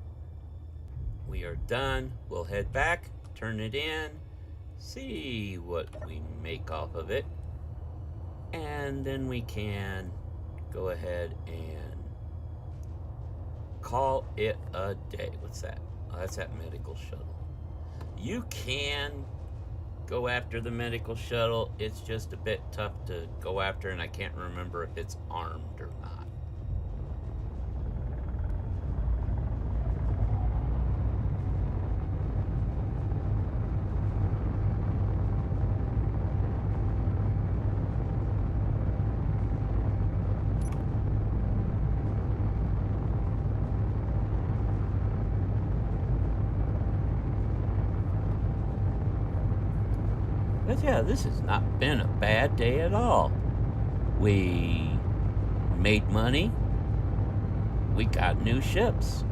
we are done. We'll head back, turn it in, see what we make off of it. And then we can go ahead and call it a day. What's that? Oh, that's that medical shuttle. You can go after the medical shuttle. It's just a bit tough to go after, and I can't remember if it's armed or not. But yeah, this has not been a bad day at all. We made money. We got new ships.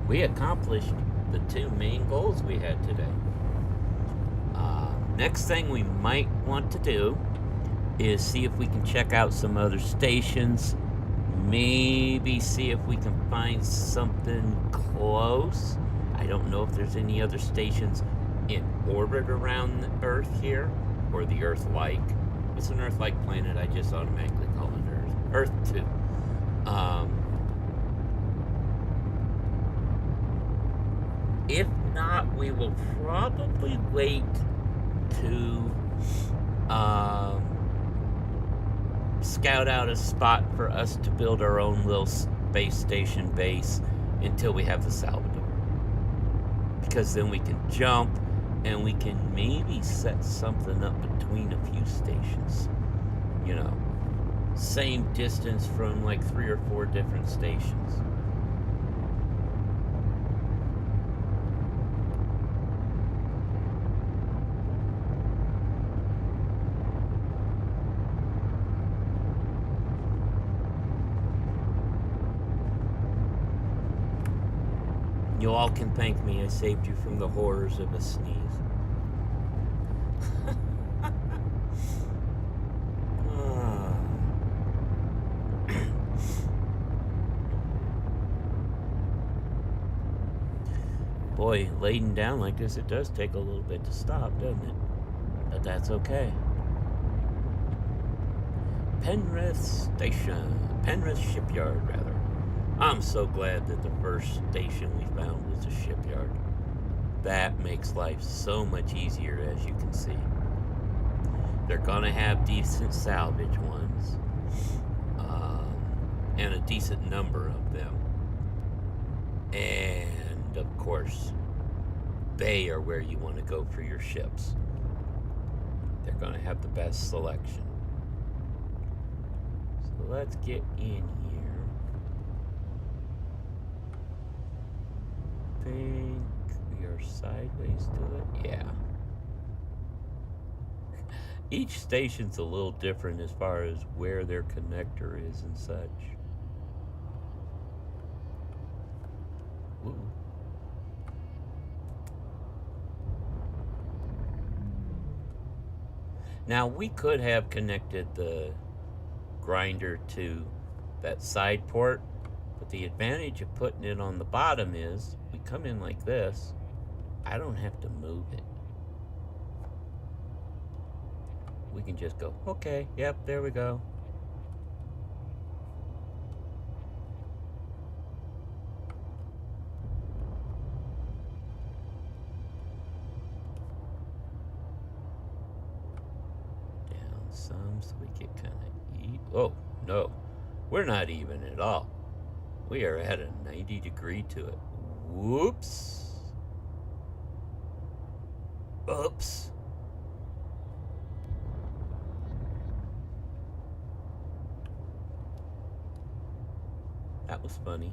We accomplished the two main goals we had today. Next thing we might want to do is see if we can check out some other stations. Maybe see if we can find something close. I don't know if there's any other stations in orbit around the Earth here, or the Earth-like. It's an Earth-like planet. I just automatically call it Earth 2. If not, we will probably wait to scout out a spot for us to build our own little space station base until we have the Salvador. Because then we can jump and we can maybe set something up between a few stations. You know, same distance from like 3 or 4 different stations. You all can thank me. I saved you from the horrors of a sneeze. Boy, laying down like this, it does take a little bit to stop, doesn't it? But that's okay. Penrith Station. Penrith Shipyard, rather. I'm so glad that the first station we found was a shipyard. That makes life so much easier, as you can see. They're gonna have decent salvage ones, and a decent number of them. And of course, they are where you want to go for your ships. They're gonna have the best selection. So let's get in here. Think we are sideways to it? Yeah. Each station's a little different as far as where their connector is and such. Ooh. Now we could have connected the grinder to that side port, but the advantage of putting it on the bottom is we come in like this, I don't have to move it. We can just go, okay, yep, there we go. Down some so we get kind of even. Oh, no, we're not even at all. We are at a 90-degree to it. Whoops. Oops. That was funny.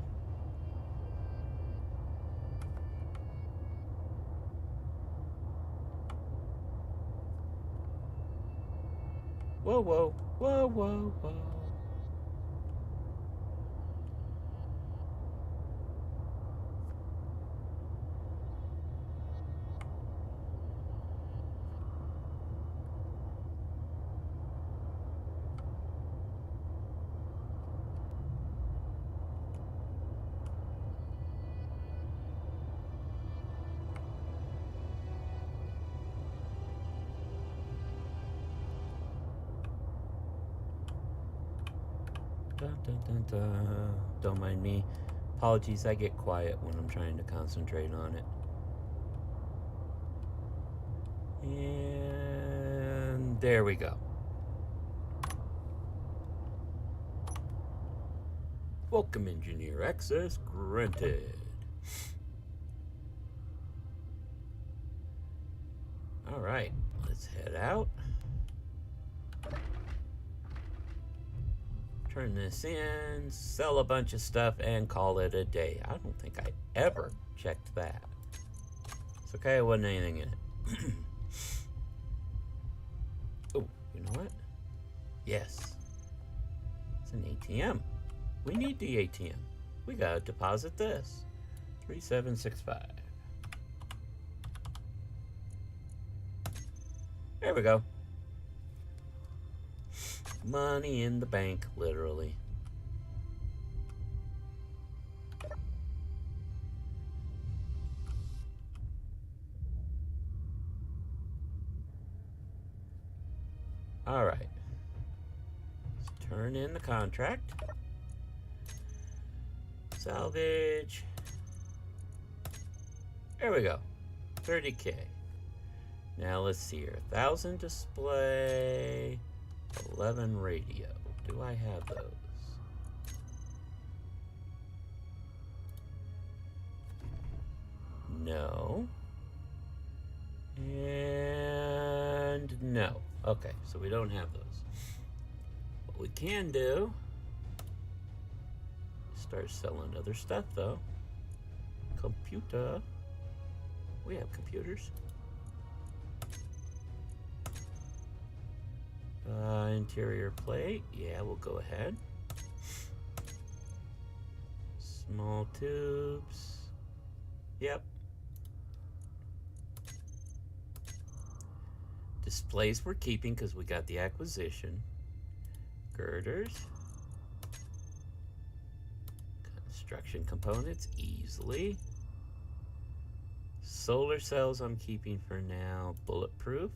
Whoa, whoa, whoa, whoa, whoa. Dun, dun, dun, dun. Don't mind me. Apologies, I get quiet when I'm trying to concentrate on it. And there we go. Welcome, engineer. Access granted. All right, let's head out. Turn this in, sell a bunch of stuff, and call it a day. I don't think I ever checked that. It's okay, there wasn't anything in it. Oh, you know what? Yes. It's an ATM. We need the ATM. We gotta deposit this. 3765. There we go. Money in the bank, literally. All right. Let's turn in the contract. Salvage. There we go. 30K. Now let's see here. 1,000 display, 11 radio. Do I have those? No. And no. Okay, so we don't have those. What we can do is start selling other stuff, though. Computer. We have computers. Interior plate. Yeah, we'll go ahead. Small tubes. Yep. Displays we're keeping because we got the acquisition. Girders. Construction components easily. Solar cells I'm keeping for now. Bulletproof.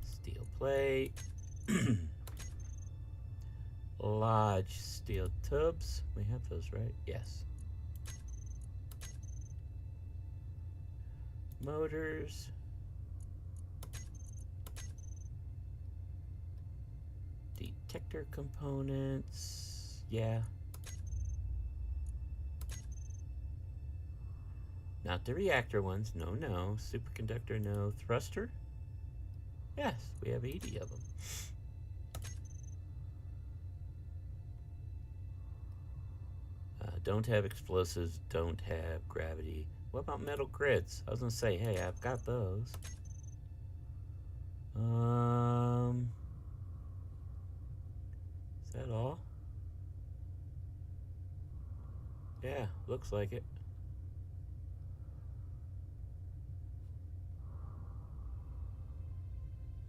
Steel plate. Lodge steel tubs. We have those, right? Yes. Motors. Detector components. Yeah. Not the reactor ones. No, no. Superconductor, no. Thruster? Yes, we have 80 of them. Don't have explosives. Don't have gravity. What about metal grids? I was gonna say, hey, I've got those. Is that all? Yeah, looks like it.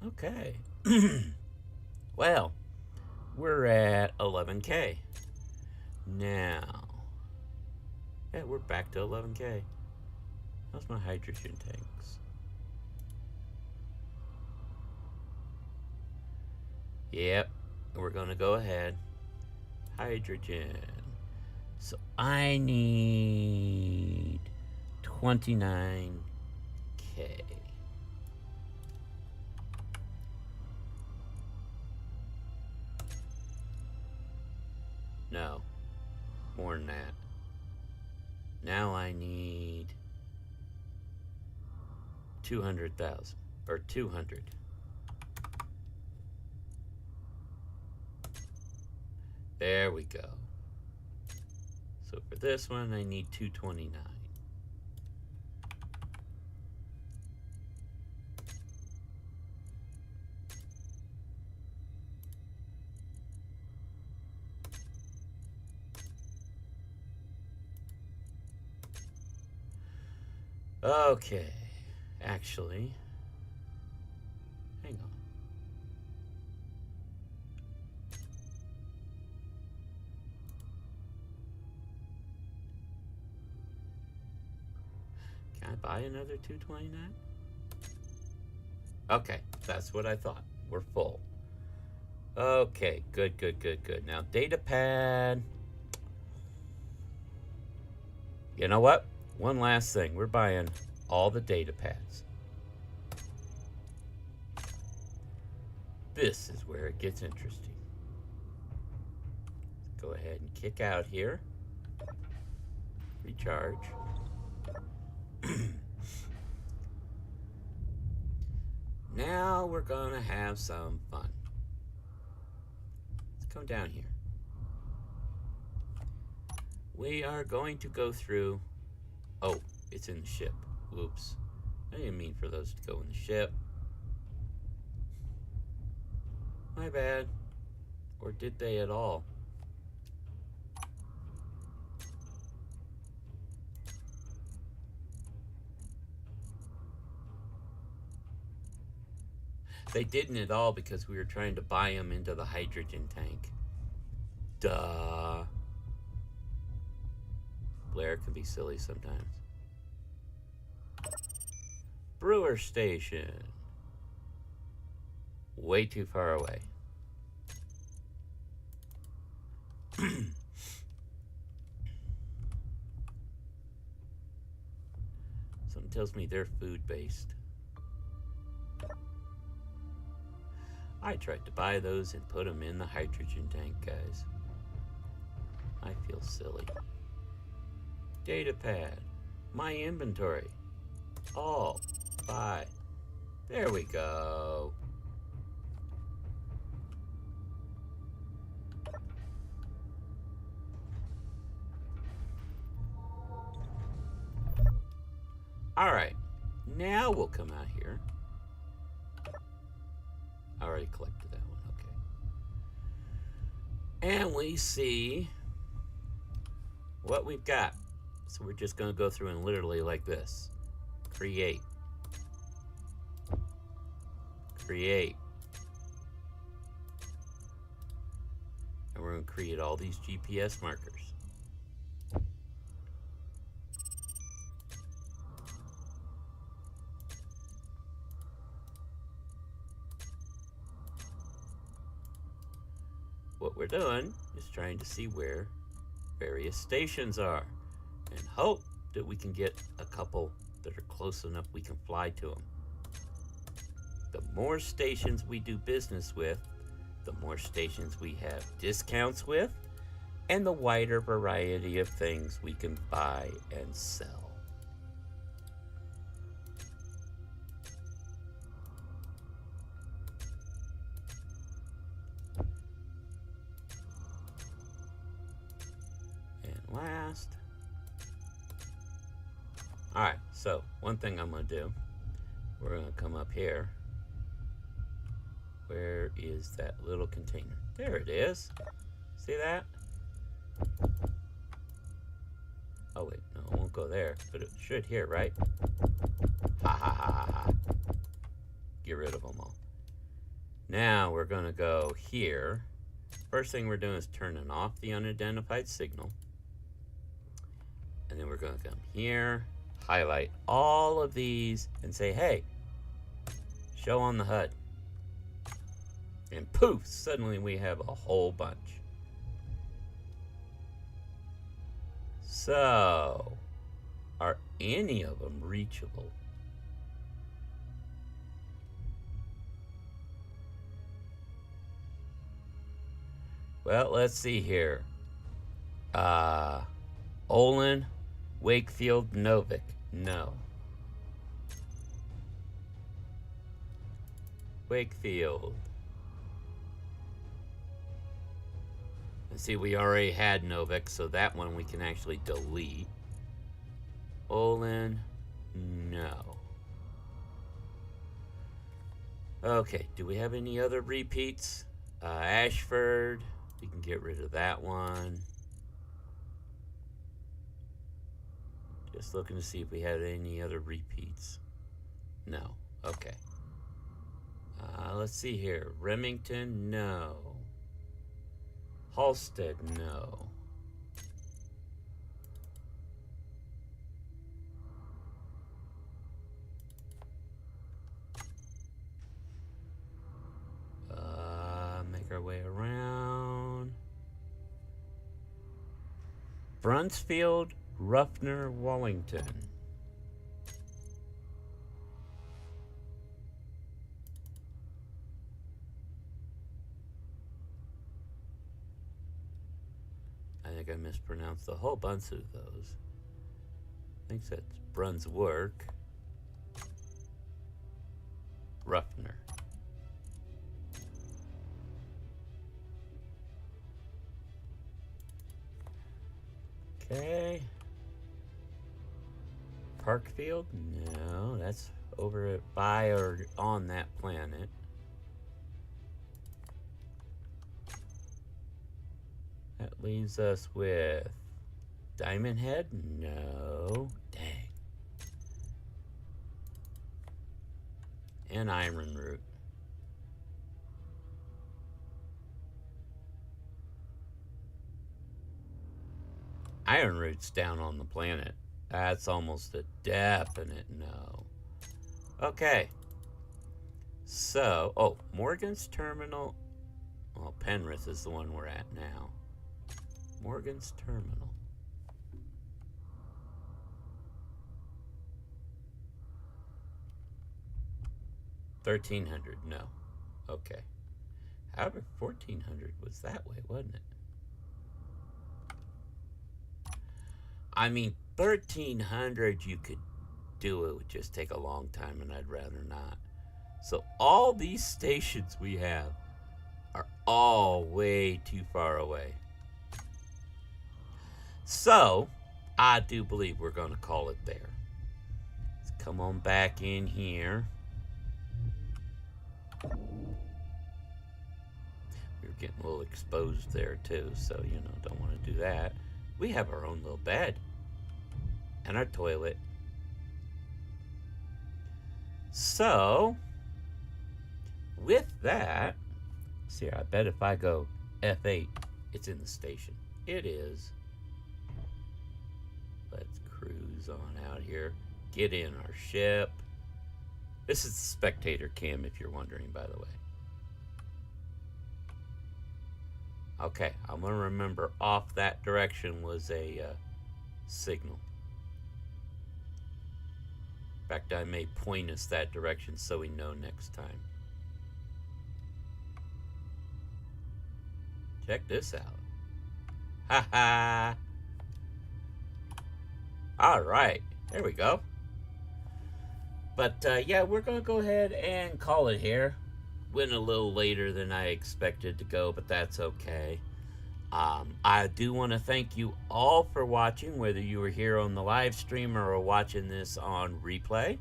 Okay. Well, we're at 11K. Now, yeah, we're back to 11K. How's my hydrogen tanks? Yep, we're gonna go ahead. Hydrogen. So I need 29K. No, more than that. Now I need 200,000 or 200. There we go. So for this one, I need 229. Okay, actually, hang on. Can I buy another 229? Okay, that's what I thought. We're full. Okay, good, good, good, good. Now, data pad. You know what? One last thing. We're buying all the data pads. This is where it gets interesting. Let's go ahead and kick out here. Recharge. Now we're gonna have some fun. Let's come down here. We are going to go through. Oh, it's in the ship. Whoops. I didn't mean for those to go in the ship. My bad. Or did they at all? They didn't at all because we were trying to buy them into the hydrogen tank. Duh. Blair can be silly sometimes. Brewer station. Way too far away. Something tells me they're food-based. I tried to buy those and put them in the hydrogen tank, guys. I feel silly. Data pad. My inventory. All. Buy. There we go. Alright. Now we'll come out here. I already collected that one. Okay. And we see what we've got. So we're just going to go through and literally like this. Create. Create. And we're going to create all these GPS markers. What we're doing is trying to see where various stations are and hope that we can get a couple that are close enough we can fly to them. The more stations we do business with, the more stations we have discounts with, and the wider variety of things we can buy and sell. Last. Alright, so one thing I'm going to do, we're going to come up here. Where is that little container? There it is. See that? Oh wait, no, it won't go there, but it should here, right? Ha ha ha ha ha. Get rid of them all. Now we're going to go here. First thing we're doing is turning off the unidentified signal. And then we're going to come here, highlight all of these, and say, hey, show on the HUD. And poof, suddenly we have a whole bunch. So, are any of them reachable? Well, let's see here. Olin, Wakefield, Novik. No. Wakefield. And see, we already had Novik, so that one we can actually delete. Olin, no. Okay, do we have any other repeats? Ashford, we can get rid of that one. Just looking to see if we had any other repeats. No. Okay. Let's see here. Remington, no. Halstead, no. Make our way around. Brunsfield, Ruffner, Wallington. I think I mispronounced a whole bunch of those. I think that's Brunswick. Ruffner. Okay. Parkfield? No, that's over by or on that planet. That leaves us with Diamond Head? No. Dang. And Iron Root. Iron Root's down on the planet. That's almost a definite no. Okay. So, oh, Morgan's Terminal. Well, Penrith is the one we're at now. Morgan's Terminal. 1300, no. Okay. However, 1400 was that way, wasn't it? I mean, 1300 you could do. It would just take a long time, and I'd rather not. So all these stations we have are all way too far away. So I do believe we're going to call it there. Let's come on back in here. We were getting a little exposed there too, so don't want to do that. We have our own little bed and our toilet. So with that, see, I bet if I go F8, it's in the station. It is. Let's cruise on out here. Get in our ship. This is the spectator cam, if you're wondering, by the way. Okay, I'm going to remember off that direction was a signal. In fact, I may point us that direction so we know next time. Check this out. Ha ha! Alright, there we go. But yeah, we're going to go ahead and call it here. Went a little later than I expected to go, but that's okay. I do want to thank you all for watching, whether you were here on the live stream or watching this on replay.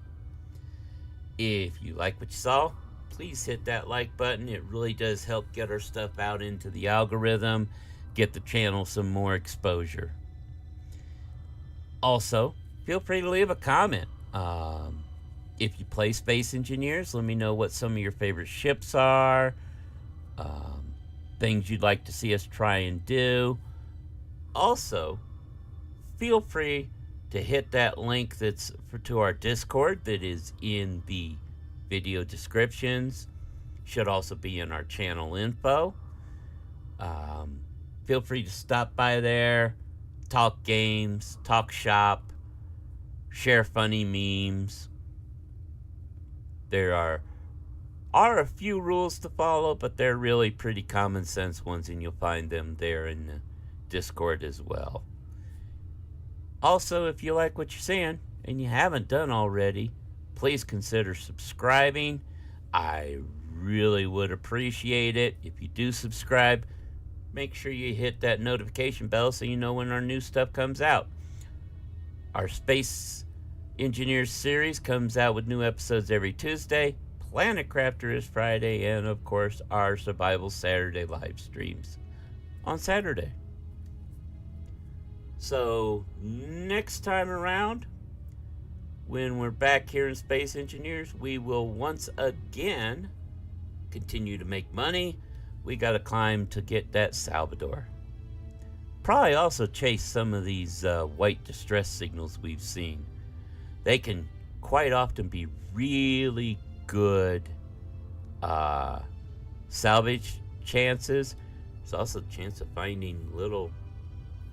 If you like what you saw, please hit that like button. It really does help get our stuff out into the algorithm, get the channel some more exposure. Also, feel free to leave a comment. If you play Space Engineers, let me know what some of your favorite ships are, things you'd like to see us try and do. Also, feel free to hit that link that's to our Discord that is in the video descriptions. Should also be in our channel info. Feel free to stop by there, talk games, talk shop, share funny memes. There are a few rules to follow, but they're really pretty common sense ones, and you'll find them there in the Discord as well. Also, if you like what you're seeing and you haven't done already, please consider subscribing. I really would appreciate it. If you do subscribe, make sure you hit that notification bell so you know when our new stuff comes out. Our Space Engineers series comes out with new episodes every Tuesday. Planet Crafter is Friday, and of course our Survival Saturday live streams on Saturday. So next time around, when we're back here in Space Engineers, we will once again continue to make money. We got to climb to get that Salvador. Probably also chase some of these white distress signals we've seen. They can quite often be really good salvage chances. There's also a chance of finding little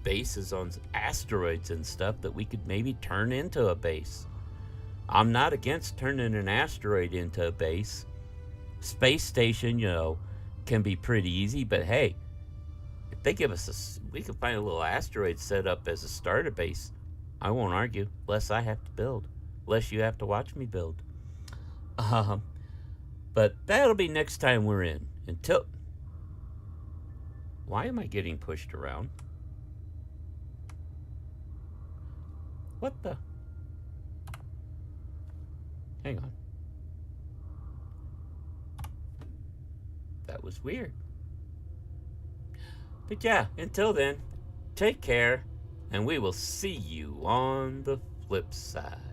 bases on asteroids and stuff that we could maybe turn into a base. I'm not against turning an asteroid into a base. Space station, can be pretty easy, but hey, if they give us we can find a little asteroid set up as a starter base. I won't argue, less I have to build, less you have to watch me build. But that'll be next time we're in. Until... Why am I getting pushed around? What the... Hang on. That was weird. But yeah, until then, take care, and we will see you on the flip side.